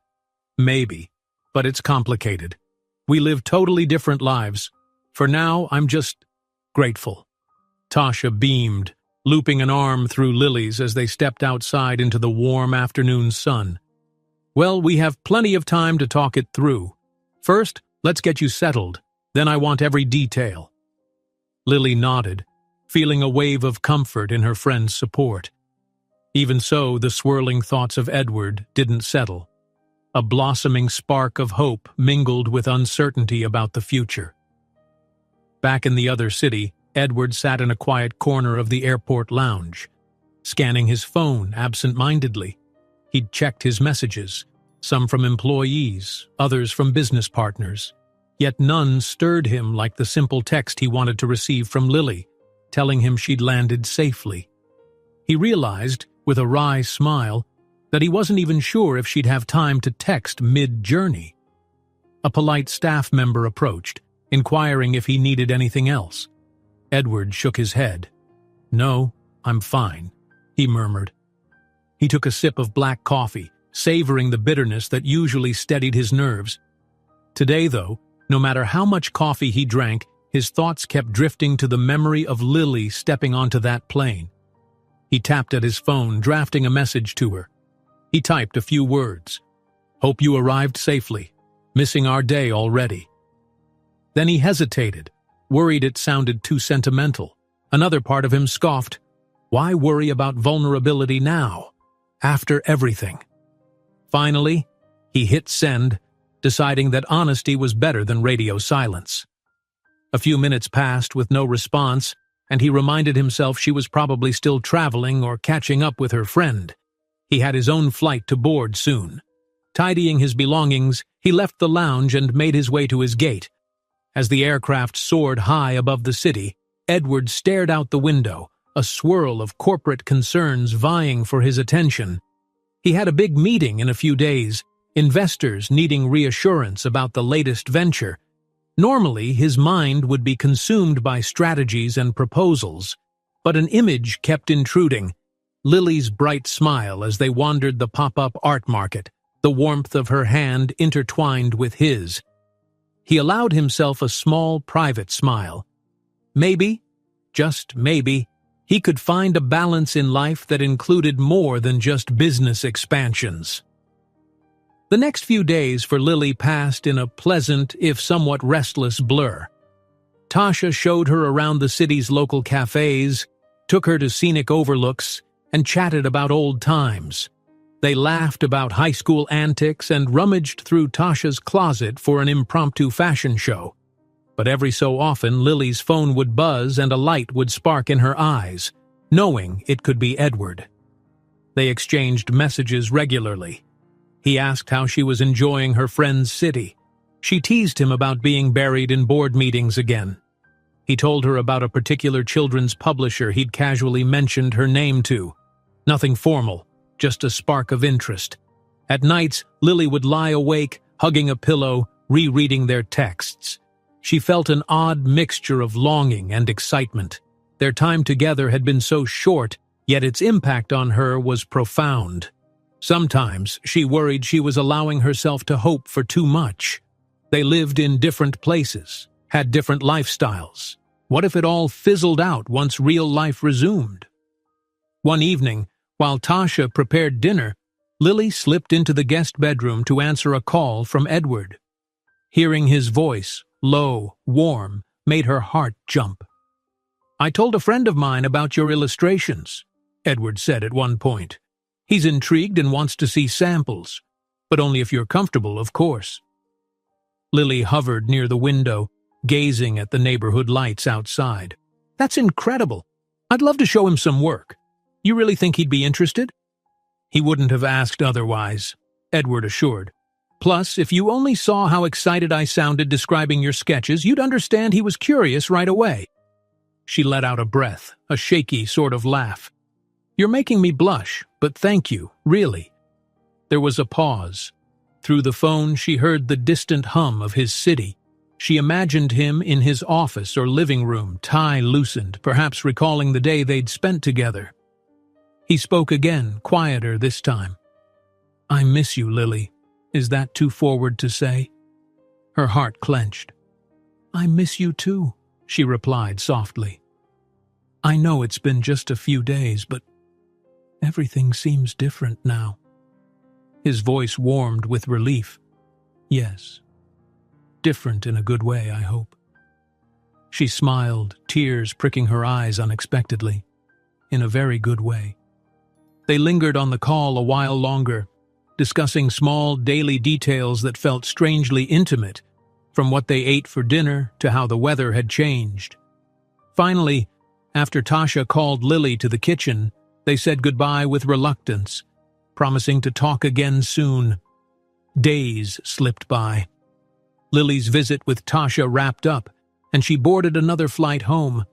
Speaker 1: "Maybe, but it's complicated. We live totally different lives. For now, I'm just grateful." Tasha beamed, looping an arm through Lily's as they stepped outside into the warm afternoon sun. "Well, we have plenty of time to talk it through. First, let's get you settled. Then I want every detail." Lily nodded, feeling a wave of comfort in her friend's support. Even so, the swirling thoughts of Edward didn't settle. A blossoming spark of hope mingled with uncertainty about the future. Back in the other city, Edward sat in a quiet corner of the airport lounge, scanning his phone absent-mindedly. He'd checked his messages, some from employees, others from business partners. Yet none stirred him like the simple text he wanted to receive from Lily, telling him she'd landed safely. He realized, with a wry smile, that he wasn't even sure if she'd have time to text mid-journey. A polite staff member approached, inquiring if he needed anything else. Edward shook his head. "No, I'm fine," he murmured. He took a sip of black coffee, savoring the bitterness that usually steadied his nerves. Today, though, no matter how much coffee he drank, his thoughts kept drifting to the memory of Lily stepping onto that plane. He tapped at his phone, drafting a message to her. He typed a few words. "Hope you arrived safely. Missing our day already." Then he hesitated, worried it sounded too sentimental. Another part of him scoffed. Why worry about vulnerability now, after everything? Finally, he hit send, deciding that honesty was better than radio silence. A few minutes passed with no response, and he reminded himself she was probably still traveling or catching up with her friend. He had his own flight to board soon. Tidying his belongings, he left the lounge and made his way to his gate. As the aircraft soared high above the city, Edward stared out the window, a swirl of corporate concerns vying for his attention. He had a big meeting in a few days, investors needing reassurance about the latest venture. Normally, his mind would be consumed by strategies and proposals, but an image kept intruding: Lily's bright smile as they wandered the pop-up art market, the warmth of her hand intertwined with his. He allowed himself a small, private smile. Maybe, just maybe, he could find a balance in life that included more than just business expansions. The next few days for Lily passed in a pleasant, if somewhat restless, blur. Tasha showed her around the city's local cafes, took her to scenic overlooks, and chatted about old times. They laughed about high school antics and rummaged through Tasha's closet for an impromptu fashion show. But every so often, Lily's phone would buzz and a light would spark in her eyes, knowing it could be Edward. They exchanged messages regularly. He asked how she was enjoying her friend's city. She teased him about being buried in board meetings again. He told her about a particular children's publisher he'd casually mentioned her name to. Nothing formal, just a spark of interest. At nights, Lily would lie awake, hugging a pillow, rereading their texts. She felt an odd mixture of longing and excitement. Their time together had been so short, yet its impact on her was profound. Sometimes she worried she was allowing herself to hope for too much. They lived in different places, had different lifestyles. What if it all fizzled out once real life resumed? One evening, while Tasha prepared dinner, Lily slipped into the guest bedroom to answer a call from Edward. Hearing his voice, low, warm, made her heart jump. "I told a friend of mine about your illustrations," Edward said at one point. "He's intrigued and wants to see samples, but only if you're comfortable, of course." Lily hovered near the window, gazing at the neighborhood lights outside. "That's incredible. I'd love to show him some work. You really think he'd be interested?" "He wouldn't have asked otherwise," Edward assured. "Plus, if you only saw how excited I sounded describing your sketches, you'd understand he was curious right away." She let out a breath, a shaky sort of laugh. "You're making me blush, but thank you, really." There was a pause. Through the phone, she heard the distant hum of his city. She imagined him in his office or living room, tie loosened, perhaps recalling the day they'd spent together. He spoke again, quieter this time. "I miss you, Lily. Is that too forward to say?" Her heart clenched. "I miss you too," she replied softly. "I know it's been just a few days, but everything seems different now." His voice warmed with relief. "Yes. Different in a good way, I hope." She smiled, tears pricking her eyes unexpectedly. "In a very good way." They lingered on the call a while longer, discussing small daily details that felt strangely intimate, from what they ate for dinner to how the weather had changed. Finally, after Tasha called Lily to the kitchen, they said goodbye with reluctance, promising to talk again soon. Days slipped by. Lily's visit with Tasha wrapped up, and she boarded another flight home.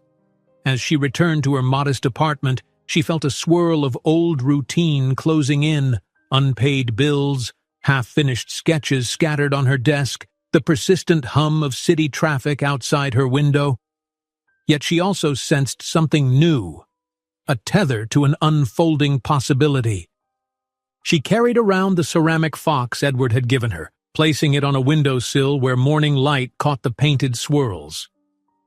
Speaker 1: As she returned to her modest apartment, she felt a swirl of old routine closing in, unpaid bills, half-finished sketches scattered on her desk, the persistent hum of city traffic outside her window. Yet she also sensed something new, a tether to an unfolding possibility. She carried around the ceramic fox Edward had given her, placing it on a windowsill where morning light caught the painted swirls.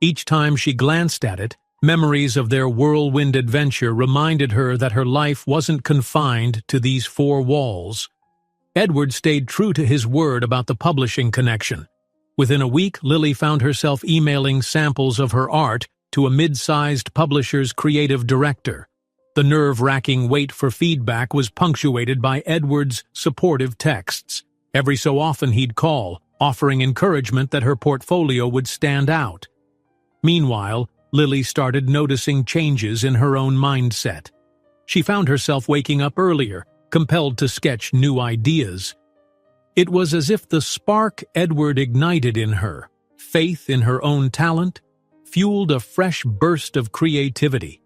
Speaker 1: Each time she glanced at it, memories of their whirlwind adventure reminded her that her life wasn't confined to these four walls. Edward stayed true to his word about the publishing connection. Within a week, Lily found herself emailing samples of her art to a mid-sized publisher's creative director. The nerve-wracking wait for feedback was punctuated by Edward's supportive texts. Every so often he'd call, offering encouragement that her portfolio would stand out. Meanwhile, Lily started noticing changes in her own mindset. She found herself waking up earlier, compelled to sketch new ideas. It was as if the spark Edward ignited in her, faith in her own talent, fueled a fresh burst of creativity.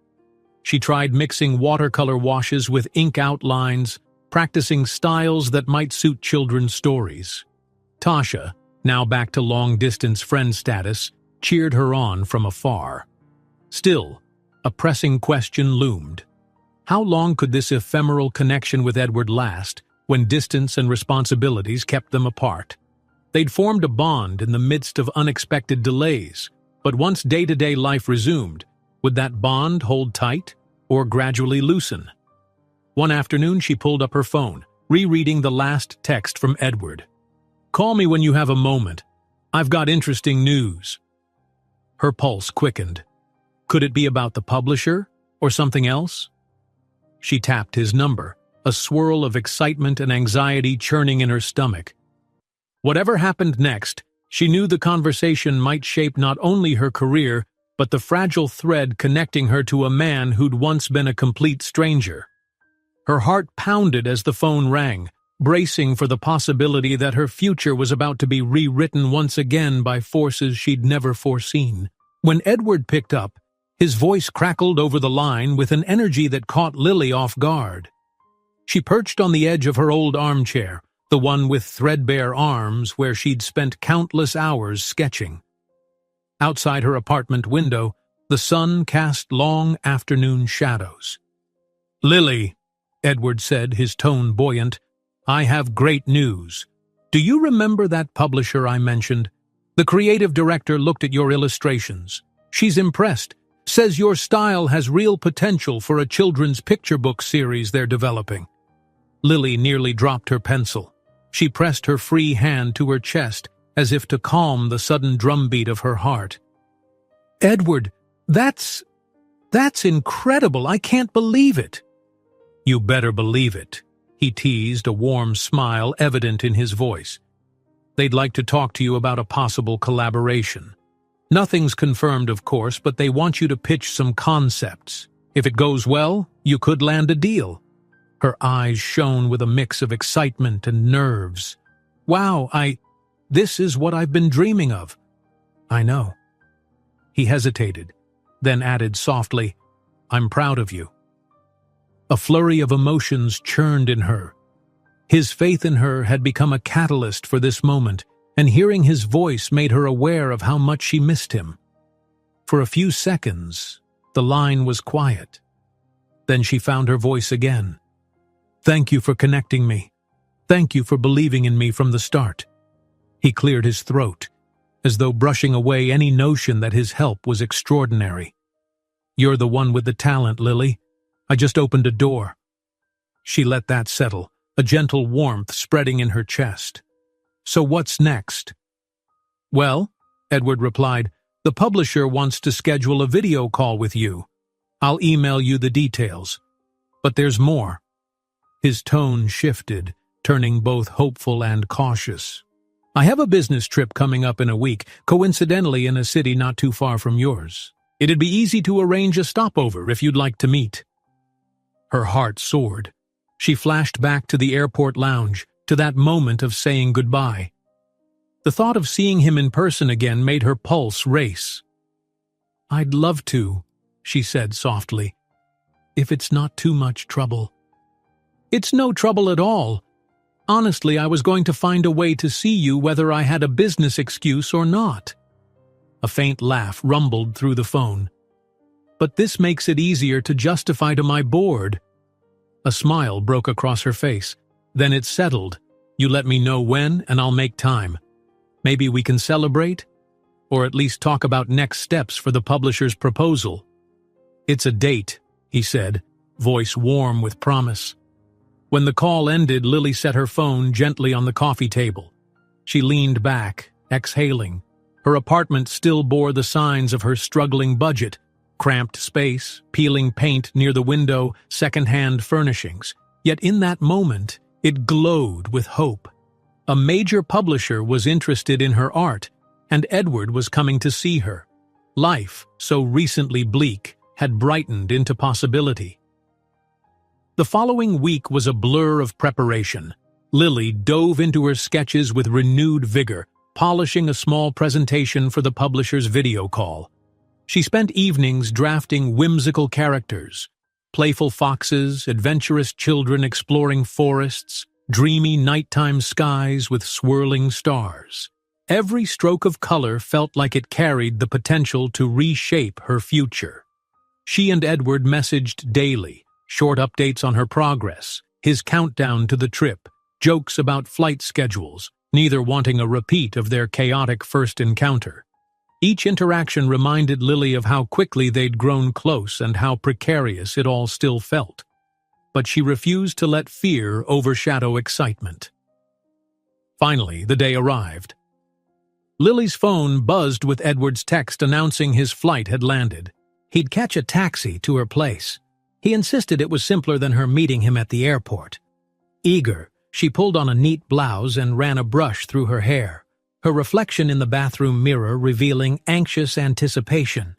Speaker 1: She tried mixing watercolor washes with ink outlines, practicing styles that might suit children's stories. Tasha, now back to long-distance friend status, cheered her on from afar. Still, a pressing question loomed. How long could this ephemeral connection with Edward last, when distance and responsibilities kept them apart? They'd formed a bond in the midst of unexpected delays, but once day-to-day life resumed, would that bond hold tight or gradually loosen? One afternoon she pulled up her phone, rereading the last text from Edward. "Call me when you have a moment. I've got interesting news." Her pulse quickened. Could it be about the publisher or something else? She tapped his number, a swirl of excitement and anxiety churning in her stomach. Whatever happened next, she knew the conversation might shape not only her career, but the fragile thread connecting her to a man who'd once been a complete stranger. Her heart pounded as the phone rang, bracing for the possibility that her future was about to be rewritten once again by forces she'd never foreseen. When Edward picked up, his voice crackled over the line with an energy that caught Lily off guard. She perched on the edge of her old armchair, the one with threadbare arms where she'd spent countless hours sketching. Outside her apartment window, the sun cast long afternoon shadows. "Lily," Edward said, his tone buoyant, "I have great news. Do you remember that publisher I mentioned? The creative director looked at your illustrations. She's impressed, says your style has real potential for a children's picture book series they're developing." Lily nearly dropped her pencil. She pressed her free hand to her chest as if to calm the sudden drumbeat of her heart. "Edward, that's incredible. I can't believe it." "You better believe it," he teased, a warm smile evident in his voice. "They'd like to talk to you about a possible collaboration. Nothing's confirmed, of course, but they want you to pitch some concepts. If it goes well, you could land a deal." Her eyes shone with a mix of excitement and nerves. "Wow, this is what I've been dreaming of." "I know." He hesitated, then added softly, "I'm proud of you." A flurry of emotions churned in her. His faith in her had become a catalyst for this moment, and hearing his voice made her aware of how much she missed him. For a few seconds, the line was quiet. Then she found her voice again. "Thank you for connecting me. Thank you for believing in me from the start." He cleared his throat, as though brushing away any notion that his help was extraordinary. "You're the one with the talent, Lily. I just opened a door." She let that settle, a gentle warmth spreading in her chest. "So what's next?" "Well," Edward replied, "the publisher wants to schedule a video call with you. I'll email you the details. But there's more." His tone shifted, turning both hopeful and cautious. "I have a business trip coming up in a week, coincidentally in a city not too far from yours. It'd be easy to arrange a stopover if you'd like to meet." Her heart soared. She flashed back to the airport lounge, to that moment of saying goodbye. The thought of seeing him in person again made her pulse race. "I'd love to," she said softly, "if it's not too much trouble." "It's no trouble at all. Honestly, I was going to find a way to see you whether I had a business excuse or not." A faint laugh rumbled through the phone. "But this makes it easier to justify to my board." A smile broke across her face. "Then it's settled. You let me know when, and I'll make time. Maybe we can celebrate? Or at least talk about next steps for the publisher's proposal." "It's a date," he said, voice warm with promise. When the call ended, Lily set her phone gently on the coffee table. She leaned back, exhaling. Her apartment still bore the signs of her struggling budget: cramped space, peeling paint near the window, second-hand furnishings. Yet in that moment, it glowed with hope. A major publisher was interested in her art, and Edward was coming to see her. Life, so recently bleak, had brightened into possibility. The following week was a blur of preparation. Lily dove into her sketches with renewed vigor, polishing a small presentation for the publisher's video call. She spent evenings drafting whimsical characters: playful foxes, adventurous children exploring forests, dreamy nighttime skies with swirling stars. Every stroke of color felt like it carried the potential to reshape her future. She and Edward messaged daily, short updates on her progress, his countdown to the trip, jokes about flight schedules, neither wanting a repeat of their chaotic first encounter. Each interaction reminded Lily of how quickly they'd grown close and how precarious it all still felt. But she refused to let fear overshadow excitement. Finally, the day arrived. Lily's phone buzzed with Edward's text announcing his flight had landed. He'd catch a taxi to her place. He insisted it was simpler than her meeting him at the airport. Eager, she pulled on a neat blouse and ran a brush through her hair, her reflection in the bathroom mirror revealing anxious anticipation.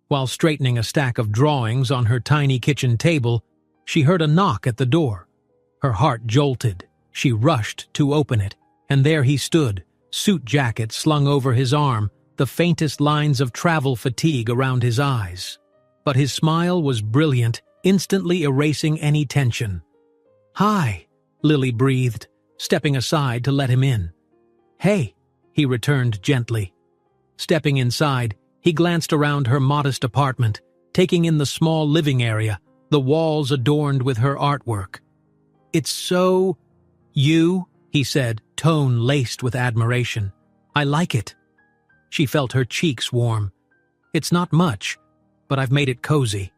Speaker 1: While straightening a stack of drawings on her tiny kitchen table, she heard a knock at the door. Her heart jolted. She rushed to open it, and there he stood, suit jacket slung over his arm, the faintest lines of travel fatigue around his eyes. But his smile was brilliant, instantly erasing any tension. "Hi," Lily breathed, stepping aside to let him in. "Hey," he returned gently. Stepping inside, he glanced around her modest apartment, taking in the small living area, the walls adorned with her artwork. "It's so... you," he said, tone laced with admiration. "I like it." She felt her cheeks warm. "It's not much, but I've made it cozy."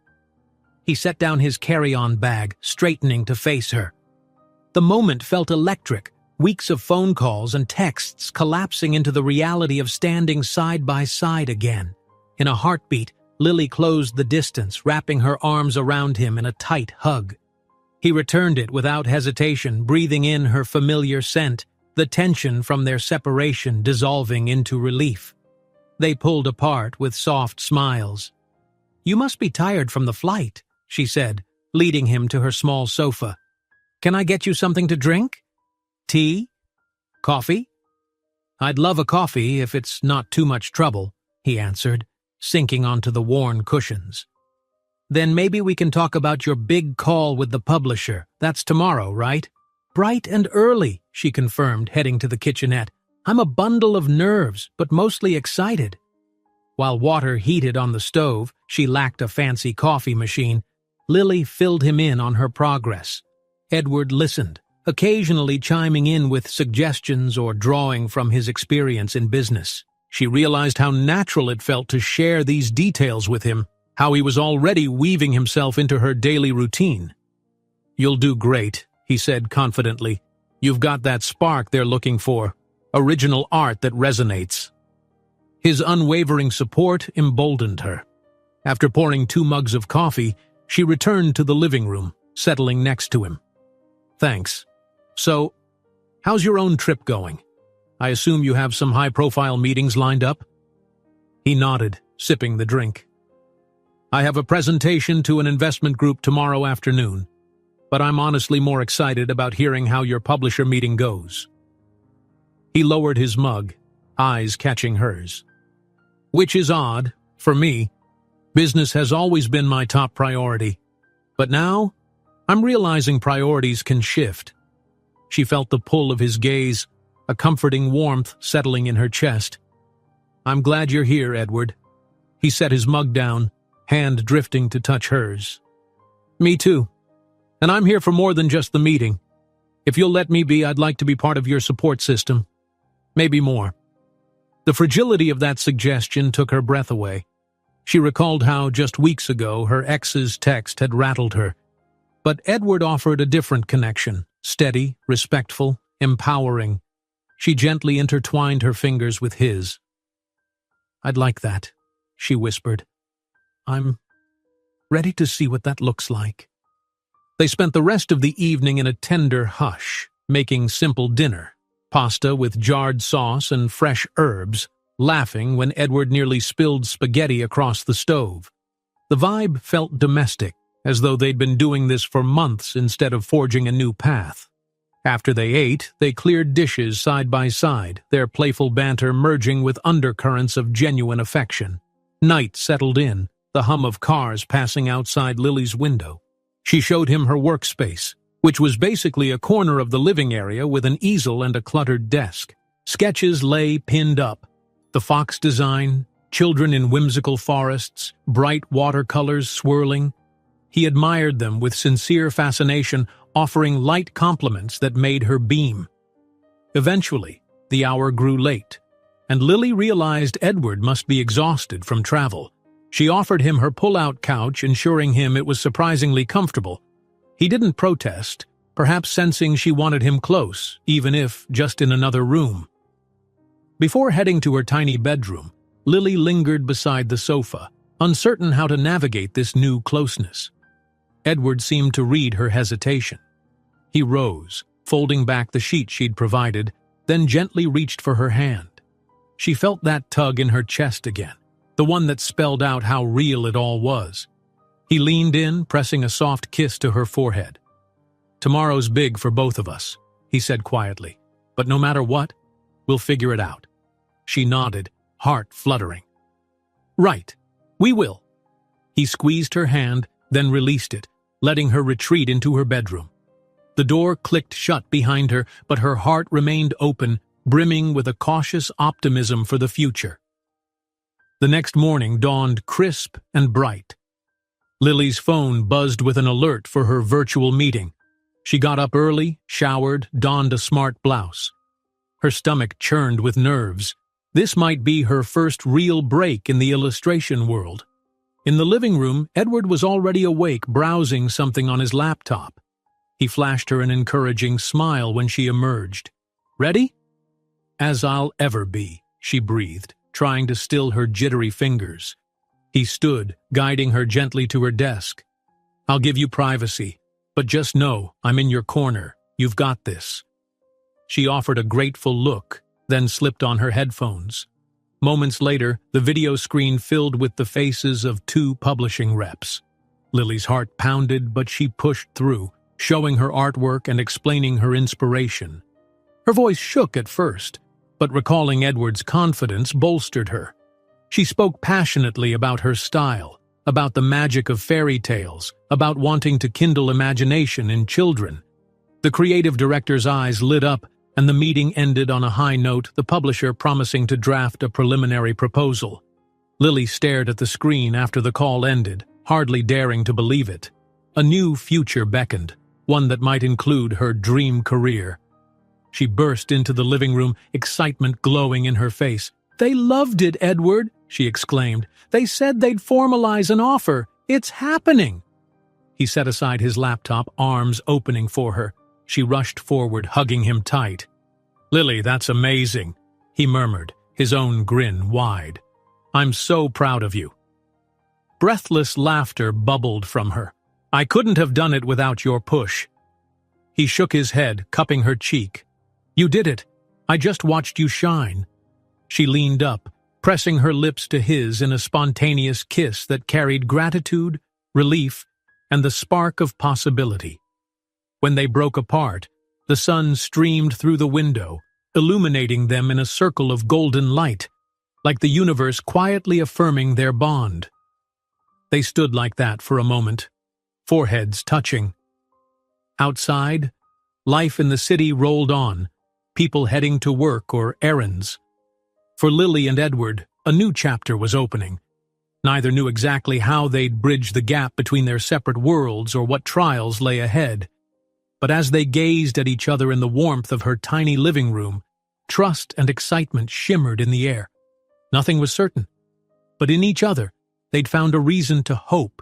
Speaker 1: He set down his carry-on bag, straightening to face her. The moment felt electric, weeks of phone calls and texts collapsing into the reality of standing side by side again. In a heartbeat, Lily closed the distance, wrapping her arms around him in a tight hug. He returned it without hesitation, breathing in her familiar scent, the tension from their separation dissolving into relief. They pulled apart with soft smiles. "You must be tired from the flight," she said, leading him to her small sofa. "Can I get you something to drink? Tea? Coffee?" "I'd love a coffee if it's not too much trouble," he answered, sinking onto the worn cushions. "Then maybe we can talk about your big call with the publisher. That's tomorrow, right?" "Bright and early," she confirmed, heading to the kitchenette. "I'm a bundle of nerves, but mostly excited." While water heated on the stove, she lacked a fancy coffee machine. Lily filled him in on her progress. Edward listened, occasionally chiming in with suggestions or drawing from his experience in business. She realized how natural it felt to share these details with him, how he was already weaving himself into her daily routine. "You'll do great," he said confidently. "You've got that spark they're looking for, original art that resonates." His unwavering support emboldened her. After pouring 2 mugs of coffee, she returned to the living room, settling next to him. "Thanks. So, how's your own trip going? I assume you have some high-profile meetings lined up?" He nodded, sipping the drink. "I have a presentation to an investment group tomorrow afternoon, but I'm honestly more excited about hearing how your publisher meeting goes." He lowered his mug, eyes catching hers. "Which is odd, for me. Business has always been my top priority. But now, I'm realizing priorities can shift." She felt the pull of his gaze, a comforting warmth settling in her chest. "I'm glad you're here, Edward." He set his mug down, hand drifting to touch hers. "Me too. And I'm here for more than just the meeting. If you'll let me be, I'd like to be part of your support system. Maybe more." The fragility of that suggestion took her breath away. She recalled how, just weeks ago, her ex's text had rattled her. But Edward offered a different connection, steady, respectful, empowering. She gently intertwined her fingers with his. "I'd like that," she whispered. "I'm ready to see what that looks like." They spent the rest of the evening in a tender hush, making simple dinner, pasta with jarred sauce and fresh herbs, laughing when Edward nearly spilled spaghetti across the stove. The vibe felt domestic, as though they'd been doing this for months instead of forging a new path. After they ate, they cleared dishes side by side, their playful banter merging with undercurrents of genuine affection. Night settled in, the hum of cars passing outside Lily's window. She showed him her workspace, which was basically a corner of the living area with an easel and a cluttered desk. Sketches lay pinned up. The fox design, children in whimsical forests, bright watercolors swirling. He admired them with sincere fascination, offering light compliments that made her beam. Eventually, the hour grew late, and Lily realized Edward must be exhausted from travel. She offered him her pull-out couch, ensuring him it was surprisingly comfortable. He didn't protest, perhaps sensing she wanted him close, even if just in another room. Before heading to her tiny bedroom, Lily lingered beside the sofa, uncertain how to navigate this new closeness. Edward seemed to read her hesitation. He rose, folding back the sheet she'd provided, then gently reached for her hand. She felt that tug in her chest again, the one that spelled out how real it all was. He leaned in, pressing a soft kiss to her forehead. "Tomorrow's big for both of us," he said quietly, "but no matter what, we'll figure it out." She nodded, heart fluttering. "Right, we will." He squeezed her hand, then released it, letting her retreat into her bedroom. The door clicked shut behind her, but her heart remained open, brimming with a cautious optimism for the future. The next morning dawned crisp and bright. Lily's phone buzzed with an alert for her virtual meeting. She got up early, showered, donned a smart blouse. Her stomach churned with nerves. This might be her first real break in the illustration world. In the living room, Edward was already awake, browsing something on his laptop. He flashed her an encouraging smile when she emerged. "Ready?" "As I'll ever be," she breathed, trying to still her jittery fingers. He stood, guiding her gently to her desk. "I'll give you privacy, but just know I'm in your corner. You've got this." She offered a grateful look, then slipped on her headphones. Moments later, the video screen filled with the faces of 2 publishing reps. Lily's heart pounded, but she pushed through, showing her artwork and explaining her inspiration. Her voice shook at first, but recalling Edward's confidence bolstered her. She spoke passionately about her style, about the magic of fairy tales, about wanting to kindle imagination in children. The creative director's eyes lit up, and the meeting ended on a high note, the publisher promising to draft a preliminary proposal. Lily stared at the screen after the call ended, hardly daring to believe it. A new future beckoned, one that might include her dream career. She burst into the living room, excitement glowing in her face. "They loved it, Edward," she exclaimed. "They said they'd formalize an offer. It's happening." He set aside his laptop, arms opening for her. She rushed forward, hugging him tight. "Lily, that's amazing," he murmured, his own grin wide. "I'm so proud of you." Breathless laughter bubbled from her. "I couldn't have done it without your push." He shook his head, cupping her cheek. "You did it. I just watched you shine." She leaned up, pressing her lips to his in a spontaneous kiss that carried gratitude, relief, and the spark of possibility. When they broke apart, the sun streamed through the window, illuminating them in a circle of golden light, like the universe quietly affirming their bond. They stood like that for a moment, foreheads touching. Outside, life in the city rolled on, people heading to work or errands. For Lily and Edward, a new chapter was opening. Neither knew exactly how they'd bridge the gap between their separate worlds or what trials lay ahead. But as they gazed at each other in the warmth of her tiny living room, trust and excitement shimmered in the air. Nothing was certain, but in each other, they'd found a reason to hope,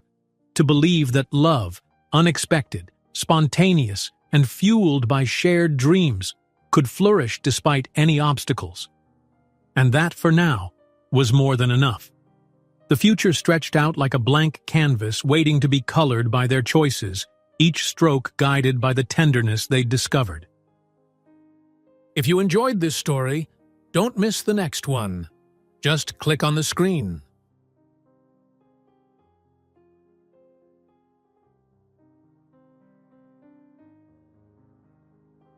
Speaker 1: to believe that love, unexpected, spontaneous, and fueled by shared dreams, could flourish despite any obstacles. And that, for now, was more than enough. The future stretched out like a blank canvas waiting to be colored by their choices, each stroke guided by the tenderness they'd discovered. If you enjoyed this story, don't miss the next one. Just click on the screen.